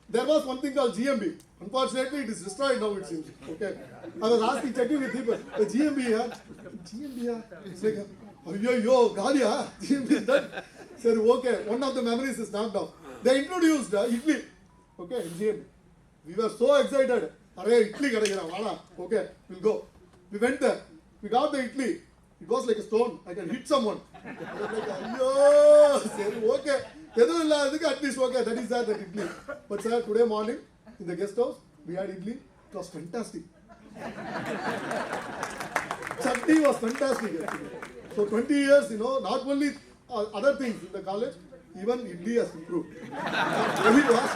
there was one thing called GMB. Unfortunately, it is destroyed now, it seems. Okay. I was checking with people, the GMB, it's like, yo, Galia, GMB is done. Said, okay, one of the memories is knocked off. They introduced Italy. Okay, GMB. We were so excited. Okay, we'll go. We went there. We got the Italy. It was like a stone. I can hit someone. I was like, yo, said, okay. At least okay, that is that Italy. But sir, today morning in the guest house, we had Italy. It was fantastic. Chutney was fantastic actually. So 20 years, not only other things in the college, even Italy has improved. Really was.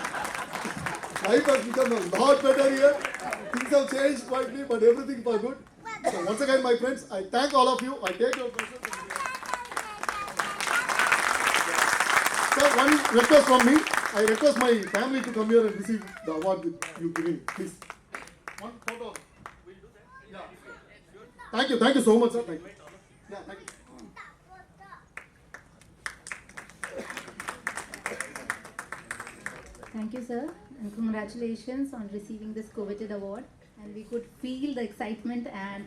Life has become a lot better here. Things have changed slightly, but everything for good. So once again, my friends, I thank all of you. I take your questions. So one request from me. I request my family to come here and receive the award with you giving. Please. One photo. We'll do that. Yeah. Thank you so much, sir. Thank you. Yeah, thank you. Thank you, sir, and congratulations on receiving this coveted award. And we could feel the excitement and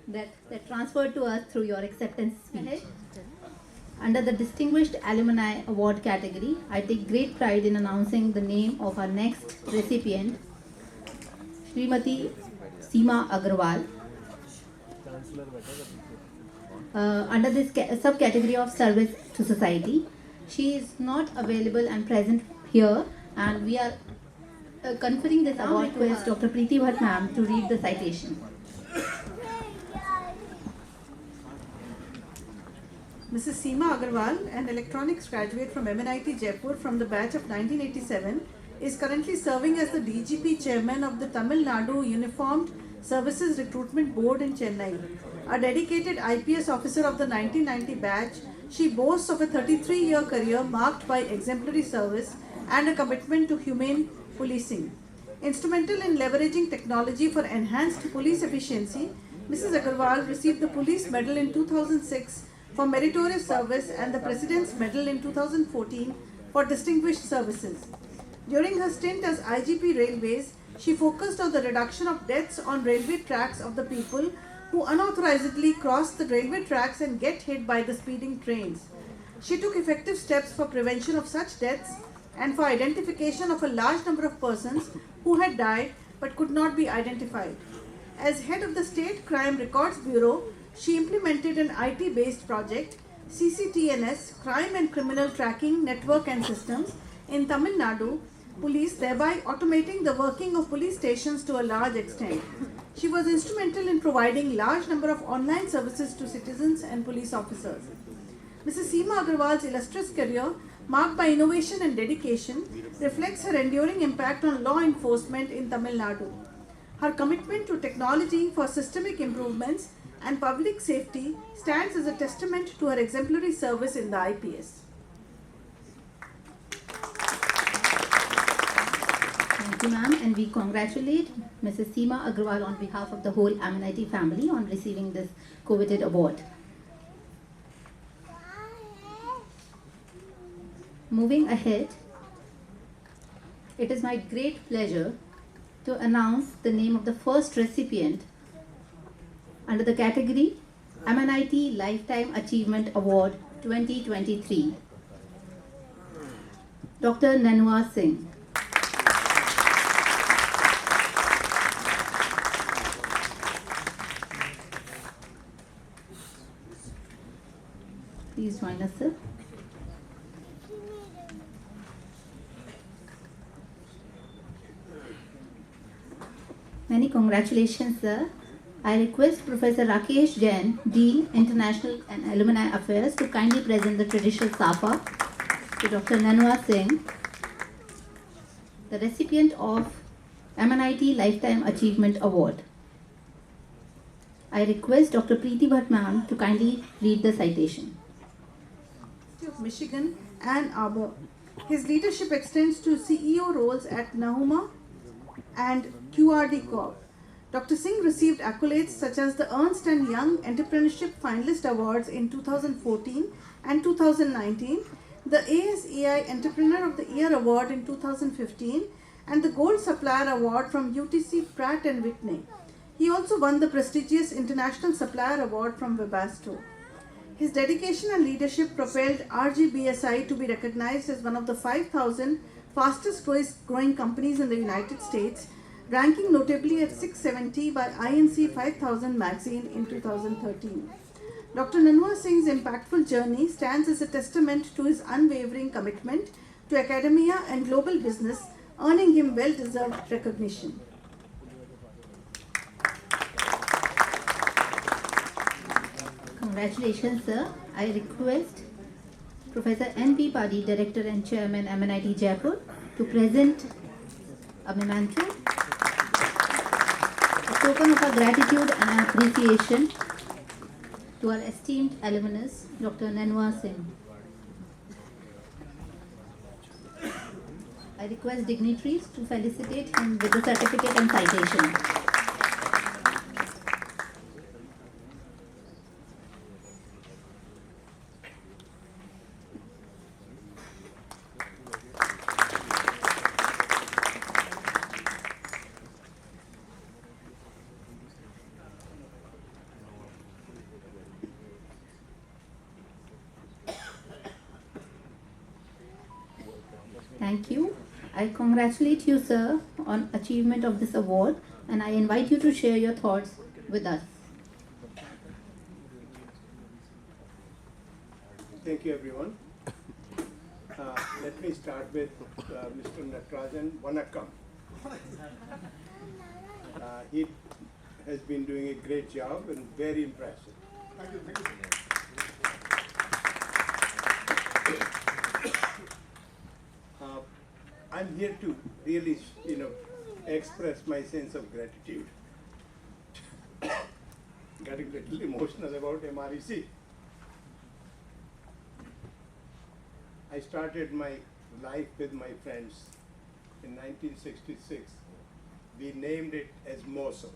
that transferred to us through your acceptance speech. Under the Distinguished Alumni Award category, I take great pride in announcing the name of our next recipient, Srimati Seema Agarwal. Under this subcategory of service to society, she is not available and present here, and we are conferring this award request Dr. Preeti Bhatt ma'am to read the citation. Mrs. Seema Agarwal, an electronics graduate from MNIT Jaipur from the batch of 1987, is currently serving as the DGP chairman of the Tamil Nadu Uniformed Services Recruitment Board in Chennai. A dedicated IPS officer of the 1990 batch, she boasts of a 33-year career marked by exemplary service and a commitment to humane policing. Instrumental in leveraging technology for enhanced police efficiency, Mrs. Agarwal received the Police Medal in 2006 for meritorious service and the President's Medal in 2014 for distinguished services. During her stint as IGP Railways, she focused on the reduction of deaths on railway tracks of the people who unauthorizedly cross the railway tracks and get hit by the speeding trains. She took effective steps for prevention of such deaths and for identification of a large number of persons who had died but could not be identified. As head of the State Crime Records Bureau, she implemented an IT-based project, CCTNS, Crime and Criminal Tracking Network and Systems, in Tamil Nadu Police, thereby automating the working of police stations to a large extent. She was instrumental in providing large number of online services to citizens and police officers. Mrs. Seema Agarwal's illustrious career, marked by innovation and dedication, reflects her enduring impact on law enforcement in Tamil Nadu. Her commitment to technology for systemic improvements and public safety stands as a testament to her exemplary service in the IPS. Thank you, ma'am, and we congratulate Mrs. Seema Agarwal on behalf of the whole MNIT family on receiving this coveted award. Moving ahead, it is my great pleasure to announce the name of the first recipient under the category MNIT Lifetime Achievement Award 2023, Dr. Nanua Singh. Please join us, sir. Many congratulations, sir. I request Professor Rakesh Jain, Dean, International and Alumni Affairs, to kindly present the traditional Safa to Dr. Nanua Singh, the recipient of MNIT Lifetime Achievement Award. I request Dr. Preeti Bhatt ma'am to kindly read the citation. Of Michigan, Ann Arbor. His leadership extends to CEO roles at Nahuma and QRD Corp. Dr. Singh received accolades such as the Ernst & Young Entrepreneurship Finalist Awards in 2014 and 2019, the ASEI Entrepreneur of the Year Award in 2015, and the Gold Supplier Award from UTC Pratt & Whitney. He also won the prestigious International Supplier Award from Webasto. His dedication and leadership propelled RGBSI to be recognized as one of the 5,000 fastest growing companies in the United States, ranking notably at 670 by INC 5000 magazine in 2013. Dr. Nanua Singh's impactful journey stands as a testament to his unwavering commitment to academia and global business, earning him well-deserved recognition. Congratulations, sir. I request Professor N.P. Padi, Director and Chairman, MNIT Jaipur, to present a memento, a token of our gratitude and appreciation to our esteemed alumnus, Dr. Nanua Singh. I request dignitaries to felicitate him with the certificate and citation. Thank you. I congratulate you, sir, on achievement of this award, and I invite you to share your thoughts with us. Thank you, everyone. Let me start with Mr. Natarajan Vanakkam. He has been doing a great job and very impressive. Thank you. Thank you. I'm here to really, express my sense of gratitude. Getting a little emotional about MREC. I started my life with my friends in 1966. We named it as MOSO,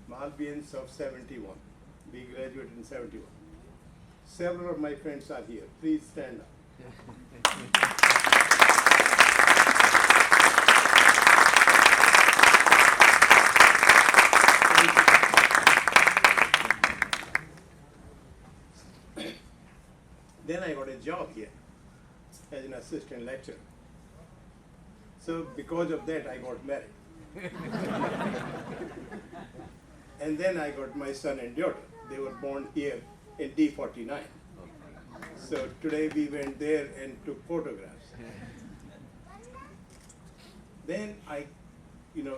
Malbians of 71. We graduated in 71. Several of my friends are here. Please stand up. Then I got a job here as an assistant lecturer. So because of that, I got married. And then I got my son and daughter. They were born here in D49. So today we went there and took photographs. Then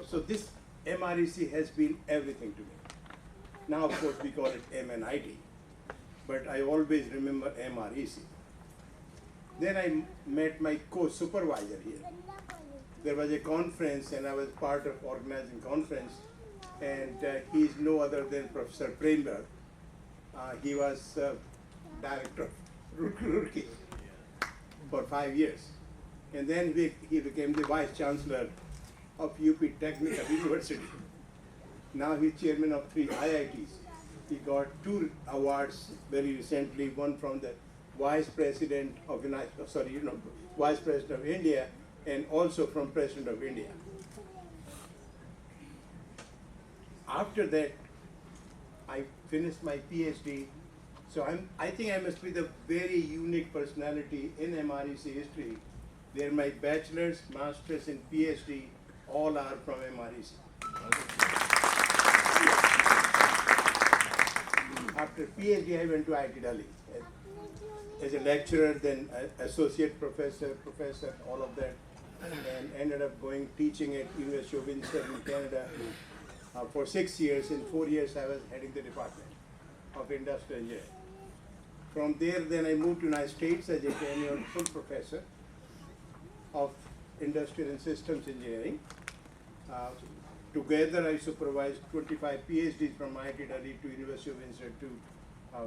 so this MREC has been everything to me. Now, of course, we call it MNIT, but I always remember MREC. Then I met my co-supervisor here. There was a conference and I was part of organizing conference, and he's no other than Professor Premberg. He was director of Roorkee for 5 years. And then he became the vice chancellor of UP Technical University. Now he's chairman of 3 IITs. He got 2 awards very recently, one from the Vice President of Vice President of India, and also from President of India. After that, I finished my PhD. So I think I must be the very unique personality in MREC history, where my bachelor's, master's, and PhD all are from MREC. After PhD, I went to IIT Delhi as a lecturer, then associate professor, all of that, and ended up teaching at University of Windsor in Canada for 6 years. In 4 years, I was heading the Department of Industrial Engineering. From there, then I moved to United States as a tenured full professor of Industrial and Systems Engineering. Together, I supervised 25 PhDs from IIT Delhi to University of Windsor to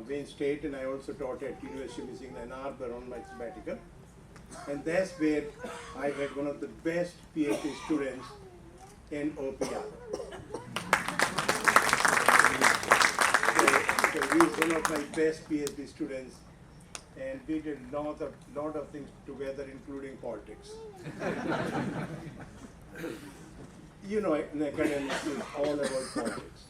Wayne State, and I also taught at University of Michigan Ann Arbor on my sabbatical. And that's where I had one of the best PhD students in OPR. So he's one of my best PhD students, and we did lot of things together, including politics. In academics, it's all about politics.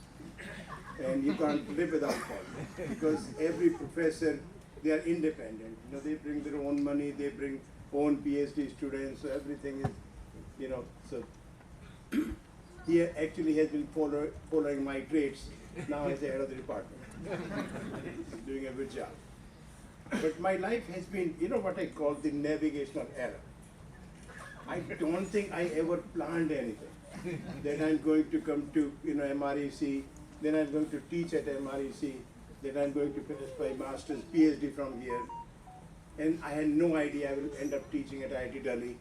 And you can't live without politics, because every professor, they are independent. They bring their own money, they bring own PhD students, so everything is, so he actually has been following my traits now as the head of the department. He's doing a good job. But my life has been, what I call the navigational error. I don't think I ever planned anything. Then I'm going to come to MREC, then I'm going to teach at MREC, then I'm going to finish my master's PhD from here. And I had no idea I will end up teaching at IIT Delhi.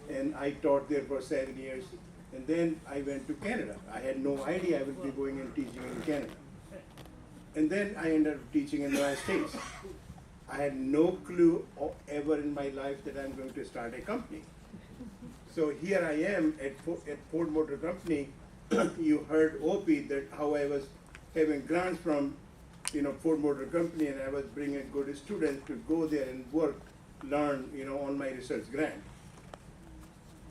And I taught there for 7 years. And then I went to Canada. I had no idea I would be going and teaching in Canada. And then I ended up teaching in the United States. I had no clue ever in my life that I'm going to start a company. So here I am at Ford Motor Company. You heard OP that how I was having grants from Ford Motor Company, and I was bringing good students to go there and work, learn on my research grant.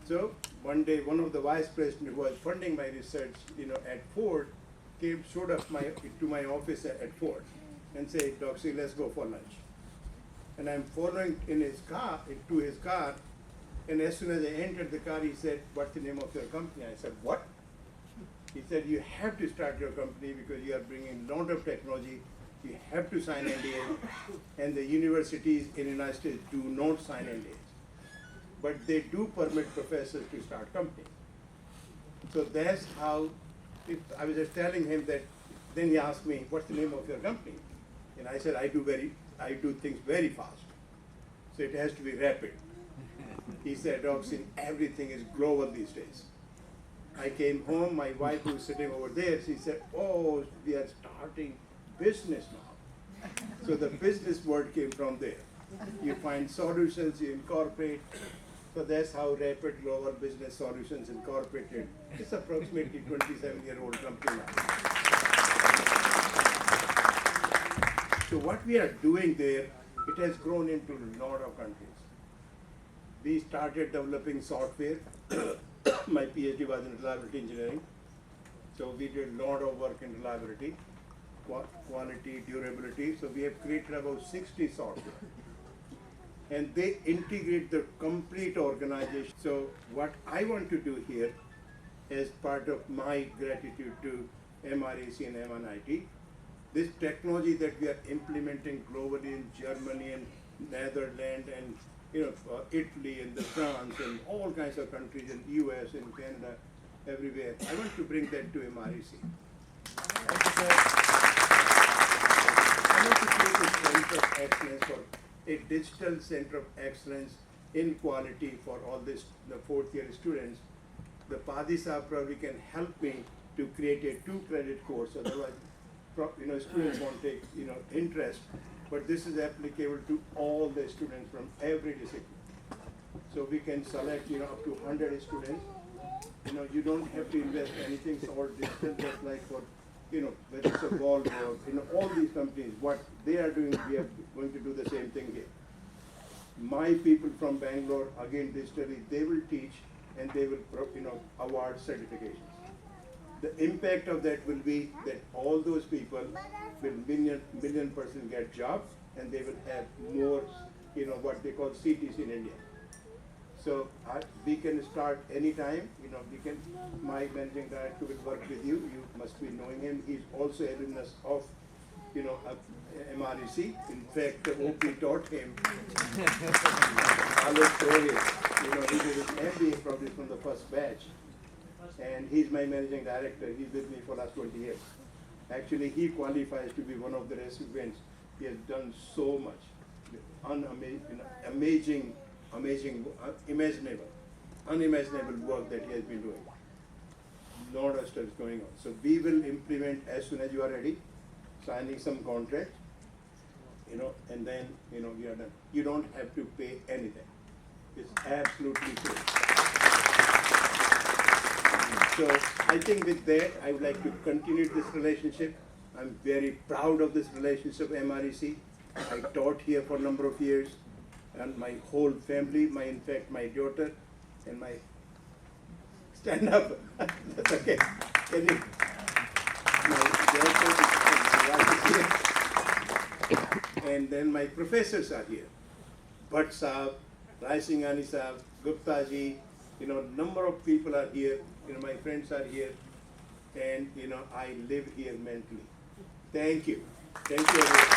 So one day, one of the vice presidents who was funding my research at Ford showed up to my office at Ford and said, "Doxy, let's go for lunch." And I'm following to his car, and as soon as I entered the car, he said, "What's the name of your company?" I said, "What?" He said, "You have to start your company because you are bringing a lot of technology. You have to sign NDA, and the universities in the United States do not sign NDAs. But they do permit professors to start companies." So that's how, I was just telling him that, then he asked me, "What's the name of your company?" And I said, I do things very fast. So it has to be rapid. He said, "Doxy, everything is global these days." I came home, my wife who was sitting over there, she said, "Oh, we are starting business now." So the business word came from there. You find solutions, you incorporate. So that's how Rapid Global Business Solutions Incorporated. It's approximately 27-year-old company now. So what we are doing there it has grown into a lot of countries. We started developing software. My PhD was in reliability engineering. So we did a lot of work in reliability, quality, durability. So we have created about 60 software. And they integrate the complete organization. So what I want to do here as part of my gratitude to MRAC and MNIT, this technology that we are implementing globally in Germany and Netherlands and Italy and France and all kinds of countries in US and Canada, everywhere. I want to bring that to MRAC. I want to create a center of excellence for a digital center of excellence in quality for all this, the fourth year students. The Padi Sahab probably can help me to create a 2-credit course. Otherwise, students won't take interest. But this is applicable to all the students from every discipline. So we can select up to 100 students. You don't have to invest anything. It's all digital, just like for whether it's a Volvo, all these companies, what they are doing, we are going to do the same thing here. My people from Bangalore, again digitally, they will teach and they will award certifications. The impact of that will be that all those people will million% get jobs and they will have more, what they call CTs in India. So we can start anytime, my managing director will work with you. You must be knowing him. He's also alumnus of, MRAC. In fact, OP taught him. Alex Torres, he did his MBA probably from the first batch. And he's my managing director. He's with me for the last 20 years. Actually, he qualifies to be one of the recipients. He has done so much, amazing, unimaginable work that he has been doing. Lot of stuff is going on. So we will implement as soon as you are ready, signing some contract, and then we are done. You don't have to pay anything. It's absolutely free. So I think with that, I would like to continue this relationship. I'm very proud of this relationship, MRAC. I taught here for a number of years, and my whole family, in fact, my daughter and my stand up. That's okay. Can you? My daughter is here. And then my professors are here. Bhatt Saab, Rai Singhani Saab, Gupta ji, number of people are here. My friends are here, and I live here mentally. Thank you. Thank you, everyone.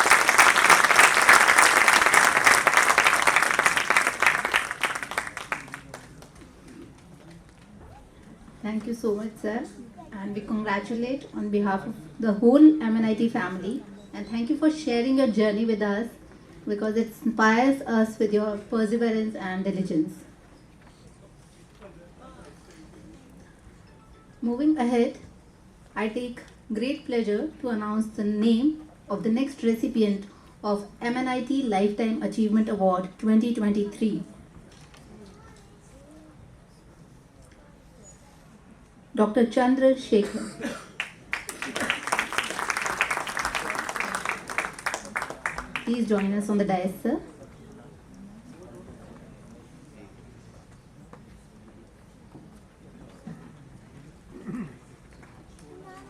Thank you so much, sir. And we congratulate on behalf of the whole MNIT family. And thank you for sharing your journey with us, because it inspires us with your perseverance and diligence. Moving ahead, I take great pleasure to announce the name of the next recipient of MNIT Lifetime Achievement Award 2023. Dr. Chandra Shekhar. Please join us on the dais, sir.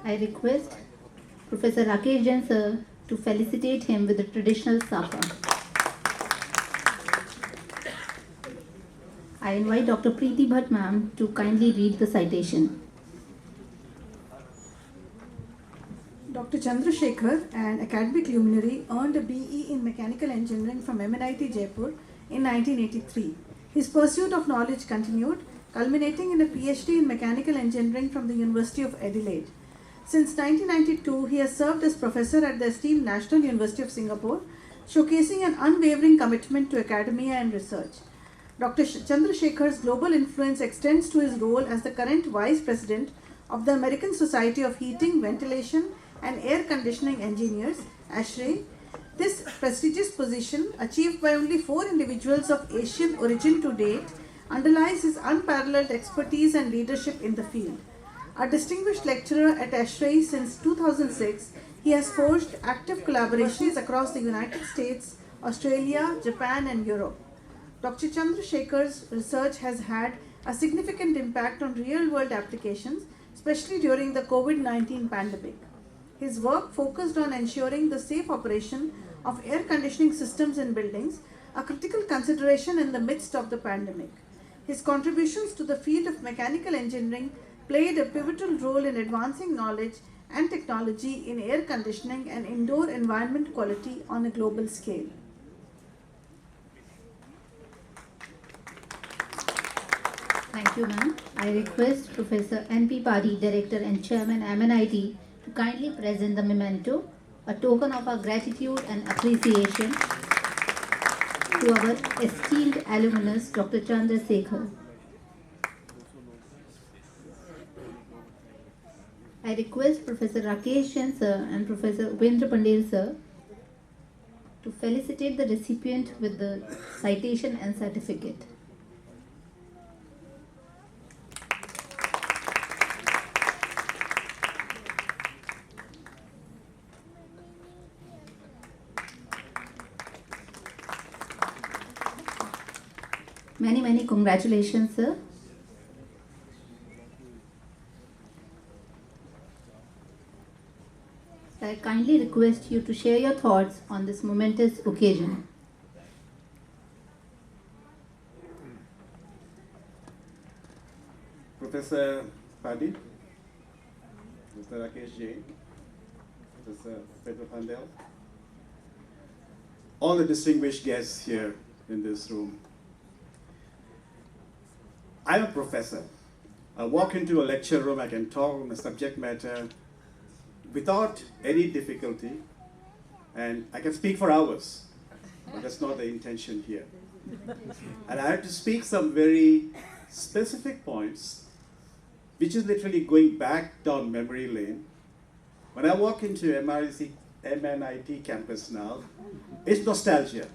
I request Professor Rakesh Jain sir to felicitate him with the traditional Sapa. I invite Dr. Preeti Bhatt ma'am to kindly read the citation. Dr. Chandrasekhar, an academic luminary, earned a BE in Mechanical Engineering from MNIT Jaipur in 1983. His pursuit of knowledge continued, culminating in a PhD in Mechanical Engineering from the University of Adelaide. Since 1992, he has served as professor at the esteemed National University of Singapore, showcasing an unwavering commitment to academia and research. Dr. Chandrasekhar's global influence extends to his role as the current Vice President of the American Society of Heating, Ventilation and Air Conditioning Engineers, ASHRAE. This prestigious position, achieved by only 4 individuals of Asian origin to date, underlies his unparalleled expertise and leadership in the field. A distinguished lecturer at ASHRAE since 2006, he has forged active collaborations across the United States, Australia, Japan, and Europe. Dr. Chandrasekhar's research has had a significant impact on real-world applications, especially during the COVID-19 pandemic. His work focused on ensuring the safe operation of air conditioning systems in buildings, a critical consideration in the midst of the pandemic. His contributions to the field of mechanical engineering played a pivotal role in advancing knowledge and technology in air conditioning and indoor environment quality on a global scale. Thank you, ma'am. I request Professor N.P. Padhi, Director and Chairman MNIT, to kindly present the memento, a token of our gratitude and appreciation to our esteemed alumnus, Dr. Chandrasekhar. I request Professor Rakesh Jain sir and Professor Upendra Pandey sir to felicitate the recipient with the citation and certificate. Many congratulations, sir. I kindly request you to share your thoughts on this momentous occasion. Professor Padhi, Mr. Rakesh Jain, Professor Pedro Pandel, all the distinguished guests here in this room. I'm a professor. I walk into a lecture room, I can talk on the subject matter without any difficulty, and I can speak for hours, but that's not the intention here. And I have to speak some very specific points, which is literally going back down memory lane. When I walk into MNIT campus now, it's nostalgia.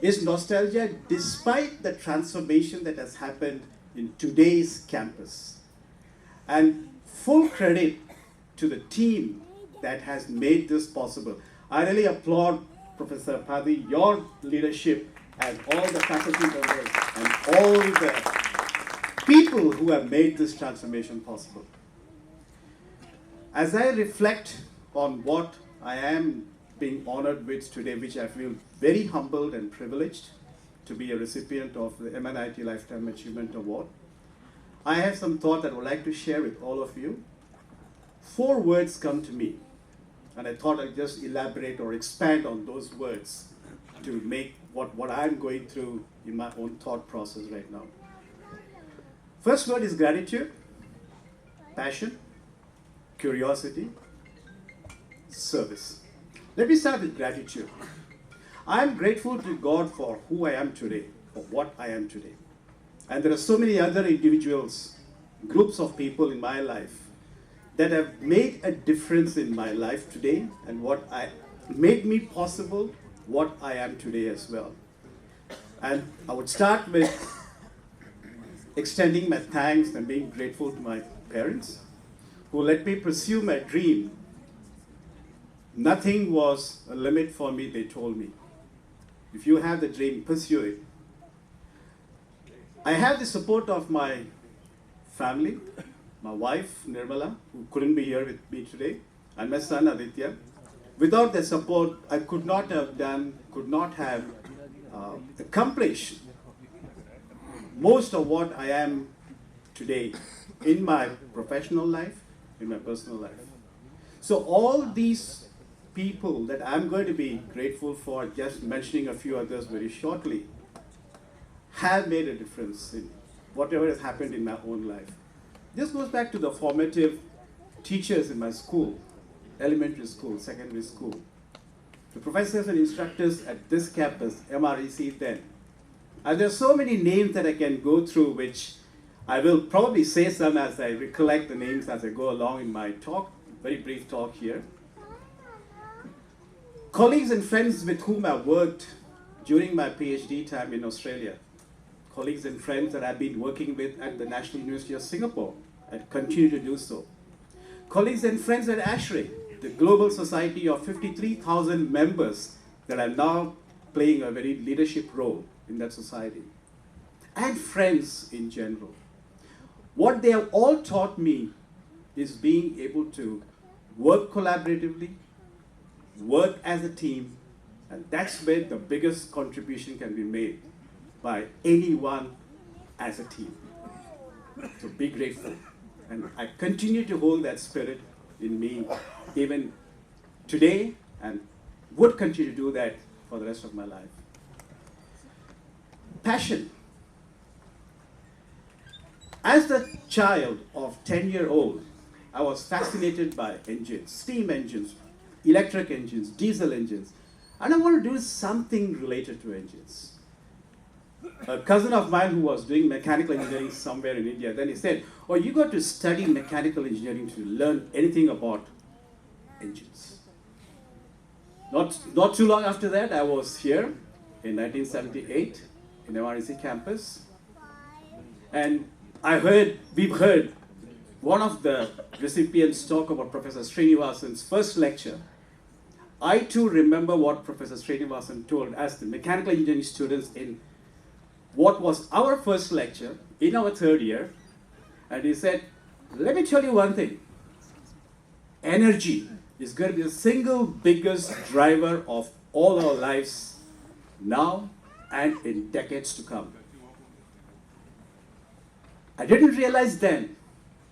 It's nostalgia despite the transformation that has happened in today's campus. And full credit to the team that has made this possible. I really applaud Professor Padhi, your leadership, and all the faculty members and all the people who have made this transformation possible. As I reflect on what I am being honored with today, which I feel very humbled and privileged to be a recipient of the MNIT Lifetime Achievement Award, I have some thought that I would like to share with all of you. 4 words come to me, and I thought I'd just elaborate or expand on those words to make what I'm going through in my own thought process right now. First word is gratitude, passion, curiosity, service. Let me start with gratitude. I'm grateful to God for who I am today, for what I am today. And there are so many other individuals, groups of people in my life that have made a difference in my life today and what I made me possible what I am today as well. And I would start with extending my thanks and being grateful to my parents who let me pursue my dream. Nothing was a limit for me, they told me. If you have the dream, pursue it. I have the support of my family, my wife, Nirmala, who couldn't be here with me today, and my son, Aditya. Without their support, I could not have accomplished most of what I am today in my professional life, in my personal life. So all these people that I'm going to be grateful for, just mentioning a few others very shortly, have made a difference in whatever has happened in my own life. This goes back to the formative teachers in my school, elementary school, secondary school. The professors and instructors at this campus, MREC then. And there are so many names that I can go through, which I will probably say some as I recollect the names as I go along in my talk, very brief talk here. Colleagues and friends with whom I worked during my PhD time in Australia. Colleagues and friends that I've been working with at the National University of Singapore and continue to do so. Colleagues and friends at ASHRAE, the global society of 53,000 members that I'm now playing a very leadership role in that society, and friends in general. What they have all taught me is being able to work collaboratively, work as a team, and that's where the biggest contribution can be made by anyone as a team. So be grateful. And I continue to hold that spirit in me even today, and would continue to do that for the rest of my life. Passion. As a child of 10-year-old, I was fascinated by engines, steam engines, electric engines, diesel engines, and I wanted to do something related to engines. A cousin of mine who was doing mechanical engineering somewhere in India, then he said, oh, you got to study mechanical engineering to learn anything about engines. Not too long after that, I was here in 1978 in MNIT campus, and we've heard one of the recipients talk about Professor Srinivasan's first lecture. I too remember what Professor Srinivasan told us, the mechanical engineering students, in what was our first lecture in our third year. And he said, let me tell you one thing. Energy is going to be the single biggest driver of all our lives now and in decades to come. I didn't realize then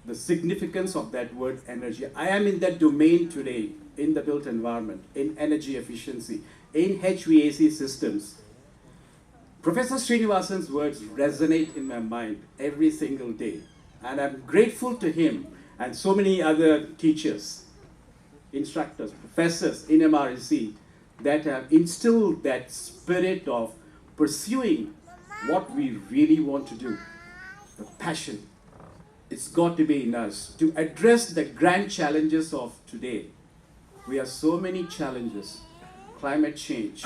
the significance of that word energy. I am in that domain today, in the built environment, in energy efficiency, in HVAC systems. Professor Srinivasan's words resonate in my mind every single day. And I'm grateful to him and so many other teachers, instructors, professors in MREC that have instilled that spirit of pursuing what we really want to do. The passion. It's got to be in us to address the grand challenges of today. We have so many challenges. Climate change.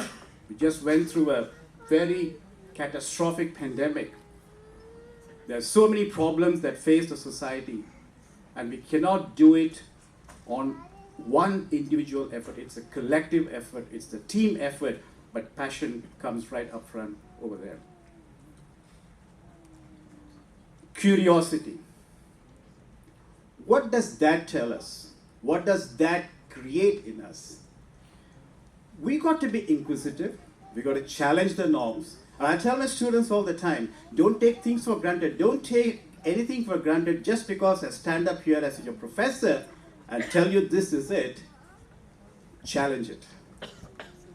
We just went through a very catastrophic pandemic. There are so many problems that face the society, and we cannot do it on one individual effort. It's a collective effort. It's the team effort, but passion comes right up front over there. Curiosity. What does that tell us? What does that create in us? We got to be inquisitive. We got to challenge the norms. And I tell my students all the time, don't take things for granted. Don't take anything for granted just because I stand up here as your professor and tell you this is it. Challenge it.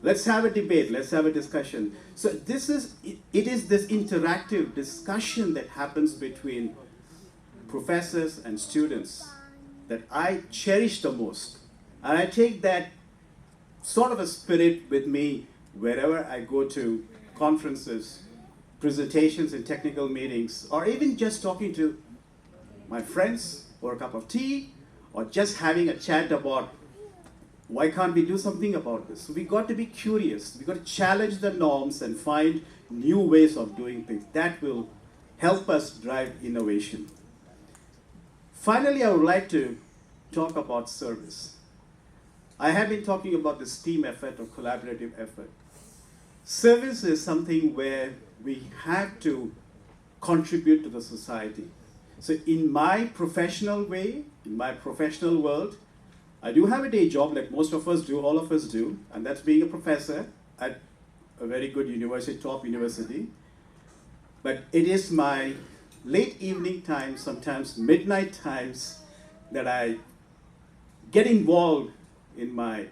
Let's have a debate. Let's have a discussion. So it is this interactive discussion that happens between professors and students that I cherish the most. And I take that sort of a spirit with me wherever I go to conferences, presentations and technical meetings, or even just talking to my friends over a cup of tea, or just having a chat about why can't we do something about this? So we got to be curious. We got to challenge the norms and find new ways of doing things. That will help us drive innovation. Finally, I would like to talk about service. I have been talking about this team effort or collaborative effort. Service is something where we have to contribute to the society. So in my professional way, in my professional world, I do have a day job like most of us do, all of us do, and that's being a professor at a very good university, top university. But it is my late evening times, sometimes midnight times, that I get involved in my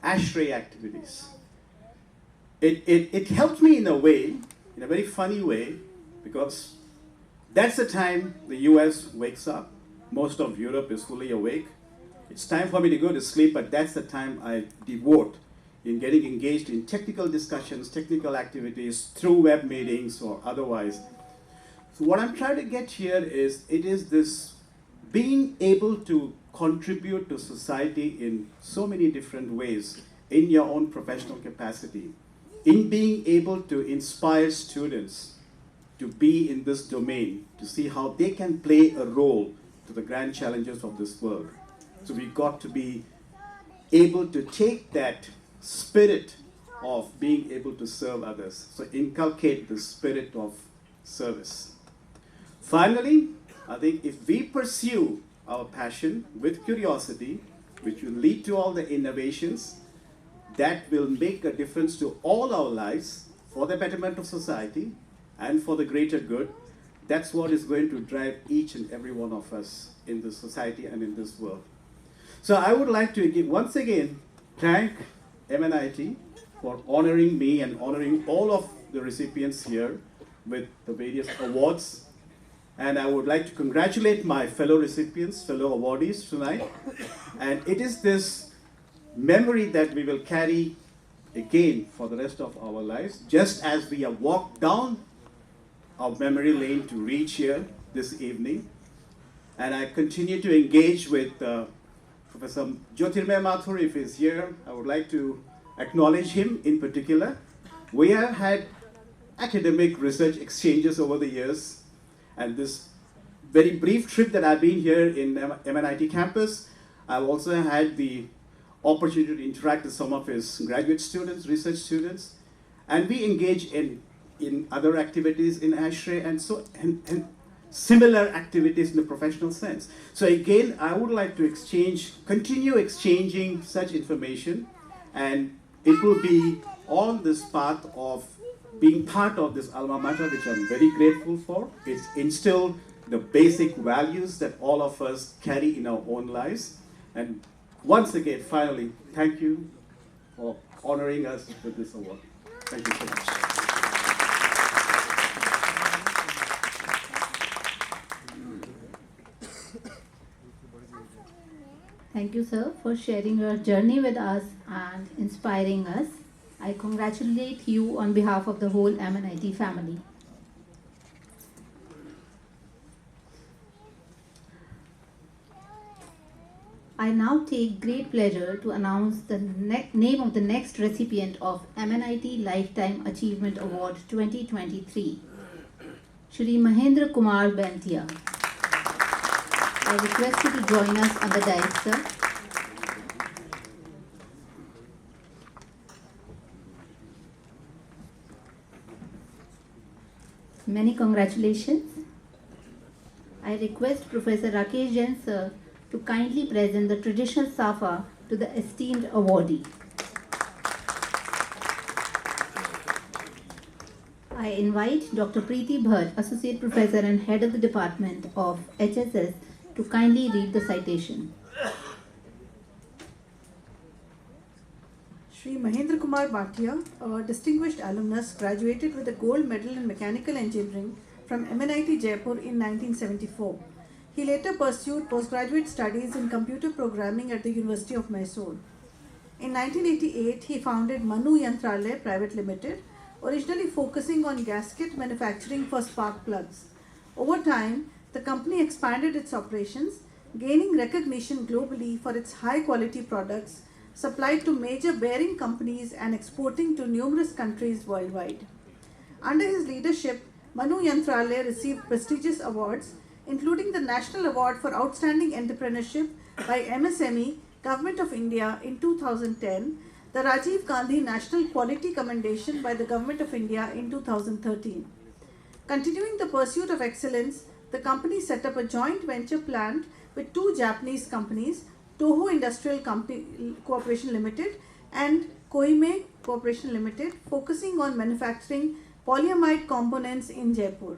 ASHRAE activities. It helped me in a way, in a very funny way, because that's the time the US wakes up. Most of Europe is fully awake. It's time for me to go to sleep, but that's the time I devote in getting engaged in technical discussions, technical activities, through web meetings or otherwise. So what I'm trying to get here is, it is this being able to contribute to society in so many different ways in your own professional capacity, in being able to inspire students to be in this domain, to see how they can play a role to the grand challenges of this world. So we got to be able to take that spirit of being able to serve others. So inculcate the spirit of service. Finally, I think if we pursue our passion with curiosity, which will lead to all the innovations that will make a difference to all our lives for the betterment of society and for the greater good, that's what is going to drive each and every one of us in this society and in this world. So I would like to once again thank MNIT for honoring me and honoring all of the recipients here with the various awards. And I would like to congratulate my fellow recipients, fellow awardees tonight. And it is this memory that we will carry again for the rest of our lives, just as we have walked down our memory lane to reach here this evening. And I continue to engage with Professor Jyotirmay Mathur, if he's here. I would like to acknowledge him in particular. We have had academic research exchanges over the years, and this very brief trip that I've been here in MNIT campus, I've also had the opportunity to interact with some of his graduate students, research students, and we engage in other activities in ASHRAE and similar activities in the professional sense. So again, I would like to continue exchanging such information, and it will be on this path of being part of this alma mater, which I'm very grateful for. It's instilled the basic values that all of us carry in our own lives. And once again, finally, thank you for honoring us with this award. Thank you so much. Thank you, sir, for sharing your journey with us and inspiring us. I congratulate you on behalf of the whole MNIT family. I now take great pleasure to announce the name of the next recipient of MNIT Lifetime Achievement Award 2023, Shri Mahendra Kumar Bantia. I request you to join us on the dais, sir. Many congratulations. I request Professor Rakesh Jain, sir, to kindly present the traditional safa to the esteemed awardee. I invite Dr. Preeti Bhatt, Associate Professor and Head of the Department of HSS, to kindly read the citation. Shri Mahendra Kumar Bhatia, a distinguished alumnus, graduated with a gold medal in mechanical engineering from MNIT Jaipur in 1974. He later pursued postgraduate studies in computer programming at the University of Mysore. In 1988, he founded Manu Yantralaya Private Limited, originally focusing on gasket manufacturing for spark plugs. Over time, the company expanded its operations, gaining recognition globally for its high-quality products supplied to major bearing companies and exporting to numerous countries worldwide. Under his leadership, Manu Yantralaya received prestigious awards, including the National Award for Outstanding Entrepreneurship by MSME, Government of India in 2010, the Rajiv Gandhi National Quality Commendation by the Government of India in 2013. Continuing the pursuit of excellence, the company set up a joint venture plant with two Japanese companies, Toho Industrial Corporation Limited and Koime Corporation Limited, focusing on manufacturing polyamide components in Jaipur.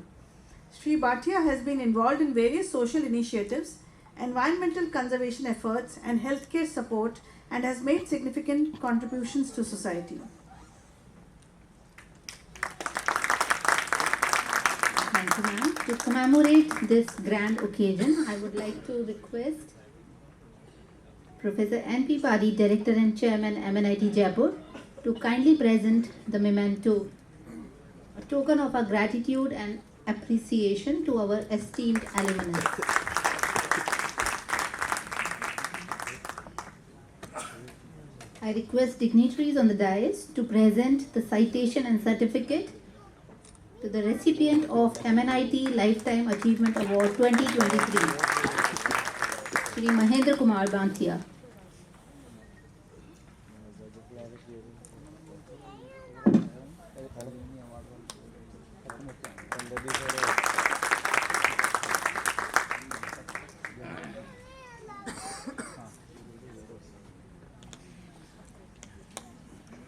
Shri Bhatia has been involved in various social initiatives, environmental conservation efforts and healthcare support, and has made significant contributions to society. Thank you, ma'am. To commemorate this grand occasion, I would like to request Professor N.P. Padi, Director and Chairman, MNIT Jaipur, to kindly present the memento, a token of our gratitude and appreciation to our esteemed alumni. I request dignitaries on the dais to present the citation and certificate to the recipient of MNIT Lifetime Achievement Award 2023, Shri Mahendra Kumar Bantia.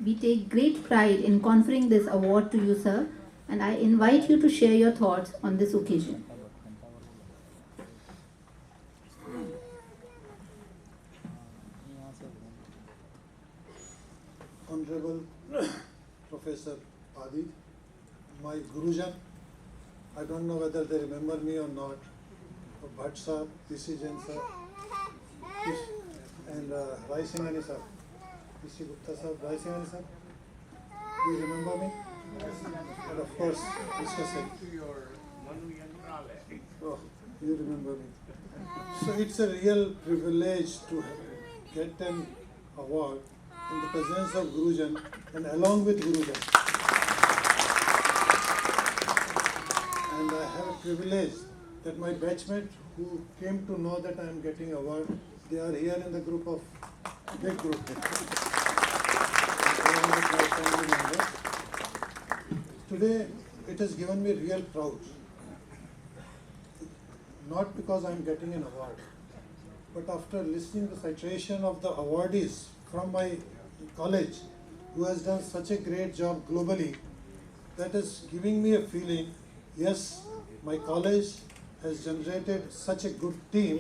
We take great pride in conferring this award to you, sir, and I invite you to share your thoughts on this occasion. Honorable Professor Adi, my Gurujan, I don't know whether they remember me or not, Bhatt sir, PC Jain sir, and Rai Singhani sir, PC Gupta sir, Rai Singhani sir, do you remember me? And of course, Mr. Singh. Oh, you remember me. So it's a real privilege to get an award in the presence of Gurujan and along with Gurujan. And I have a privilege that my batchmate who came to know that I am getting award, they are here in the group of, big group. Along with my family members. Today, it has given me real proud. Not because I am getting an award, but after listening to the citation of the awardees from my college, who has done such a great job globally, that is giving me a feeling, yes, my college has generated such a good team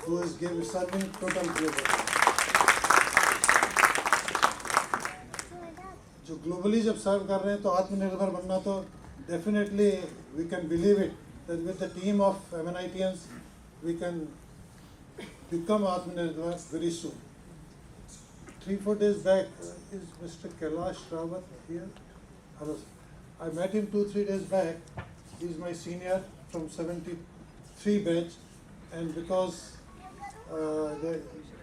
who is serving total global. जो globally जब serve कर रहे हैं तो आत्मनिर्भर बनना तो definitely we can believe it that with the team of MNITians we can become आत्मनिर्भर very soon. 3-4 days back is Mr. Kailash Rawat here? I met him 2-3 days back. He is my senior from 73 batch, and because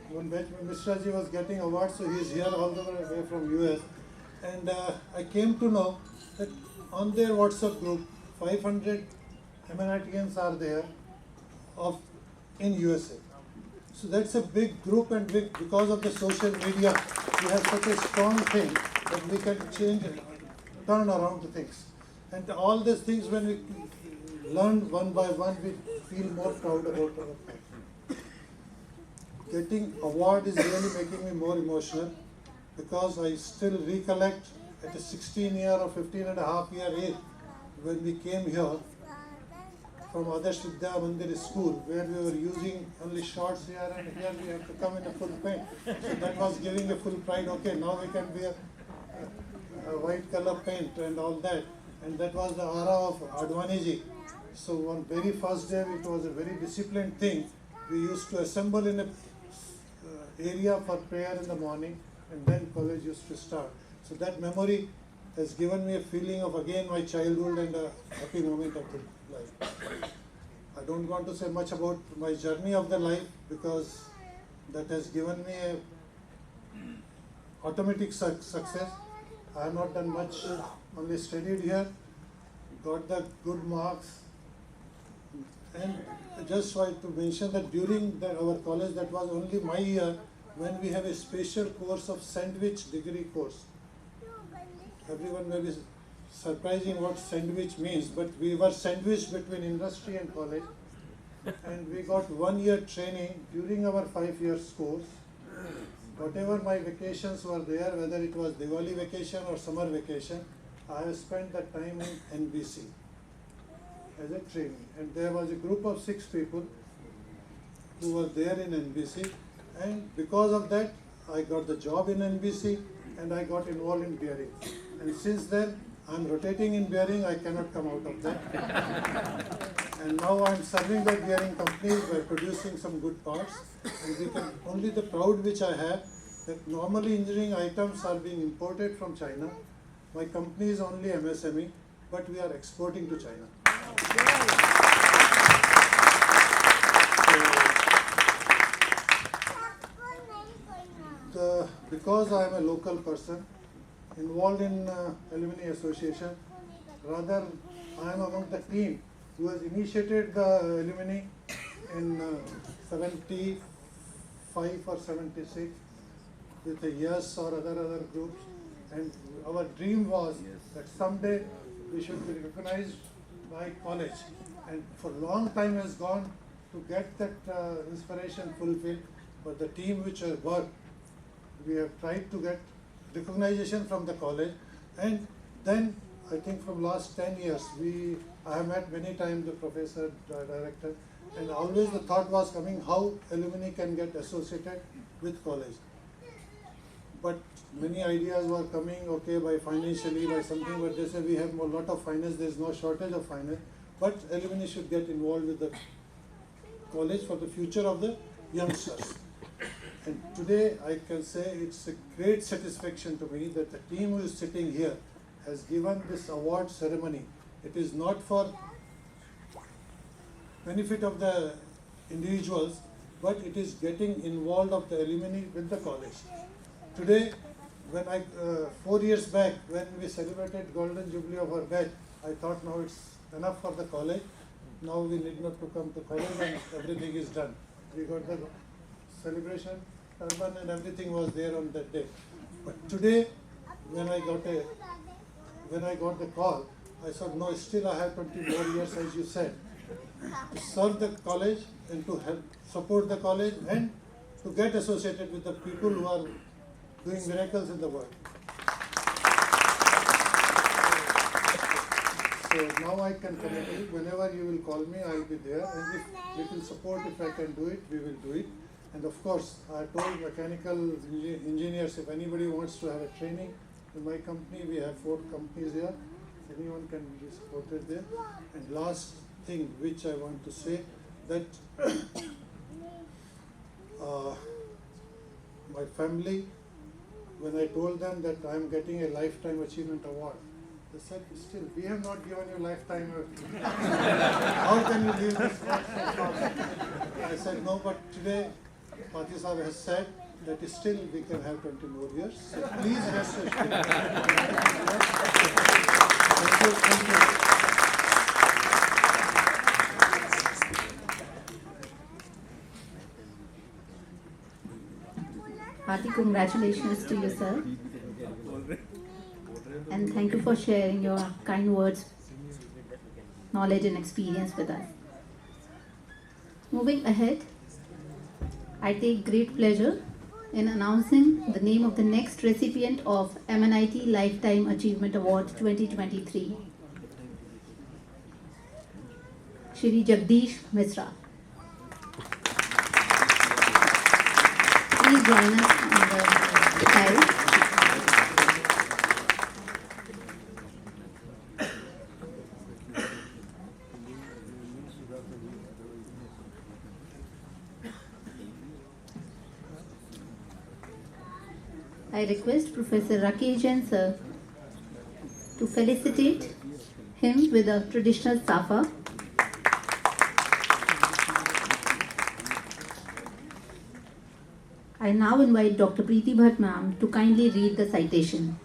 one batch Mr. Ji was getting awards, so he is here all the way from US. And I came to know that on their WhatsApp group, 500 MNITians are there in USA. So that's a big group, and because of the social media, we have such a strong thing that we can change and turn around the things. And all these things, when we learn one by one, we feel more proud about our life. Getting award is really making me more emotional, because I still recollect at a 16-year or 15.5-year age when we came here from Adarsh Vidya Mandir school, where we were using only shorts here, and here we have to come in a full paint. So that was giving a full pride. Okay, now we can wear a white color paint and all that. And that was the aura of Advani ji. So on very first day, it was a very disciplined thing. We used to assemble in a area for prayer in the morning, and then college used to start. So that memory has given me a feeling of again my childhood and a happy moment of the life. I don't want to say much about my journey of the life, because that has given me a automatic success. I have not done much, only studied here, got the good marks. And just want to mention that during our college, that was only my year when we have a special course of sandwich degree course. Everyone may be surprising what sandwich means, but we were sandwiched between industry and college. And we got 1 year training during our 5 years course. Whatever my vacations were there, whether it was Diwali vacation or summer vacation, I have spent that time in NBC as a trainee. And there was a group of 6 people who were there in NBC. And because of that, I got the job in NBC and I got involved in bearing. And since then, I'm rotating in bearing, I cannot come out of that. And now I'm serving the bearing companies by producing some good parts. And only the proud which I have, that normally engineering items are being imported from China. My company is only MSME, but we are exporting to China. Because I am a local person, involved in Alumni Association, rather I am among the team who has initiated the alumni in 75 or 76 with the YES or other groups. And our dream was that someday we should be recognized by college. And for a long time has gone to get that inspiration fulfilled. But the team which has worked, we have tried to get recognition from the college. And then I think from last 10 years, I have met many times the professor, the director, and always the thought was coming how alumni can get associated with college. But many ideas were coming, okay, by financially, by something, but they say we have a lot of finance, there is no shortage of finance, but alumni should get involved with the college for the future of the youngsters. And today I can say it's a great satisfaction to me that the team who is sitting here has given this award ceremony. It is not for benefit of the individuals, but it is getting involved of the alumni with the college. Today, when 4 years back, when we celebrated Golden Jubilee of our batch, I thought now it's enough for the college. Now we need not to come to college and everything is done. We got the celebration, turban and everything was there on that day. But today, when I got the call, I said, no, still I have 20 more years, as you said, to serve the college and to help support the college and to get associated with the people who are doing miracles in the world. So now I can commit it. Whenever you will call me, I will be there. And if little support, if I can do it, we will do it. And of course, I told mechanical engineers, if anybody wants to have a training in my company, we have 4 companies here. Anyone can be supported there. And last thing which I want to say, that my family, when I told them that I am getting a lifetime achievement award, they said, still, we have not given you lifetime. How can you leave this work so fast? I said, no, but today, Pati Sahib has said that still we can have 20 more years. So please rest assured. Thank you. Hearty congratulations to you, sir. And thank you for sharing your kind words, knowledge and experience with us. Moving ahead, I take great pleasure in announcing the name of the next recipient of MNIT Lifetime Achievement Award 2023, Shri Jagdish Misra. Please join us on the side. I request Professor Rakesh Jain sir to felicitate him with a traditional safa. I now invite Dr. Preeti Bhatt ma'am to kindly read the citation.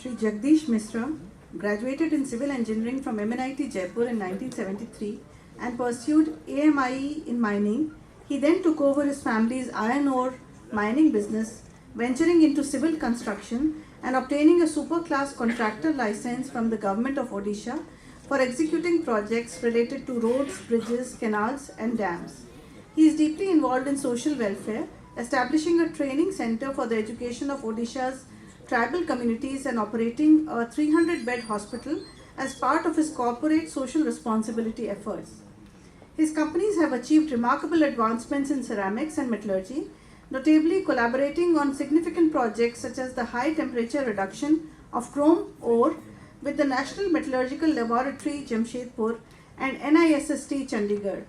Shri Jagdish Misra graduated in civil engineering from MNIT Jaipur in 1973 and pursued AMIE in mining. He then took over his family's iron ore mining business, venturing into civil construction and obtaining a super class contractor license from the government of Odisha for executing projects related to roads, bridges, canals and dams. He is deeply involved in social welfare, establishing a training center for the education of Odisha's tribal communities and operating a 300-bed hospital as part of his corporate social responsibility efforts. His companies have achieved remarkable advancements in ceramics and metallurgy, notably collaborating on significant projects such as the high temperature reduction of chrome ore with the National Metallurgical Laboratory Jamshedpur and NISST Chandigarh.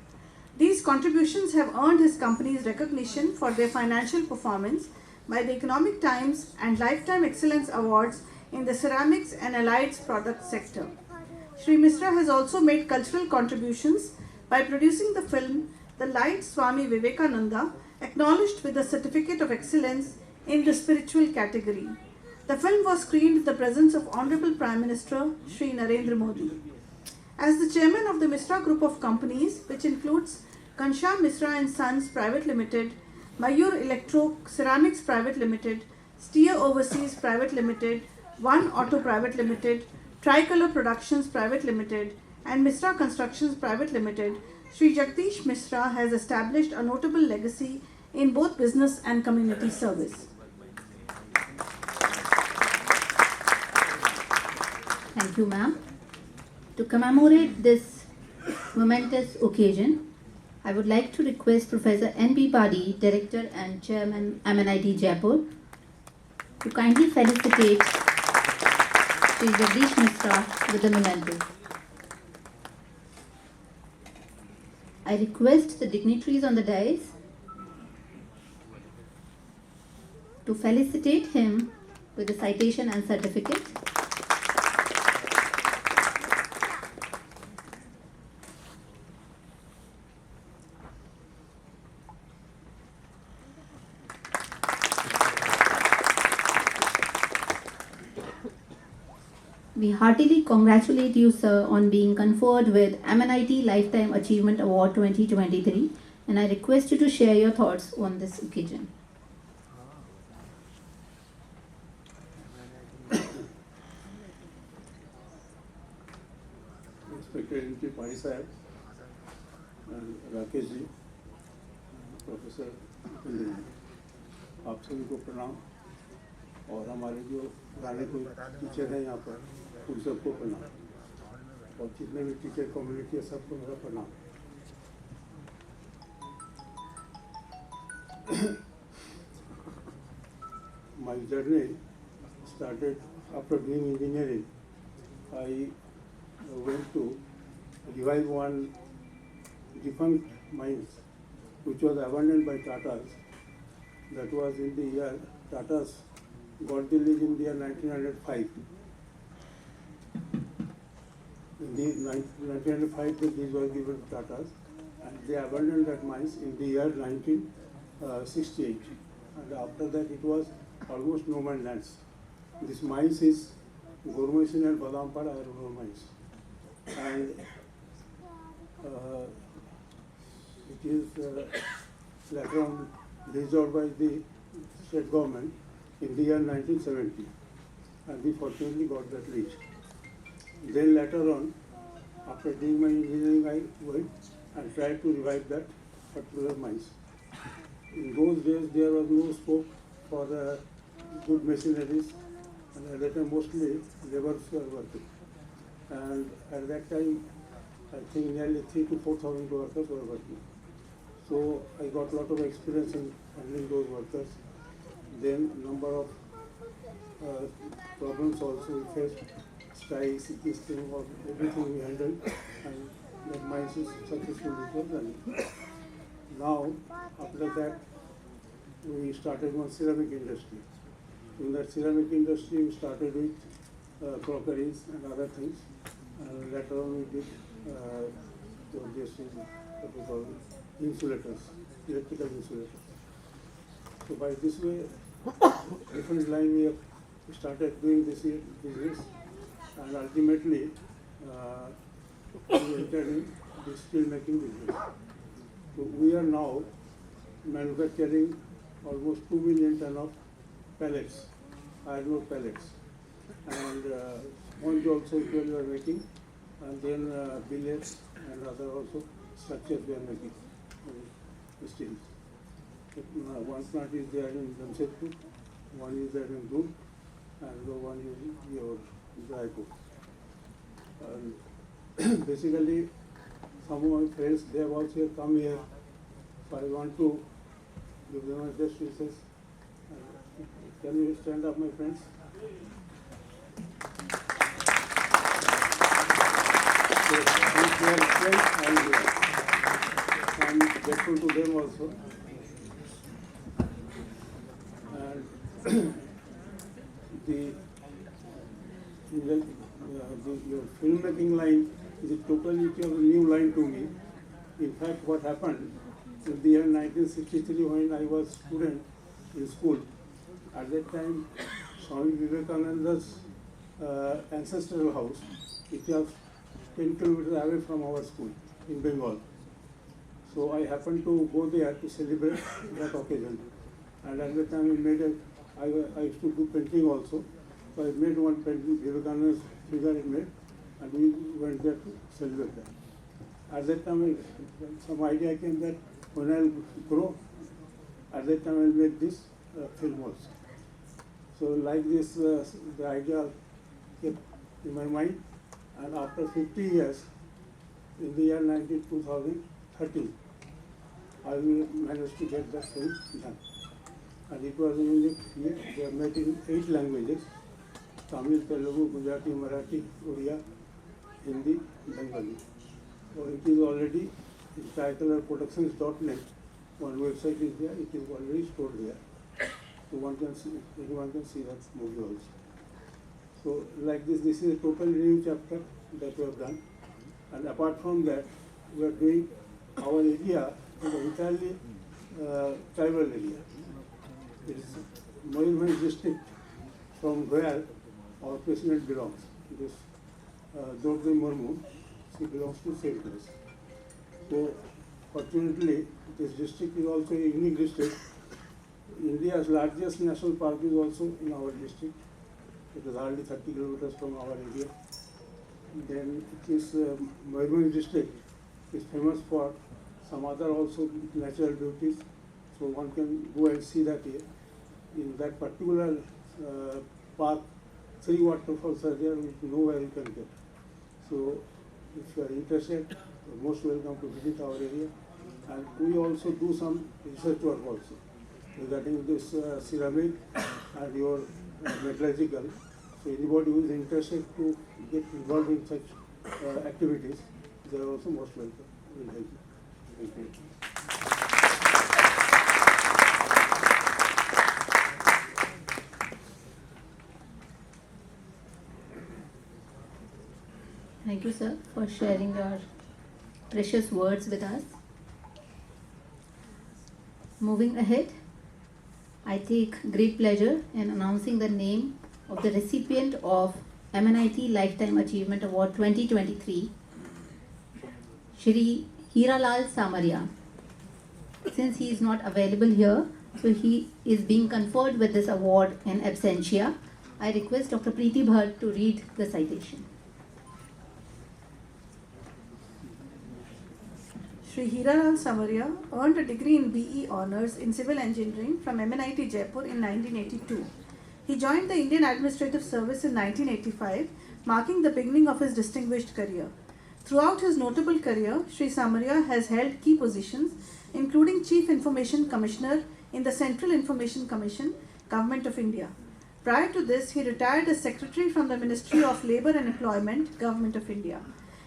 These contributions have earned his companies recognition for their financial performance by the Economic Times and Lifetime Excellence Awards in the ceramics and allied products sector. Shri Misra has also made cultural contributions by producing the film The Light Swami Vivekananda, acknowledged with the Certificate of Excellence in the spiritual category. The film was screened in the presence of Honorable Prime Minister Shri Narendra Modi. As the chairman of the Misra Group of Companies, which includes Kansham Misra and Sons Private Limited, Mayur Electro Ceramics Private Limited, Steer Overseas Private Limited, One Auto Private Limited, Tricolor Productions Private Limited, and Misra Constructions Private Limited, Shri Jagdish Misra has established a notable legacy in both business and community service. Thank you, ma'am. To commemorate this momentous occasion, I would like to request Professor N.B. Padi, Director and Chairman MNIT Jaipur, to kindly felicitate Sri Jagdish Mishra with the memento. I request the dignitaries on the dais to felicitate him with the citation and certificate. We heartily congratulate you, sir, on being conferred with MNIT Lifetime Achievement Award 2023, and I request you to share your thoughts on this occasion. Respected MNT Padi Sahib and Rakesh ji, Professor Upendra ji, आप सभी को प्रणाम और हमारे जो गाने को teacher हैं यहाँ पर उन सबको प्रणाम और जितने भी टीचर कम्युनिटी है सबको मेरा प्रणाम। My journey started after doing engineering. I went to revive one defunct mines which was abandoned by Tatas. That was in the year Tatas got the lease in the year 1905. In the 1905, the lease was given to Tatas, and they abandoned that mines in the year 1968. And after that, it was almost no man's lands. This mines is Gormasin and Badampara iron ore mines, and it is later on leased out by the state government in the year 1970, and we fortunately got that lease. Then later on, after doing my engineering, I went and tried to revive that particular mines. In those days, there was no scope for good machineries, and at that time mostly laborers were working. And at that time, I think nearly 3,000 to 4,000 workers were working. So I got a lot of experience in handling those workers. Then number of problems also we faced, strikes, this thing, or everything we handled, and that mines is successfully running. Now, after that, we started one ceramic industry. In that ceramic industry, we started with crockeries and other things. Later on, we did this is what we call insulators, electrical insulators. So by this way, different line we have started doing this business, and ultimately we entered in the steel making business. So we are now manufacturing almost 2 million ton of pellets, iron ore pellets, and sponge also we are making, and then billets and other also structures we are making steel. One plant is there in Jamshedpur, one is there in Dhul, and the one is in your Jaipur. Basically, some of my friends, they have also come here, so I want to give them my best wishes. Can you stand up, my friends? So, since they are friends, I am here. I am grateful to them also. And your filmmaking line is a totally new line to me. In fact, what happened in the year 1963 when I was student in school, at that time, Swami Vivekananda's ancestral house, it was 10 kilometers away from our school in Bengal. So I happened to go there to celebrate that occasion. And at that time I used to do painting also. So I made one painting, Vivekananda's figure I made, and we went there to celebrate that. At that time, some idea came that when I grow, at that time I'll make this film also. So like this, the idea kept in my mind, and after 50 years, in the year 2013, I will manage to get the film done. And it was in English, they are made in 8 languages: Tamil, Telugu, Gujarati, Marathi, Oriya, Hindi, Bengali. So it is already in titleproductions.net. One website is there, it is already stored there. So one can see, anyone can see that movie also. So like this is a total new chapter that we have done. And apart from that, we are doing our area is entirely tribal area. It is Mayurbhanj district, from where our president belongs. It is Draupadi Murmu. She belongs to same place. So fortunately, this district is also a unique district. India's largest national park is also in our district. It is hardly 30 kilometers from our area. Then it is Mayurbhanj district is famous for some other also natural beauties. So one can go and see that here. In that particular park, 3 waterfalls are there which nowhere you can get. So if you are interested, you are most welcome to visit our area. And we also do some research work also regarding this ceramic and your metallurgical. So anybody who is interested to get involved in such activities, they are also most welcome. We will help you. Thank you. Thank you, sir, for sharing your precious words with us. Moving ahead, I take great pleasure in announcing the name of the recipient of MNIT Lifetime Achievement Award 2023, Shri Hiralal Samaria. Since he is not available here, so he is being conferred with this award in absentia, I request Dr. Preeti Bhatt to read the citation. Shri Hiralal Samaria earned a degree in BE Honours in Civil Engineering from MNIT Jaipur in 1982. He joined the Indian Administrative Service in 1985, marking the beginning of his distinguished career. Throughout his notable career, Shri Samaria has held key positions, including Chief Information Commissioner in the Central Information Commission, Government of India. Prior to this, he retired as Secretary from the Ministry of Labour and Employment, Government of India.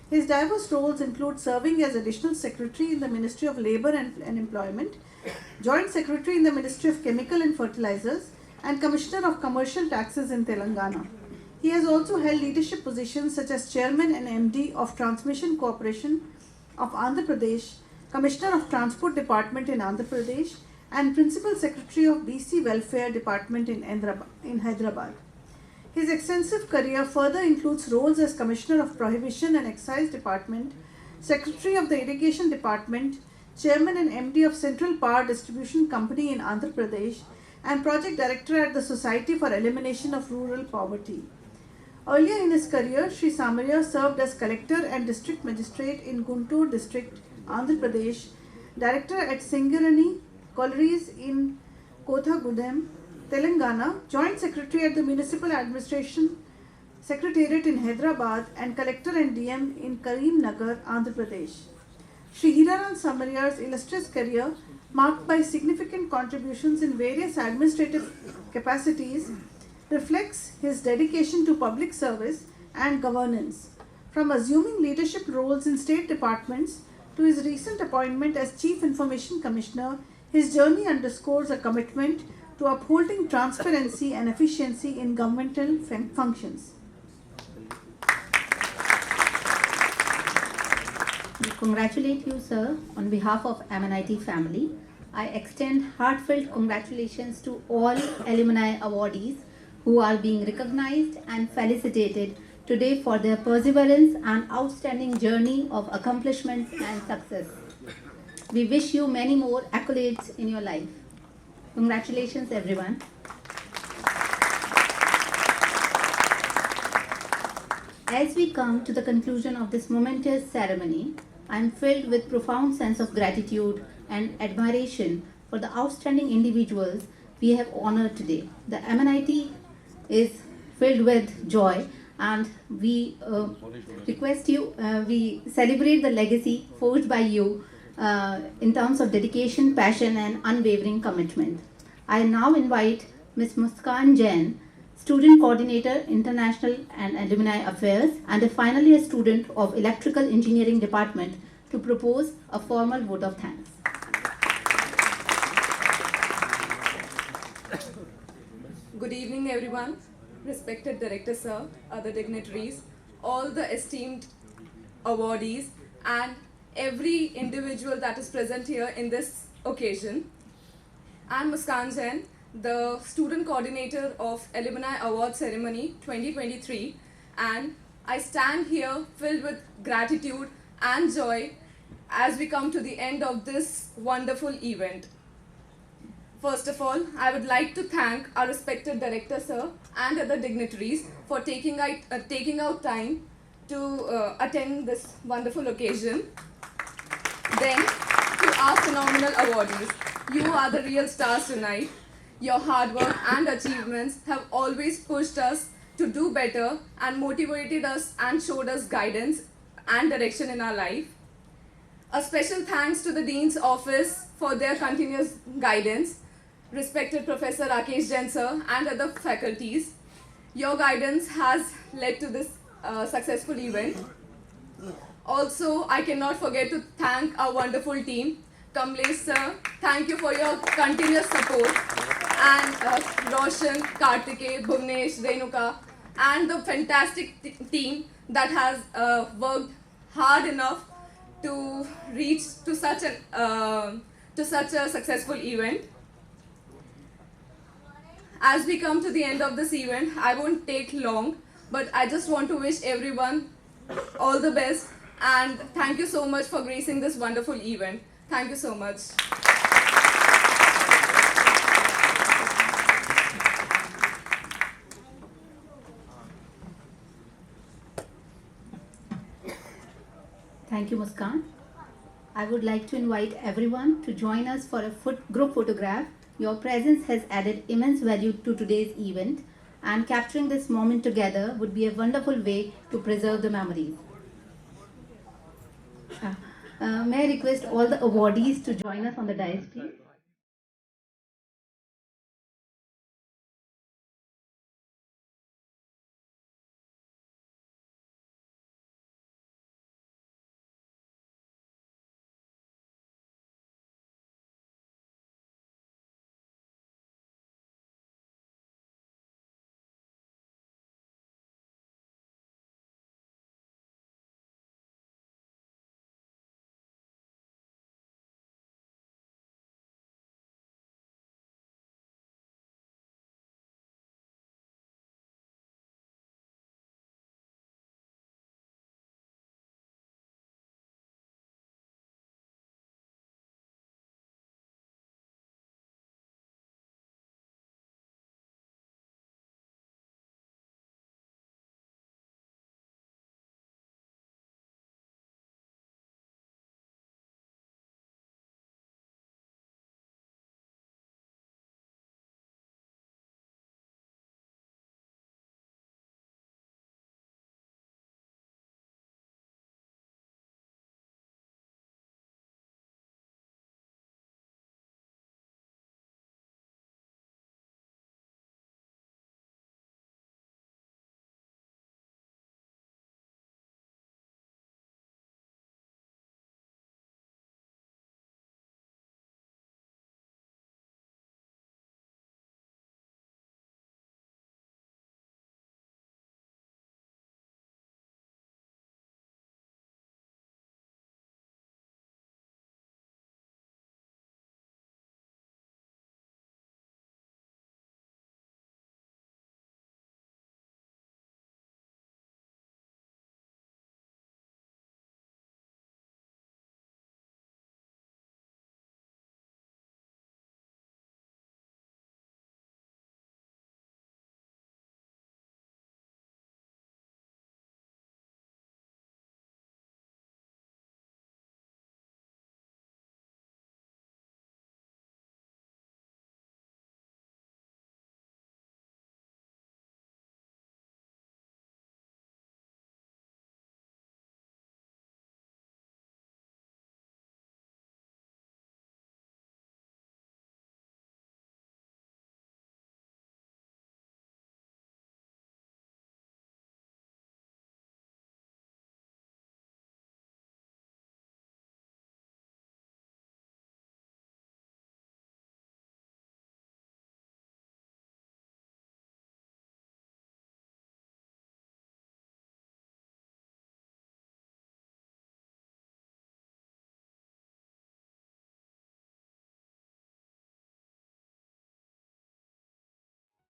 His diverse roles include serving as Additional Secretary in the Ministry of Labour and Employment, Joint Secretary in the Ministry of Chemical and Fertilizers, and Commissioner of Commercial Taxes in Telangana. He has also held leadership positions such as Chairman and MD of Transmission Corporation of Andhra Pradesh, Commissioner of Transport Department in Andhra Pradesh, and Principal Secretary of BC Welfare Department in Hyderabad. His extensive career further includes roles as Commissioner of Prohibition and Excise Department, Secretary of the Irrigation Department, Chairman and MD of Central Power Distribution Company in Andhra Pradesh, and Project Director at the Society for Elimination of Rural Poverty. Earlier in his career, Shri Samaria served as Collector and District Magistrate in Guntur District, Andhra Pradesh, Director at Singarani Collieries in Kothagudem, Telangana, Joint Secretary at the Municipal Administration Secretariat in Hyderabad, and Collector and DM in Karimnagar, Andhra Pradesh. Shri Hiralal Samaria's illustrious career, marked by significant contributions in various administrative capacities, reflects his dedication to public service and governance. From assuming leadership roles in state departments to his recent appointment as Chief Information Commissioner, his journey underscores a commitment to upholding transparency and efficiency in governmental functions. We congratulate you, sir, on behalf of MNIT family. I extend heartfelt congratulations to all alumni awardees who are being recognized and felicitated today for their perseverance and outstanding journey of accomplishments and success. We wish you many more accolades in your life. Congratulations, everyone. As we come to the conclusion of this momentous ceremony, I am filled with profound sense of gratitude and admiration for the outstanding individuals we have honored today. The MNIT is filled with joy, and we request you, we celebrate the legacy forged by you in terms of dedication, passion, and unwavering commitment. I now invite Ms. Muskan Jain, Student Coordinator, International and Alumni Affairs, and finally a student of Electrical Engineering Department, to propose a formal vote of thanks. Good evening, everyone. Respected Director Sir, other dignitaries, all the esteemed awardees, and every individual that is present here in this occasion. I'm Muskan Jain, the Student Coordinator of Alumni Awards Ceremony 2023, and I stand here filled with gratitude and joy as we come to the end of this wonderful event. First of all, I would like to thank our respected Director Sir and other dignitaries for taking out time to attend this wonderful occasion. Then, to our phenomenal awardees, you are the real stars tonight. Your hard work and achievements have always pushed us to do better and motivated us and showed us guidance and direction in our life. A special thanks to the Dean's Office for their continuous guidance. Respected Professor Rakesh Jain sir and other faculties, your guidance has led to this successful event. Also, I cannot forget to thank our wonderful team. Kamlesh sir, thank you for your continuous support. And Roshan, Kartike, Bhuvnesh, Renuka, and the fantastic team that has worked hard enough to reach to such a successful event. As we come to the end of this event, I won't take long, but I just want to wish everyone all the best, and thank you so much for gracing this wonderful event. Thank you so much. Thank you, Muskan. I would like to invite everyone to join us for a group photograph. Your presence has added immense value to today's event, and capturing this moment together would be a wonderful way to preserve the memories. May I request all the awardees to join us on the dais, please?